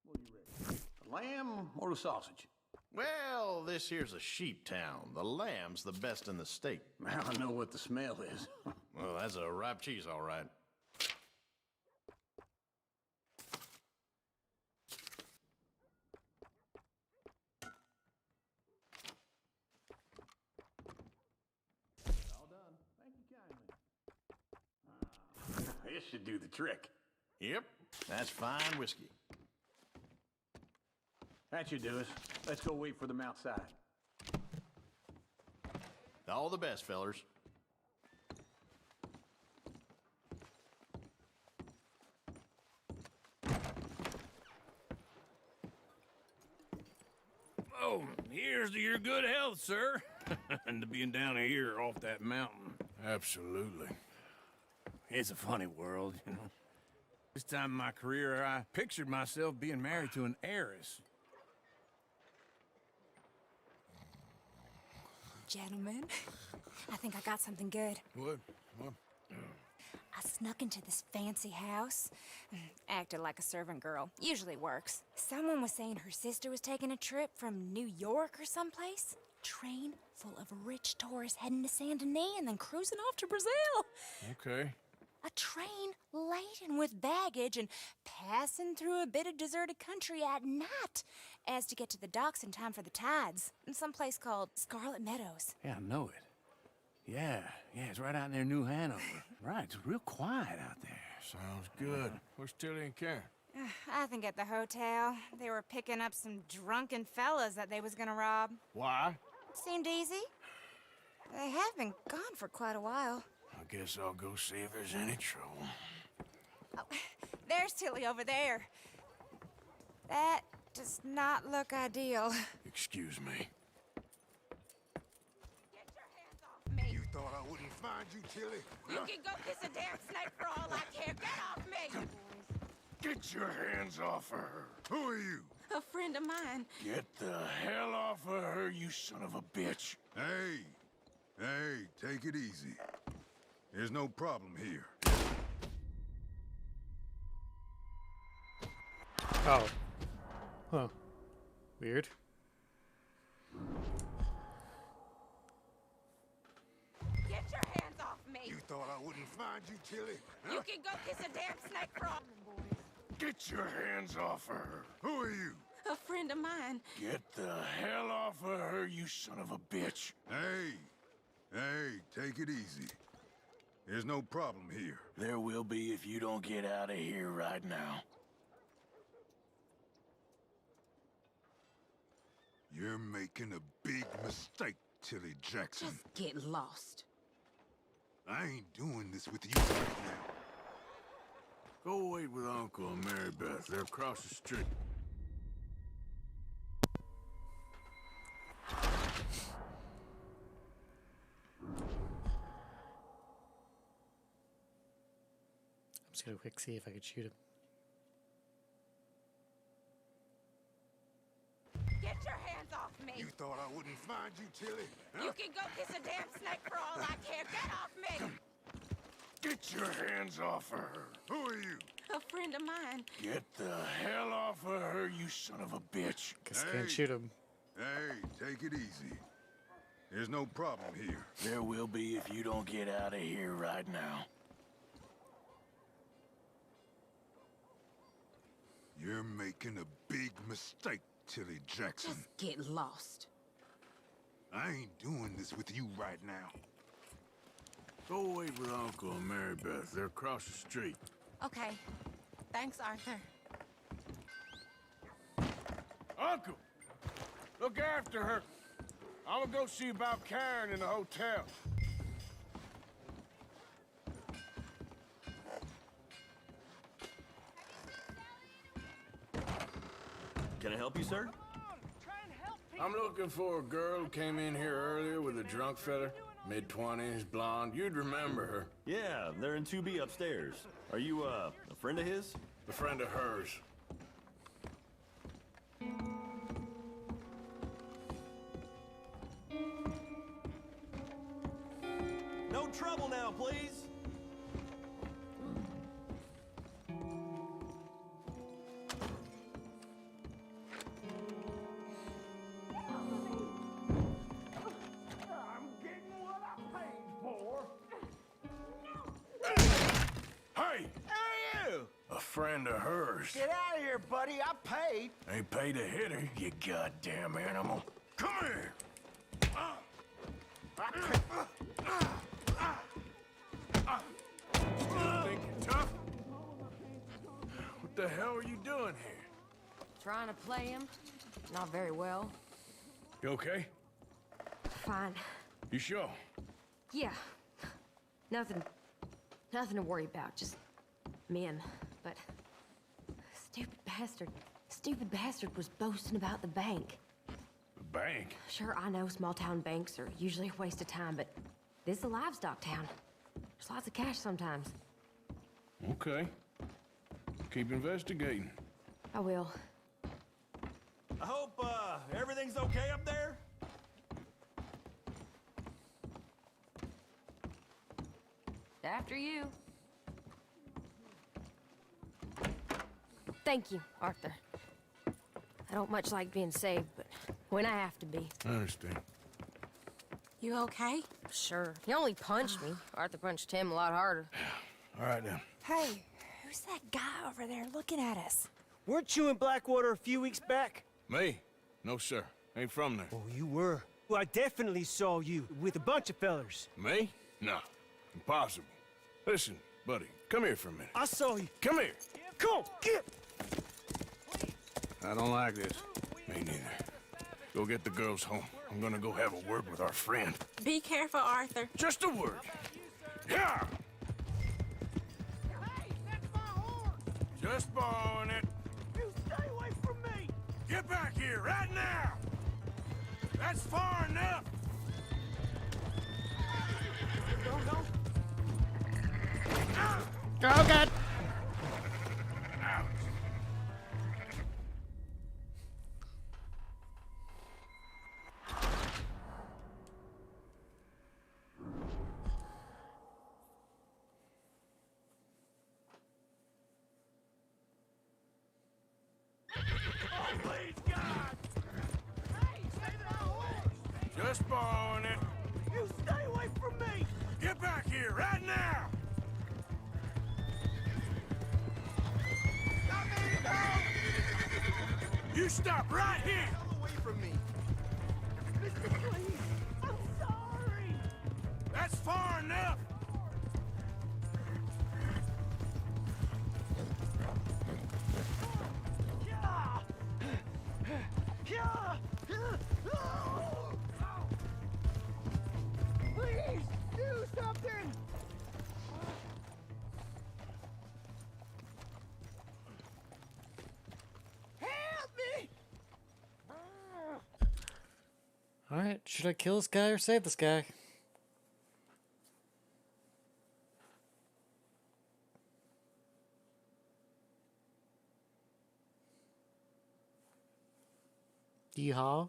What are you ready? The lamb or the sausage? Well, this here's a sheep town. The lamb's the best in the state. Now I know what the smell is. Well, that's a ripe cheese, all right. This should do the trick. Yep, that's fine whiskey. That should do us. Let's go wait for them outside. All the best, fellers. Oh, here's to your good health, sir. And to being down here off that mountain. Absolutely. It's a funny world, you know. This time in my career, I pictured myself being married to an heiress. Gentlemen, I think I got something good. What? I snuck into this fancy house, acted like a servant girl. Usually works. Someone was saying her sister was taking a trip from New York or someplace. Train full of rich tourists heading to Saint Denis and then cruising off to Brazil. Okay. A train laden with baggage and passing through a bit of deserted country at night as to get to the docks in time for the tides in some place called Scarlet Meadows. Yeah, I know it. Yeah, it's right out near New Hanover. Right, it's real quiet out there. Sounds good. Where's Tilly and Karen? I think at the hotel. They were picking up some drunken fellas that they was gonna rob. Why? Seemed easy. They have been gone for quite a while. I guess I'll go see if there's any trouble. Oh, there's Tilly over there. That does not look ideal. Excuse me. Get your hands off me! You thought I wouldn't find you, Tilly? You can go kiss a damn snake for all I care. Get off me! Get your hands off of her. Who are you? A friend of mine. Get the hell off of her, you son of a bitch. Hey, take it easy. There's no problem here. Oh. Huh. Weird. Get your hands off me! You thought I wouldn't find you, Tilly? You can go kiss a damn snake for all... Get your hands off of her. Who are you? A friend of mine. Get the hell off of her, you son of a bitch. Hey, take it easy. There's no problem here. There will be if you don't get out of here right now. You're making a big mistake, Tilly Jackson. Just get lost. I ain't doing this with you right now. Go wait with Uncle and Mary Beth. They're across the street. I'm just gonna quick see if I could shoot him. Get your hands off me! You thought I wouldn't find you, Tilly? You can go kiss a damn snake for all I care. Get off me! Get your hands off of her. Who are you? A friend of mine. Get the hell off of her, you son of a bitch. Guess I can't shoot him. Hey, take it easy. There's no problem here. There will be if you don't get out of here right now. You're making a big mistake, Tilly Jackson. Just get lost. I ain't doing this with you right now. Go wait with Uncle and Mary Beth. They're across the street. Okay. Thanks, Arthur. Uncle! Look after her. I'm gonna go see about Karen in the hotel. Can I help you, sir? I'm looking for a girl who came in here earlier with a drunk fella. Mid-20s, blonde. You'd remember her. Yeah, they're in 2B upstairs. Are you, a friend of his? A friend of hers. No trouble now, please. I'm getting what I paid for. Hey! Hey, you! A friend of hers. Get out of here, buddy. I paid. Ain't paid to hit her, you goddamn animal. Come here! Still think you're tough? What the hell are you doing here? Trying to play him. Not very well. You okay? Fine. You sure? Yeah. Nothing to worry about. Just men. But stupid bastard was boasting about the bank. The bank? Sure, I know small town banks are usually a waste of time, but this is a livestock town. There's lots of cash sometimes. Okay. Keep investigating. I will. I hope, everything's okay up there? After you. Thank you, Arthur. I don't much like being saved, but when I have to be. I understand. You okay? Sure. He only punched me. Arthur punched him a lot harder. All right, then. Hey, who's that guy over there looking at us? Weren't you in Blackwater a few weeks back? Me? No, sir. Ain't from there. Oh, you were. Well, I definitely saw you with a bunch of fellers. Me? No. Impossible. Listen, buddy, come here for a minute. I saw you. Come here. Come on, get! I don't like this. Me neither. Go get the girls home. I'm gonna go have a word with our friend. Be careful, Arthur. Just a word. Yeah! Hey, that's my horse! Just borrowing it. You stay away from me! Get back here, right now! That's far enough! Oh, God! Please, God! Hey, save my horse! Just borrowing it. You stay away from me! Get back here, right now! Stop me, no! You stop right here! Get away from me! Mister, please! I'm sorry! That's far enough! Please, do something! Help me! Alright, should I kill this guy or save this guy? Yeehaw.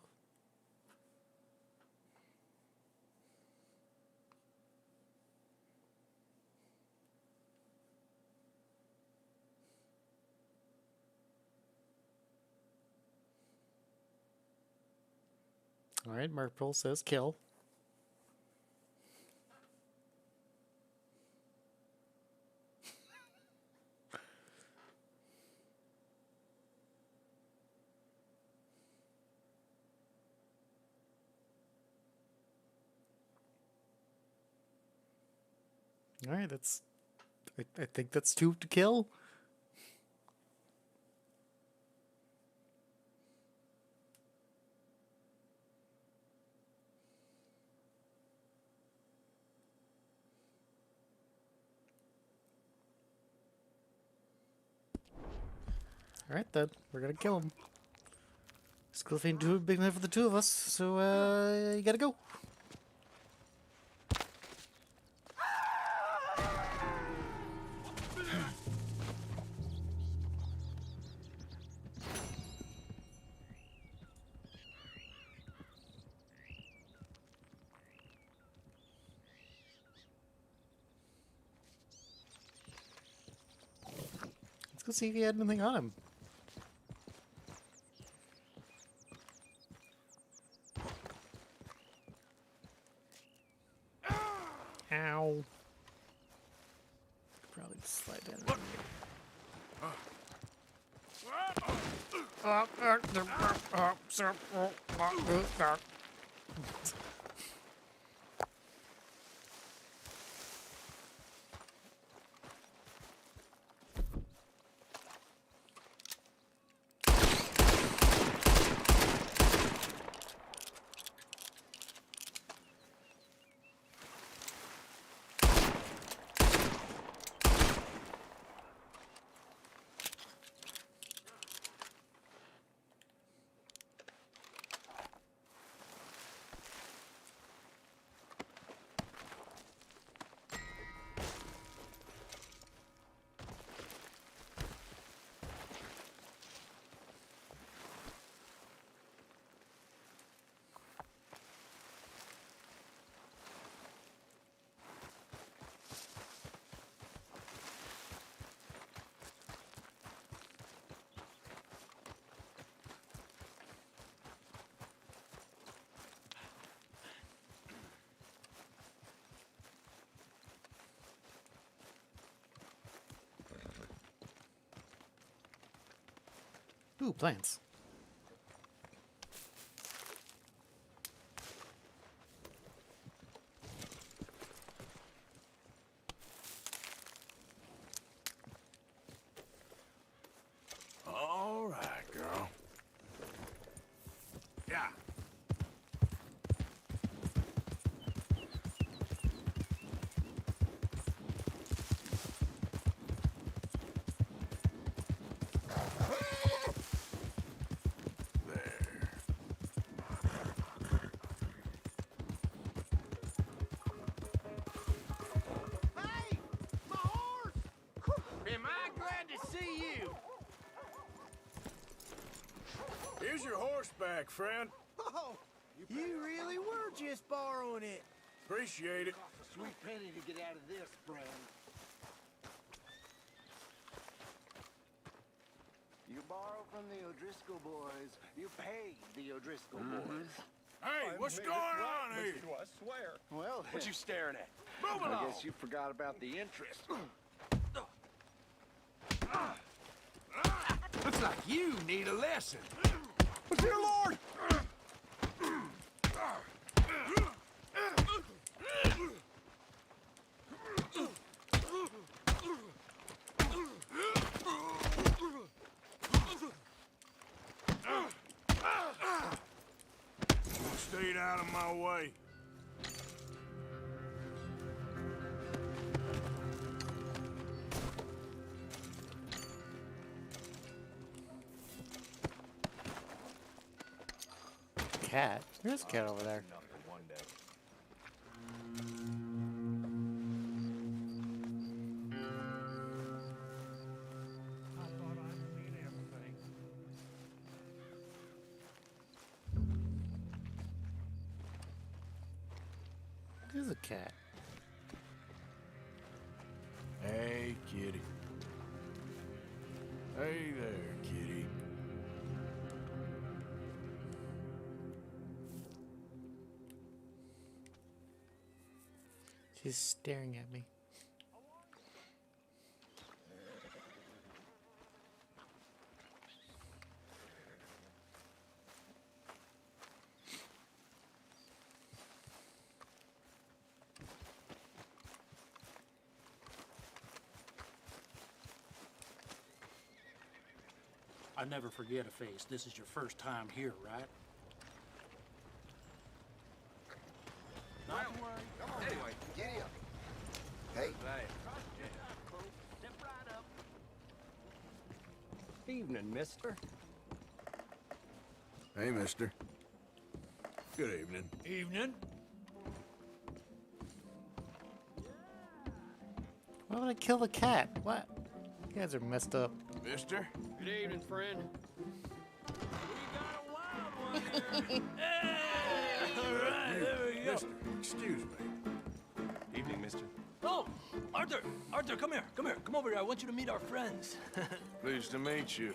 Alright, Merple says kill. Alright, that's... I think that's 2 to kill. Alright then, we're gonna kill him. This cliff ain't too big enough for the 2 of us, so you gotta go. Let's go see if he had anything on him. Ow. Probably just slide down. Ooh, plants. All right, girl. Yeah. Am I glad to see you? Here's your horse back, friend. Oh, you really were just borrowing it. Appreciate it. Cost a sweet penny to get out of this, friend. You borrow from the O'Driscoll boys. You pay the O'Driscoll boys. Hey, what's going on here? I swear. Well, What you staring at? I Move along. guess you forgot about the interest. Looks like you need a lesson. Dear Lord! Stayed out of my way. Cat? There's a cat over there. There's a cat. Hey, kitty. Hey there, kitty. She's staring at me. I never forget a face. This is your first time here, right? Not to worry. Come on, anyway, giddy up. Hey. Step right up. Evening, mister. Hey, mister. Good evening. Evening. Why would I kill the cat? What? You guys are messed up. Mister? Good evening, friend. All right, there we go. Mister, excuse me. Evening, mister. Oh, Arthur! Arthur, come here. Come here. Come over here. I want you to meet our friends. Pleased to meet you.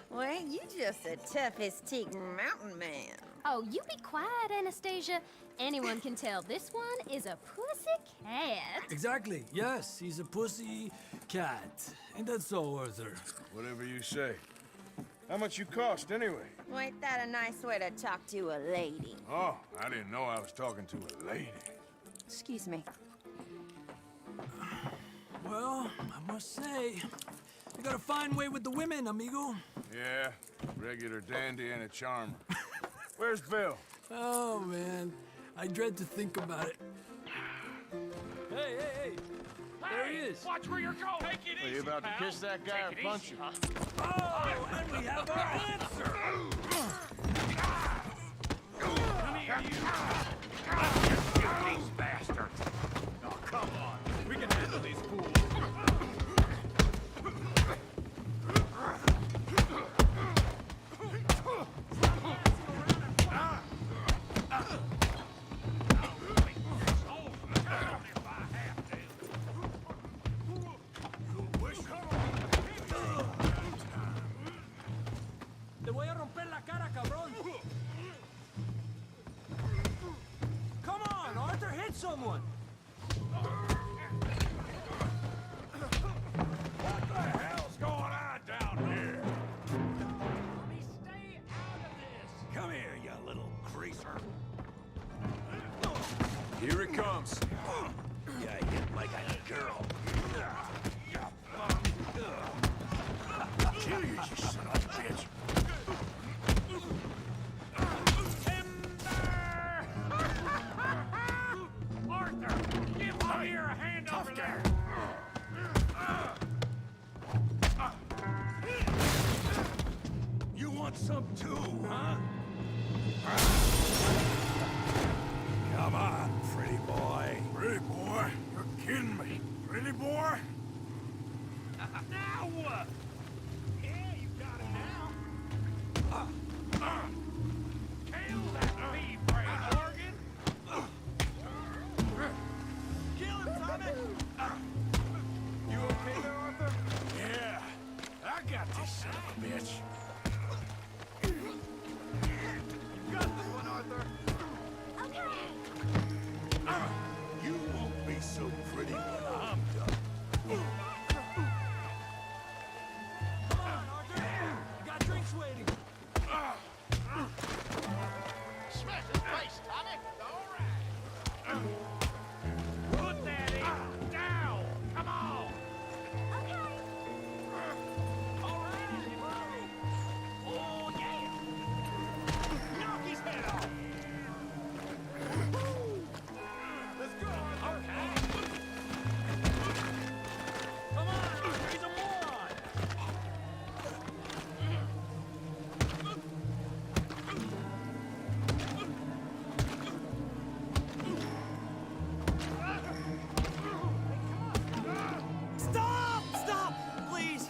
Well, you just the toughest teak mountain man. Oh, you be quiet, Anastasia. Anyone can tell this one is a pussy cat. Exactly. Yes, he's a pussy cat. Ain't that so, Arthur? Whatever you say. How much you cost, anyway? Well, ain't that a nice way to talk to a lady? Oh, I didn't know I was talking to a lady. Excuse me. Well, I must say, you got a fine way with the women, amigo. Yeah, regular dandy and a charmer. Where's Bill? Oh, man. I dread to think about it. Hey, hey, hey! There he is! Watch where you're going! Take it easy, Are you about pal. to kiss that guy or punch him? Oh, and we have our answer! Come here, you! Let's just shoot these bastards! Oh, come on! We can handle these fools! Te voy a romper la cara, cabrón! Come on, Arthur, hit someone! What the hell's going on down here? Stay out of this! Come here, you little greaser! Here it comes. Yeah, hit like a girl. Kill you, you son of a bitch. Arthur, give one here a hand over there! You want some too, huh? Come on, pretty boy. Pretty boy? You're kidding me. Pretty boy? Now what? Yeah, you got it now. Kill that thief, Ray Morgan! Kill him, Tommy! You okay there, Arthur? Yeah. I got this son of a bitch. You got this one, Arthur! You won't be so pretty when I'm done. Come on, Arthur! You got drinks waiting. Smash his face, Tommy! All right! Put that in! Down! Come on! All right! Oh, yeah! Knock his head off! Let's go, Arthur! Okay! Come on, Arthur, he's a moron! Stop! Stop! Please!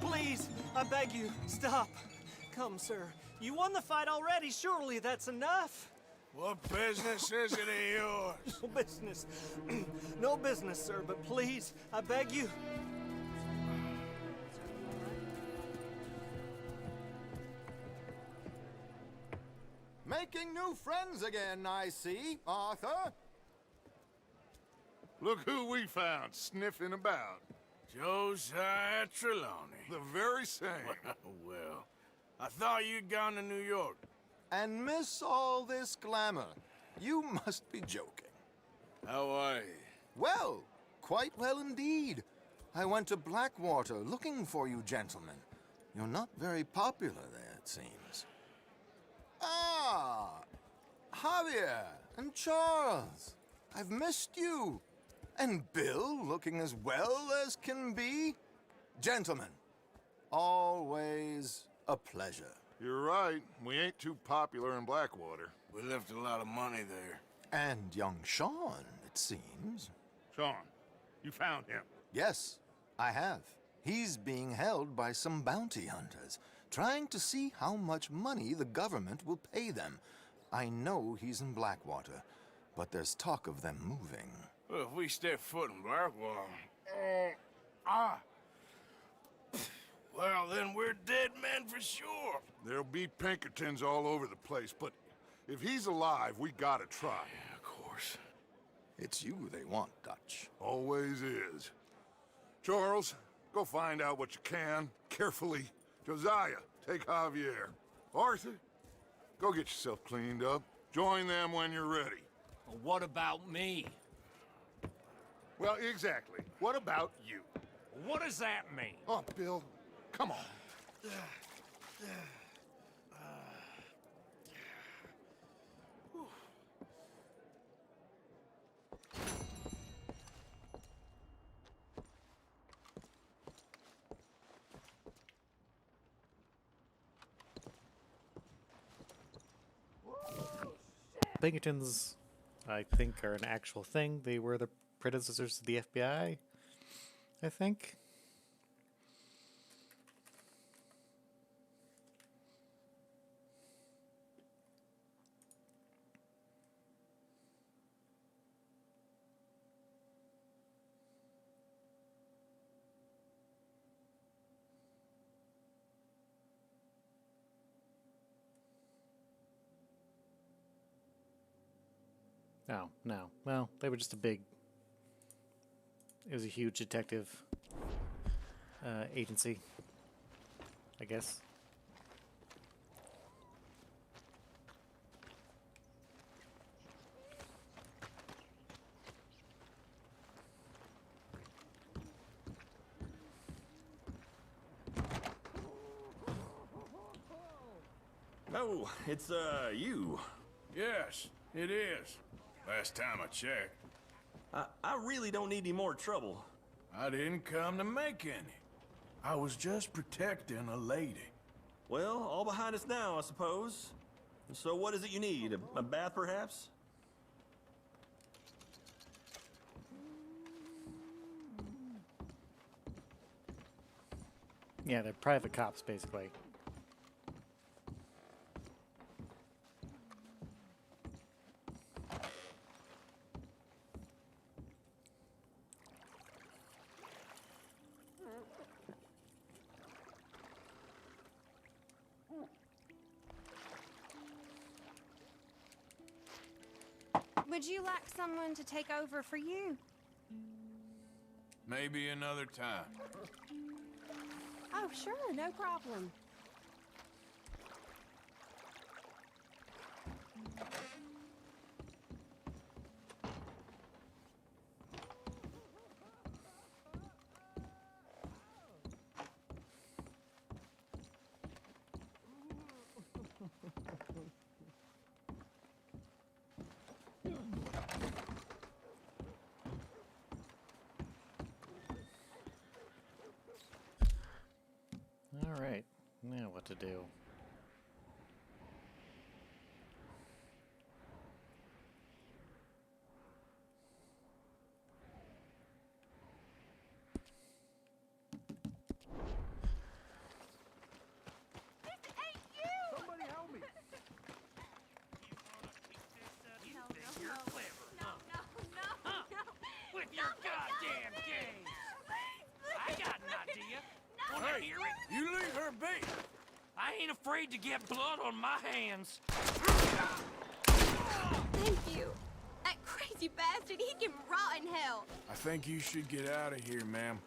Please! I beg you, stop. Come, sir. You won the fight already. Surely that's enough. What business is it of yours? No business. No business, sir, but please, I beg you. Making new friends again, I see, Arthur. Look who we found sniffing about. Josiah Trelawney. The very same. Well, I thought you'd gone to New York. And miss all this glamour. You must be joking. How are you? Well, quite well indeed. I went to Blackwater looking for you gentlemen. You're not very popular there, it seems. Ah! Javier and Charles. I've missed you. And Bill looking as well as can be. Gentlemen, always a pleasure. You're right. We ain't too popular in Blackwater. We left a lot of money there. And young Sean, it seems. Sean, you found him? Yes, I have. He's being held by some bounty hunters, trying to see how much money the government will pay them. I know he's in Blackwater, but there's talk of them moving. Well, if we step foot in Blackwater... Well, then we're dead men for sure. There'll be Pinkertons all over the place, but if he's alive, we gotta try. Yeah, of course. It's you they want, Dutch. Always is. Charles, go find out what you can, carefully. Josiah, take Javier. Arthur, go get yourself cleaned up. Join them when you're ready. Well, what about me? Well, exactly. What about you? What does that mean? Oh, Bill, come on. Pinkertons, I think, are an actual thing. They were the predecessors to the FBI, I think. Oh, no. Well, they were just a big... It was a huge detective agency, I guess. Oh, it's, you. Yes, it is. Last time I checked. I really don't need any more trouble. I didn't come to make any. I was just protecting a lady. Well, all behind us now, I suppose. So what is it you need? A bath, perhaps? Yeah, they're private cops, basically. Would you like someone to take over for you? Maybe another time. Oh, sure, no problem. All right, now what to do? Somebody help me! You're clever, huh? With your goddamn games! I got an idea. Wanna Hey, hear it? you leave her be! I ain't afraid to get blood on my hands. Thank you. That crazy bastard, he can rot in hell. I think you should get out of here, ma'am.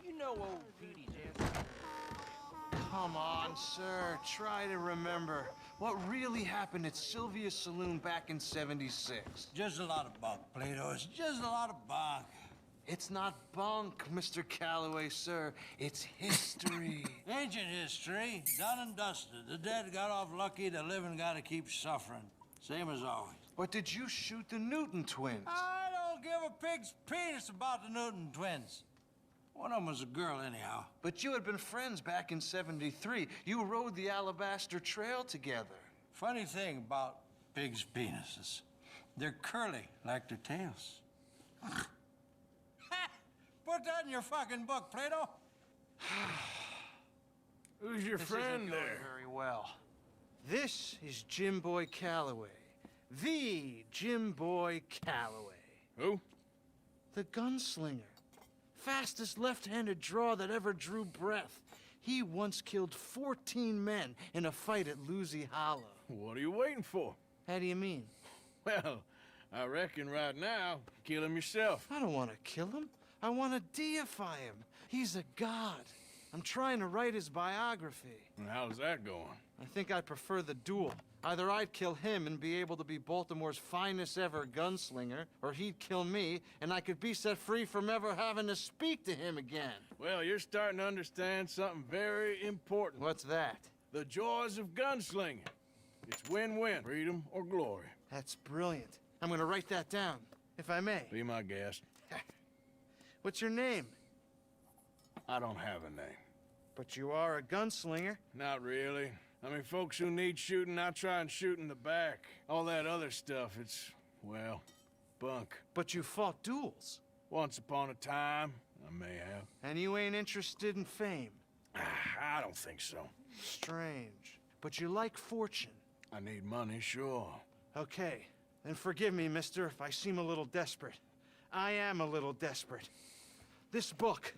You know old Petey Jansen. Come on, sir. Try to remember what really happened at Sylvia's Saloon back in '76. Just a lot of bunk, Plato. It's just a lot of bunk. It's not bunk, Mr. Calloway, sir. It's history. Ancient history, done and dusted. The dead got off lucky, the living gotta keep suffering. Same as always. But did you shoot the Newton twins? I don't give a pig's penis about the Newton twins. One of them was a girl, anyhow. But you had been friends back in '73. You rode the Alabaster Trail together. Funny thing about pigs' penises. They're curly, like their tails. Put that in your fucking book, Plato. Who's your This friend isn't there? going very well. This is Jim Boy Calloway. The Jim Boy Calloway. Who? The gunslinger. Fastest left-handed draw that ever drew breath. He once killed 14 men in a fight at Lucy Hollow. What are you waiting for? How do you mean? Well, I reckon right now, kill him yourself. I don't want to kill him. I want to deify him. He's a god. I'm trying to write his biography. And how's that going? I think I'd prefer the duel. Either I'd kill him and be able to be Baltimore's finest ever gunslinger, or he'd kill me, and I could be set free from ever having to speak to him again. Well, you're starting to understand something very important. What's that? The joys of gunslinging. It's win-win, freedom or glory. That's brilliant. I'm gonna write that down, if I may. Be my guest. What's your name? I don't have a name. But you are a gunslinger. Not really. I mean, folks who need shooting, I try and shoot in the back. All that other stuff, it's, well, bunk. But you fought duels. Once upon a time, I may have. And you ain't interested in fame. I don't think so. Strange. But you like fortune. I need money, sure. Okay. Then forgive me, mister, if I seem a little desperate. I am a little desperate. This book,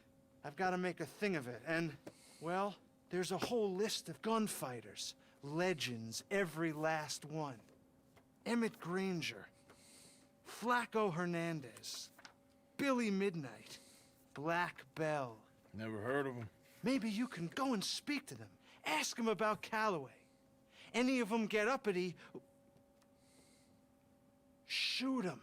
I've got to make a thing of it, and, well, there's a whole list of gunfighters. Legends, every last one. Emmett Granger, Flaco Hernandez, Billy Midnight, Black Bell. Never heard of him. Maybe you can go and speak to them. Ask them about Calloway. Any of them get uppity, shoot them.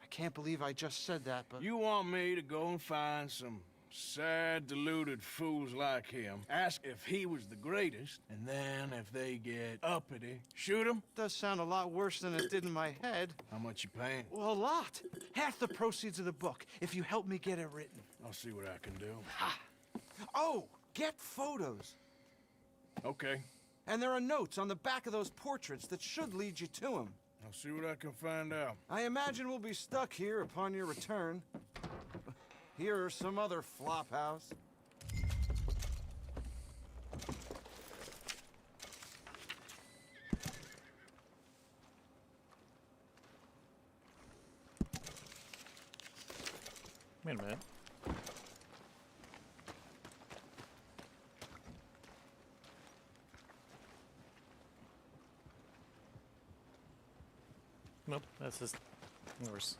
I can't believe I just said that, but... You want me to go and find some sad, deluded fools like him, ask if he was the greatest, and then if they get uppity, shoot him? Does sound a lot worse than it did in my head. How much you paying? Well, a lot. Half the proceeds of the book, if you help me get it written. I'll see what I can do. Ha! Oh, get photos. Okay. And there are notes on the back of those portraits that should lead you to him. I'll see what I can find out. I imagine we'll be stuck here upon your return. Here or some other flop house. Wait a minute. Nope, that's just worse.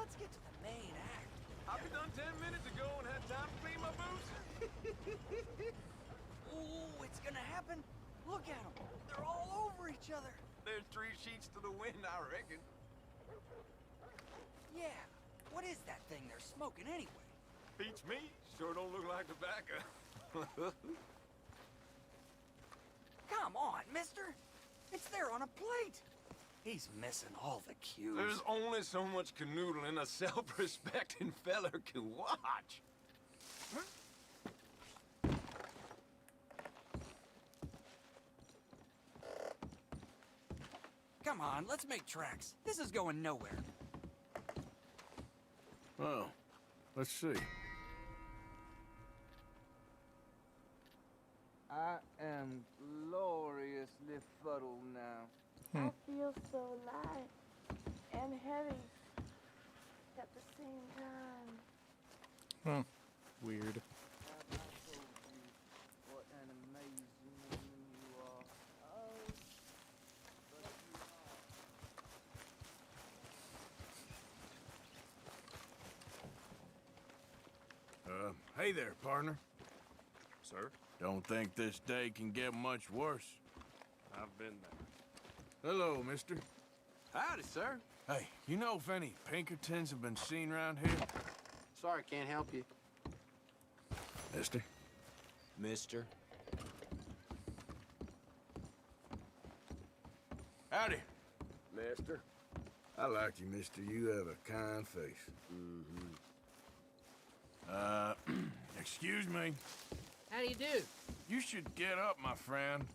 let's get to the main act. I'll be done 10 minutes ago and had time to clean my boots. Ooh, it's gonna happen. Look at them. They're all over each other. There's 3 sheets to the wind, I reckon. Yeah. What is that thing they're smoking anyway? Beats me. Sure don't look like tobacco. Come on, mister. It's there on a plate. He's missing all the cues. There's only so much canoodling a self-respecting feller can watch. Come on, let's make tracks. This is going nowhere. Well, let's see. I am gloriously fuddled now. I feel so light and heavy at the same time. Huh. Weird. Have I told you what an amazing woman you are? Oh, but you are. Hey there, partner. Sir? Don't think this day can get much worse. I've been there. Hello, mister. Howdy, sir. Hey, you know if any Pinkertons have been seen around here? Sorry, can't help you. Mister? Mister? Howdy. Mister? I like you, mister. You have a kind face. Excuse me. How do you do? You should get up, my friend.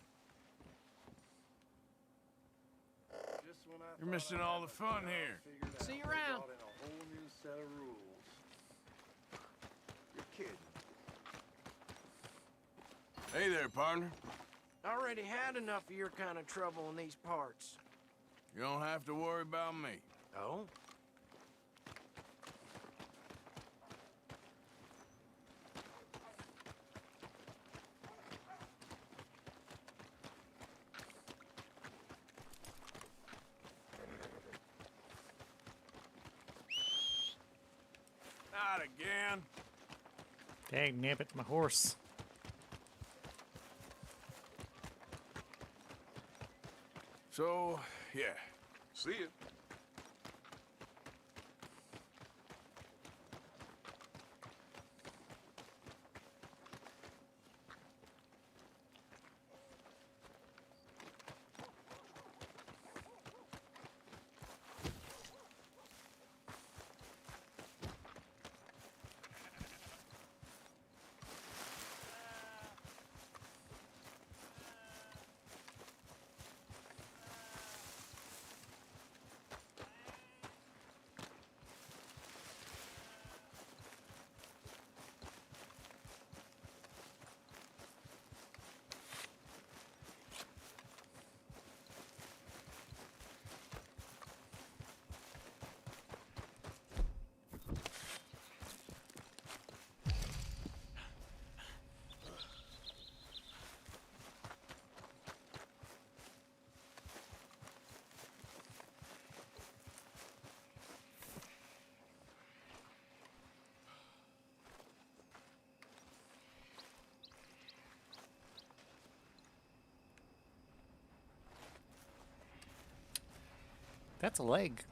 You're missing all the fun here. See you around. A whole new set of rules. You're kidding. Hey there, partner. Already had enough of your kind of trouble in these parts. You don't have to worry about me. Oh? Not again. Dang, nip it, my horse. So, yeah. See ya. That's a leg.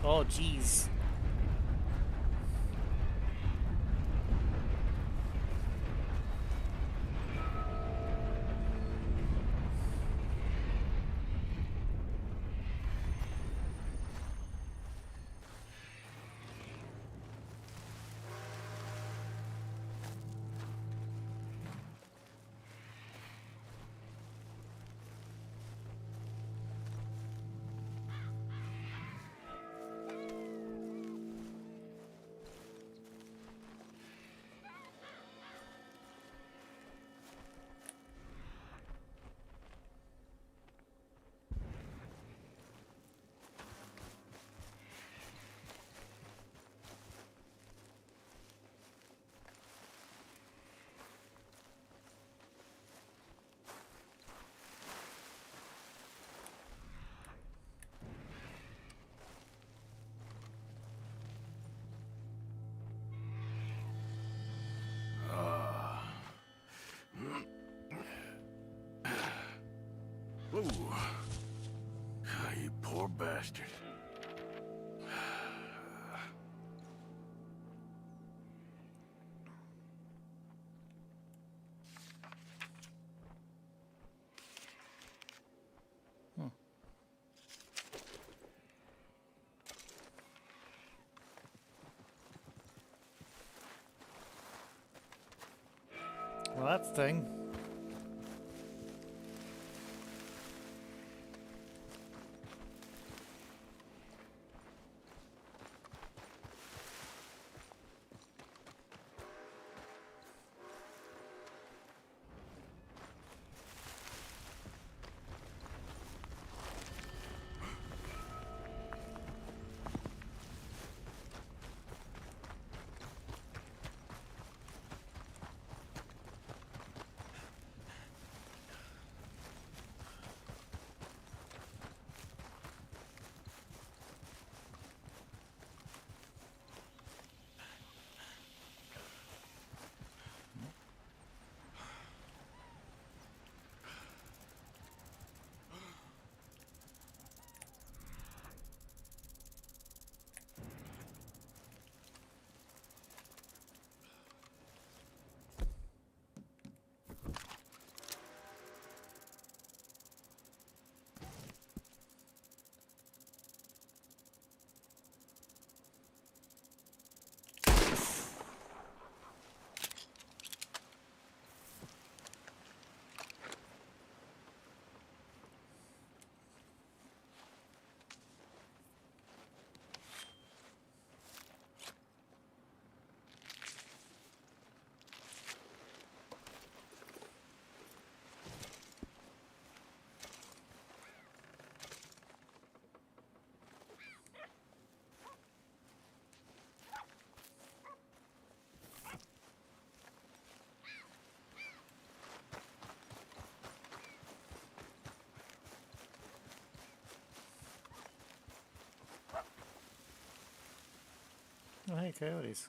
Oh, jeez. Ooh. Ah, you poor bastard. Well, that's the thing. Oh, hey, coyotes.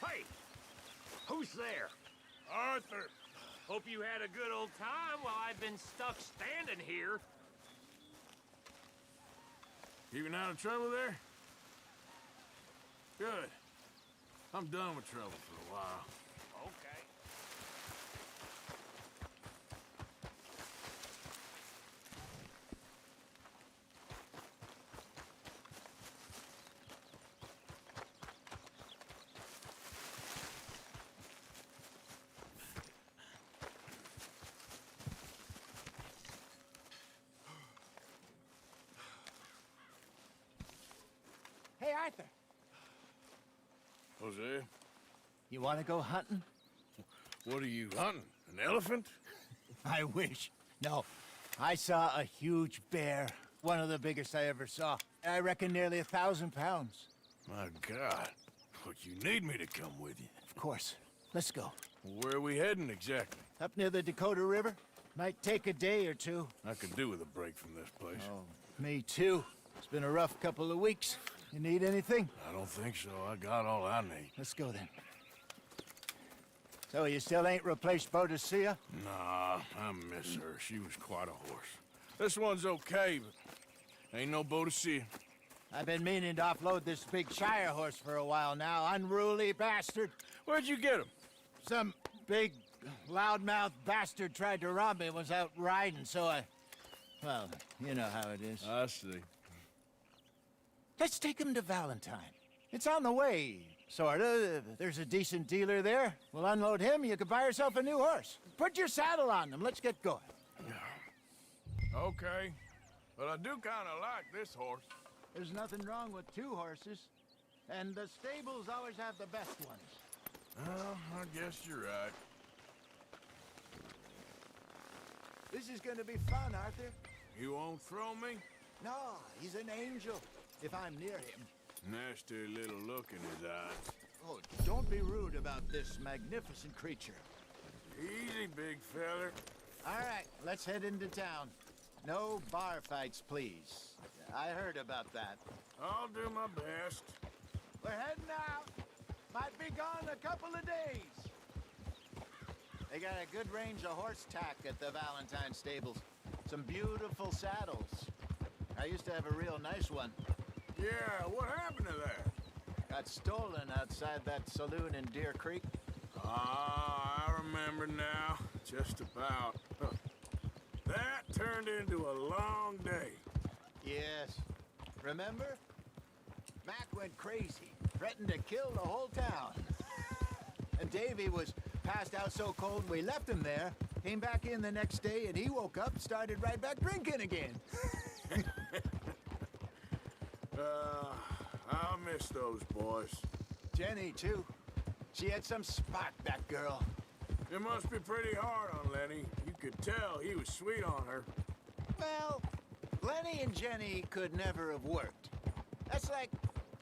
Hey! Who's there? Arthur! Hope you had a good old time while I've been stuck standing here. Keeping out of trouble there? Good. I'm done with trouble for a while. Okay. Hey, Arthur. Jose, You want to go hunting? what are you hunting? An elephant? I wish. No. I saw a huge bear. One of the biggest I ever saw. I reckon nearly 1,000 pounds. My God. Look, you need me to come with you. Of course. Let's go. Where are we heading exactly? Up near the Dakota River. Might take a day or two. I could do with a break from this place. Oh, me too. It's been a rough couple of weeks. You need anything? I don't think so. I got all I need. Let's go then. So you still ain't replaced Boadicea? Nah, I miss her. She was quite a horse. This one's okay, but ain't no Boadicea. I've been meaning to offload this big Shire horse for a while now. Unruly bastard. Where'd you get him? Some big, loudmouth bastard tried to rob me and was out riding, so I... Well, you know how it is. I see. Let's take him to Valentine. It's on the way, sorta. There's a decent dealer there. We'll unload him, you can buy yourself a new horse. Put your saddle on them, let's get going. Okay. But I do kind of like this horse. There's nothing wrong with two horses. And the stables always have the best ones. Well, I guess you're right. This is gonna be fun, Arthur. You won't throw me? No, he's an angel, if I'm near him. Nasty little look in his eyes. Oh, don't be rude about this magnificent creature. Easy, big feller. All right, let's head into town. No bar fights, please. I heard about that. I'll do my best. We're heading out. Might be gone a couple of days. They got a good range of horse tack at the Valentine stables. Some beautiful saddles. I used to have a real nice one. Yeah, what happened to that? Got stolen outside that saloon in Deer Creek. Ah, I remember now. Just about. Huh. That turned into a long day. Yes. Remember? Mac went crazy, threatened to kill the whole town. And Davy was passed out so cold we left him there, came back in the next day, and he woke up and started right back drinking again. I'll miss those boys. Jenny, too. She had some spark, that girl. It must be pretty hard on Lenny. You could tell he was sweet on her. Well, Lenny and Jenny could never have worked. That's like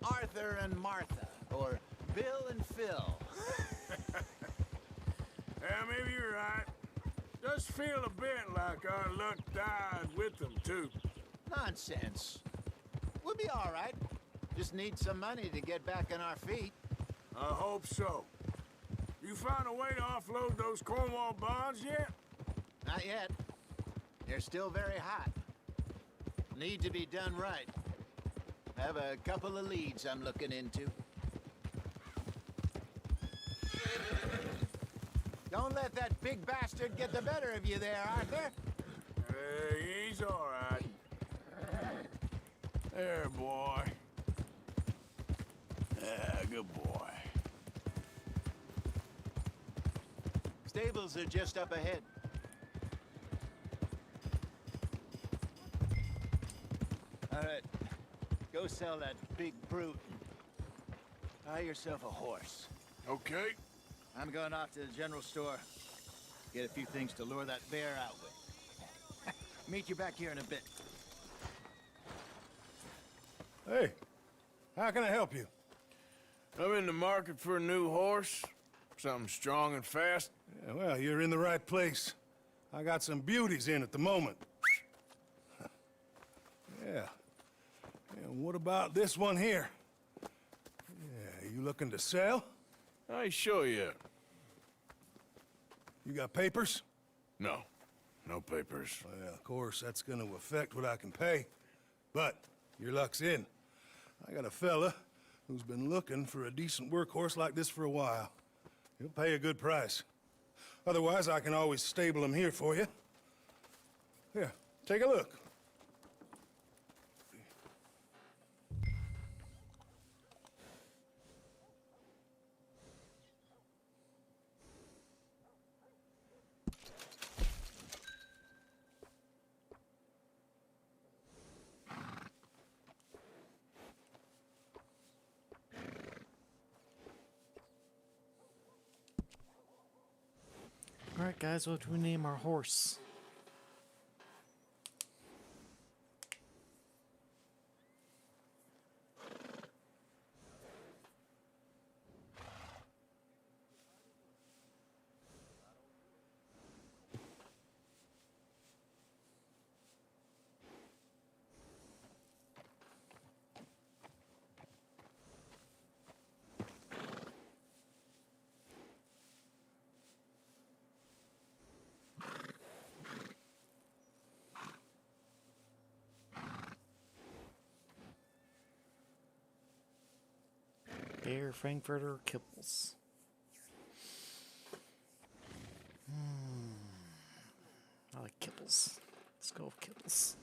Arthur and Martha, or Bill and Phil. Yeah, maybe you're right. Does feel a bit like our luck died with them, too. Nonsense. We'll be all right. Just need some money to get back on our feet. I hope so. You found a way to offload those Cornwall bonds yet? Not yet. They're still very hot. Need to be done right. Have a couple of leads I'm looking into. Don't let that big bastard get the better of you there, Arthur. He's all right. There, boy. Yeah, good boy. Stables are just up ahead. All right. Go sell that big brute. Buy yourself a horse. Okay. I'm going off to the general store. Get a few things to lure that bear out with. Meet you back here in a bit. Hey, how can I help you? I'm in the market for a new horse. Something strong and fast. Yeah, well, you're in the right place. I got some beauties in at the moment. Yeah. And what about this one here? Yeah, you looking to sell? I ain't sure yet. You got papers? No. No papers. Well, of course, that's gonna affect what I can pay. But your luck's in. I got a fella who's been looking for a decent workhorse like this for a while. He'll pay a good price. Otherwise, I can always stable him here for you. Here, take a look. Alright guys, what do we name our horse? Air Frankfurter kibbles. I like kibbles. Let's go with kibbles.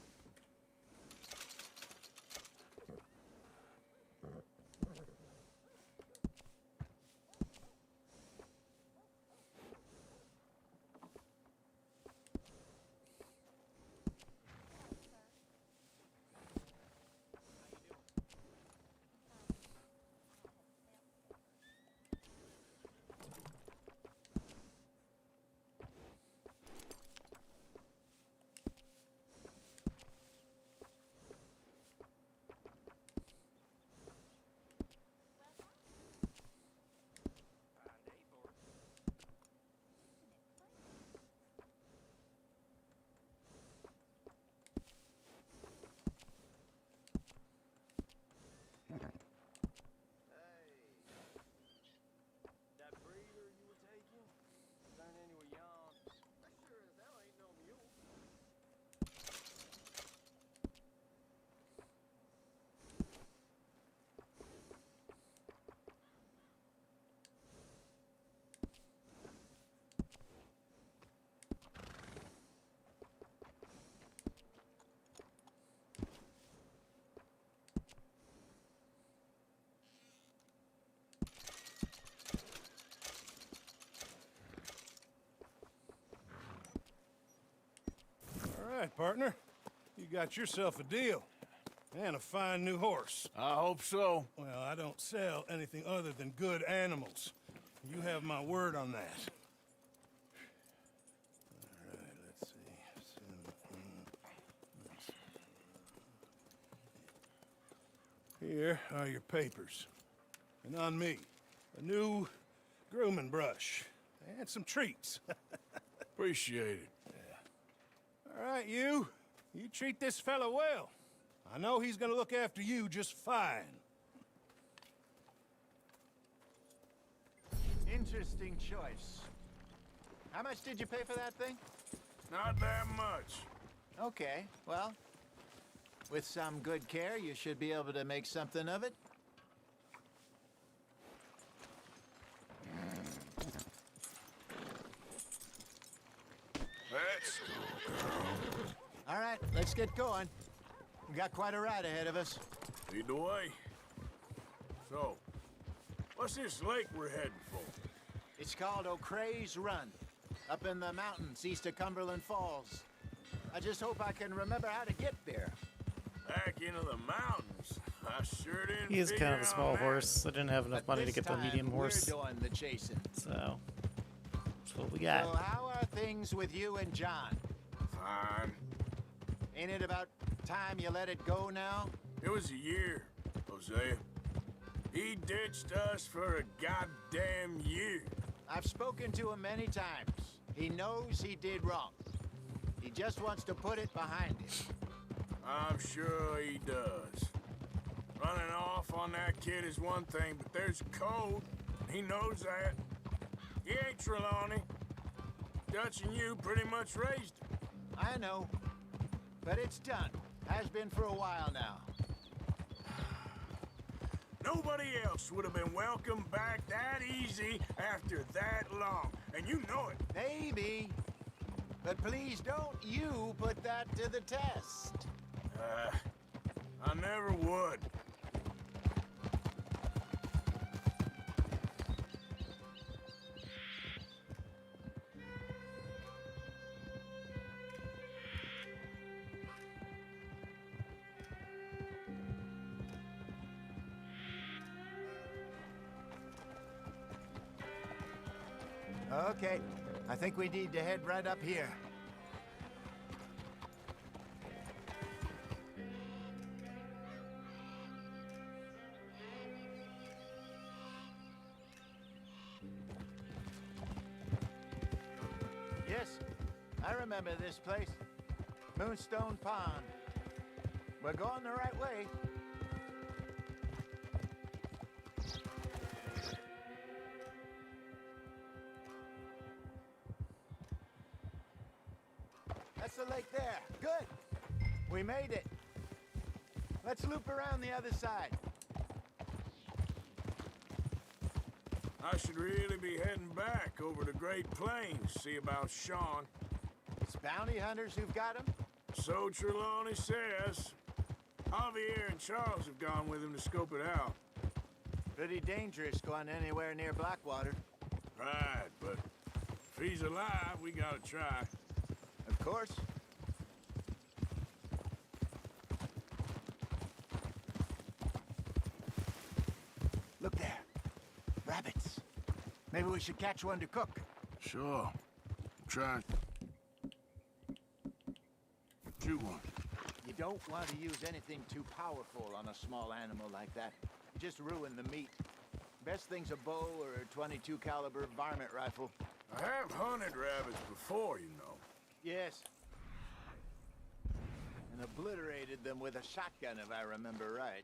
That breeder you were taking turned into a yawn. That sure as hell ain't no mule. All right, partner. You got yourself a deal. And a fine new horse. I hope so. Well, I don't sell anything other than good animals. You have my word on that. All right, let's see. Here are your papers. And on me, a new grooming brush. And some treats. Appreciate it. All right, you. You treat this fella well. I know he's gonna look after you just fine. Interesting choice. How much did you pay for that thing? Not that much. Okay, well, with some good care, you should be able to make something of it. Let's All right, let's get going. We got quite a ride ahead of us. lead the way. So, what's this lake we're heading for? It's called O'Creagh's Run, up in the mountains east of Cumberland Falls. I just hope I can remember how to get there. Back into the mountains. I sure didn't. He is kind of a figure small on that. horse. I didn't have enough money to This get the time, medium horse. We're doing the chasing. So, that's what we got. So how are things with you and John? Fine. Ain't it about time you let it go now? It was a year, Hosea. He ditched us for a goddamn year. I've spoken to him many times. He knows he did wrong. He just wants to put it behind him. I'm sure he does. Running off on that kid is one thing, but there's code. He knows that. He ain't Trelawney. Dutch and you pretty much raised him. I know. But it's done. Has been for a while now. Nobody else would have been welcomed back that easy after that long. And you know it. Maybe. But please don't you put that to the test. I never would. Okay. I think we need to head right up here. Yes, I remember this place. Moonstone Pond. We're going the right way. That's the lake there. Good. We made it. Let's loop around the other side. I should really be heading back over the Great Plains, see about Sean. It's bounty hunters who've got him? So Trelawney says. Javier and Charles have gone with him to scope it out. Pretty dangerous going anywhere near Blackwater. Right, but if he's alive, we gotta try. Of course. Look there. Rabbits. Maybe we should catch one to cook. Sure. Try. Shoot one. You don't want to use anything too powerful on a small animal like that. You just ruin the meat. Best thing's a bow or a 22 caliber varmint rifle. I have hunted rabbits before, you know. Yes. And obliterated them with a shotgun, if I remember right.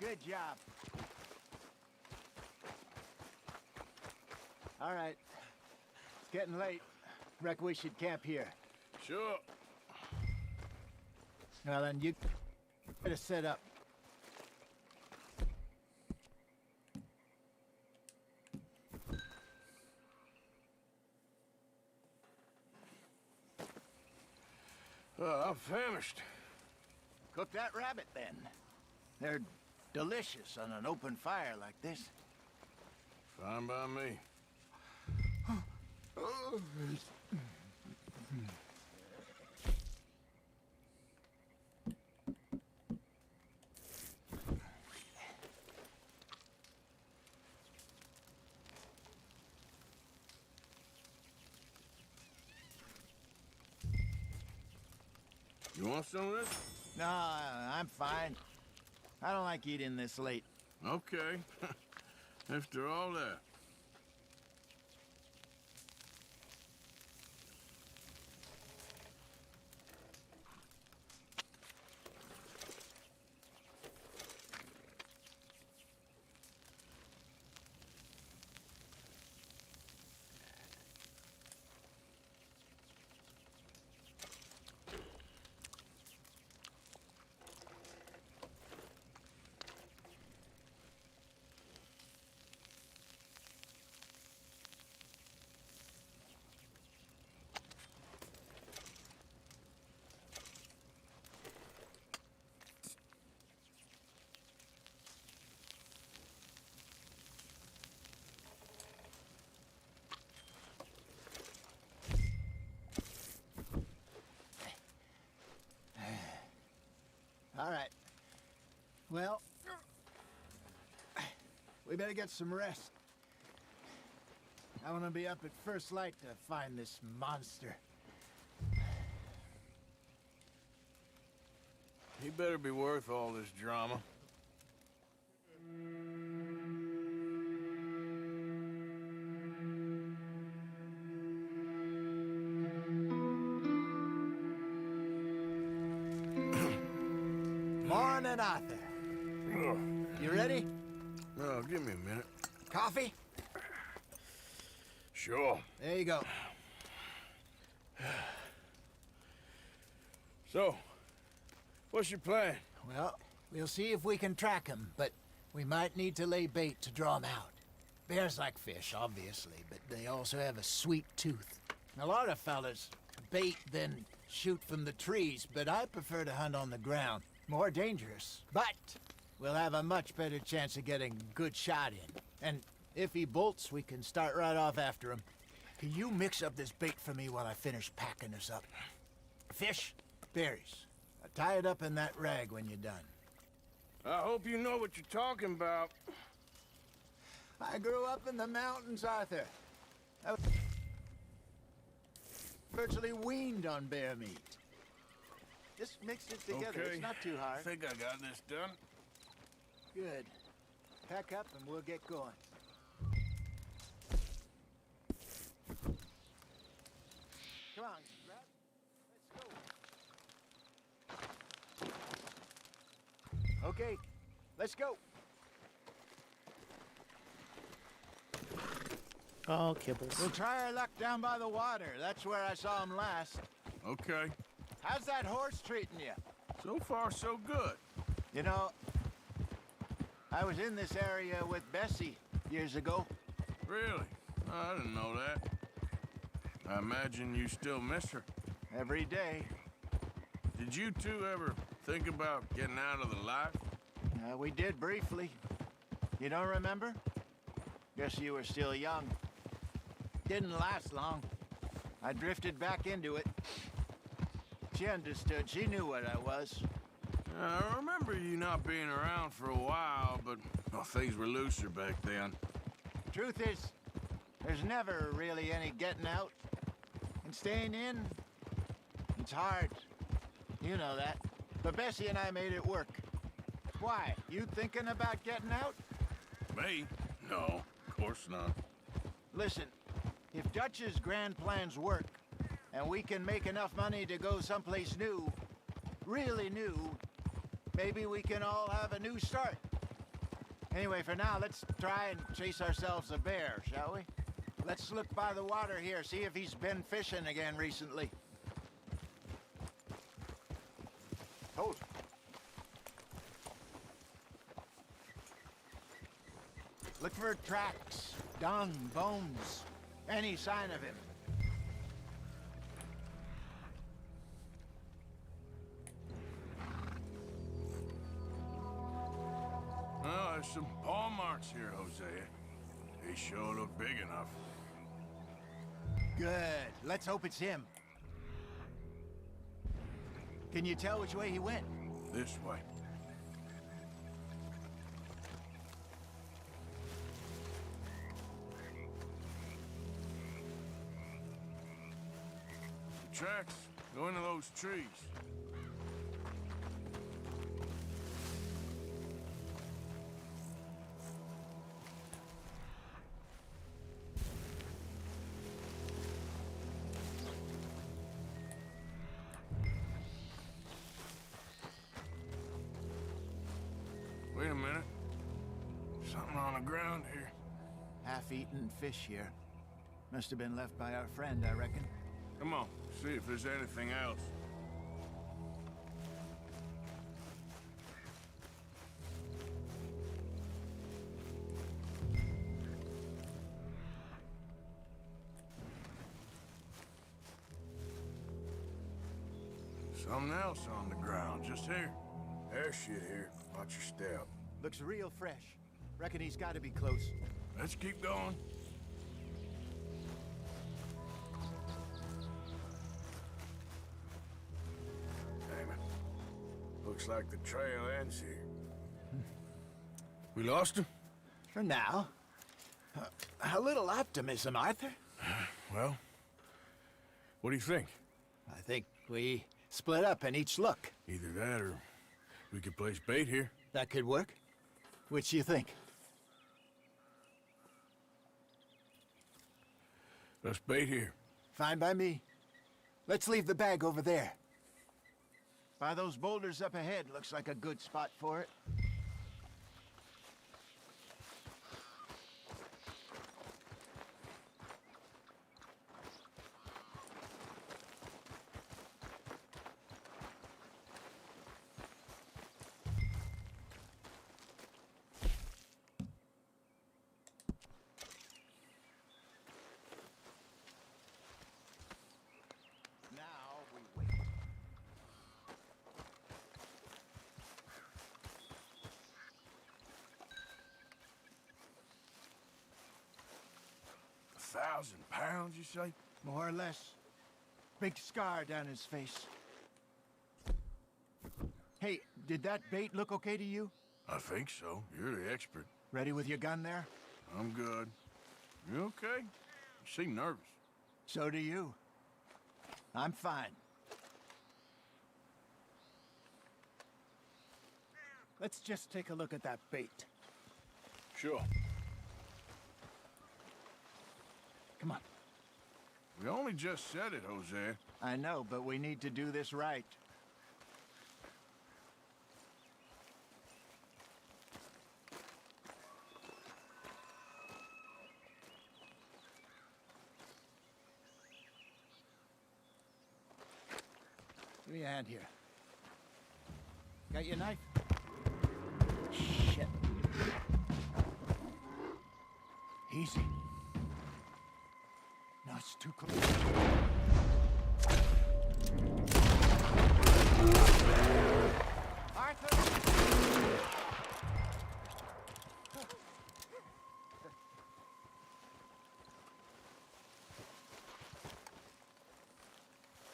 Good job. All right. It's getting late. Reckon we should camp here. Sure. Well, then you better set up. I'm famished. Cook that rabbit, then. They're delicious on an open fire like this. Fine by me. You want some of this? No, I'm fine. I don't like eating this late. Okay. After all that. All right. Well, we better get some rest. I want to be up at first light to find this monster. He better be worth all this drama. Morning, Arthur. You ready? Oh, give me a minute. Coffee? Sure. There you go. So, what's your plan? Well, we'll see if we can track him, but we might need to lay bait to draw him out. Bears like fish, obviously, but they also have a sweet tooth. A lot of fellas bait, then shoot from the trees, but I prefer to hunt on the ground. More dangerous, but we'll have a much better chance of getting a good shot in. And if he bolts, we can start right off after him. Can you mix up this bait for me while I finish packing this up? Fish, berries. Tie it up in that rag when you're done. I hope you know what you're talking about. I grew up in the mountains, Arthur. I was virtually weaned on bear meat. Just mix it together. Okay. It's not too hard. I think I got this done. Good. Pack up and we'll get going. Come on, Brad. Let's go. Okay, let's go. Oh, kibbles. We'll try our luck down by the water. That's where I saw him last. Okay. How's that horse treating you? So far, so good. You know, I was in this area with Bessie years ago. Really? I didn't know that. I imagine you still miss her. Every day. Did you two ever think about getting out of the life? We did briefly. You don't remember? Guess you were still young. Didn't last long. I drifted back into it. She understood. She knew what I was. I remember you not being around for a while, but well, things were looser back then. Truth is, there's never really any getting out. And staying in, it's hard. You know that. But Bessie and I made it work. Why? You thinking about getting out? Me? No, of course not. Listen, if Dutch's grand plans work, and we can make enough money to go someplace new, really new, maybe we can all have a new start. Anyway, for now, let's try and chase ourselves a bear, shall we? Let's look by the water here, see if he's been fishing again recently. Hold. Look for tracks, dung, bones, any sign of him. Well, there's some paw marks here, Hosea. They sure look big enough. Good. Let's hope it's him. Can you tell which way he went? This way. The tracks go into those trees. Wait a minute. Something on the ground here. Half-eaten fish here. Must have been left by our friend, I reckon. Come on, see if there's anything else. Something else on the ground, just here. There's shit here. Watch your step. Looks real fresh. Reckon he's got to be close. Let's keep going. Damn it. Looks like the trail ends here. We lost him? For now. A little optimism, Arthur. Well, what do you think? I think we split up and each look. Either that or we could place bait here. That could work. Which do you think? Let's bait here. Fine by me. Let's leave the bag over there. By those boulders up ahead, looks like a good spot for it. 1,000 pounds, you say? More or less. Big scar down his face. Hey, did that bait look okay to you? I think so. You're the expert. Ready with your gun there? I'm good. You okay? You seem nervous. So do you. I'm fine. Let's just take a look at that bait. Sure. Come on. We only just said it, Jose. I know, but we need to do this right. Give me a hand here. Got your knife? Shit. Easy.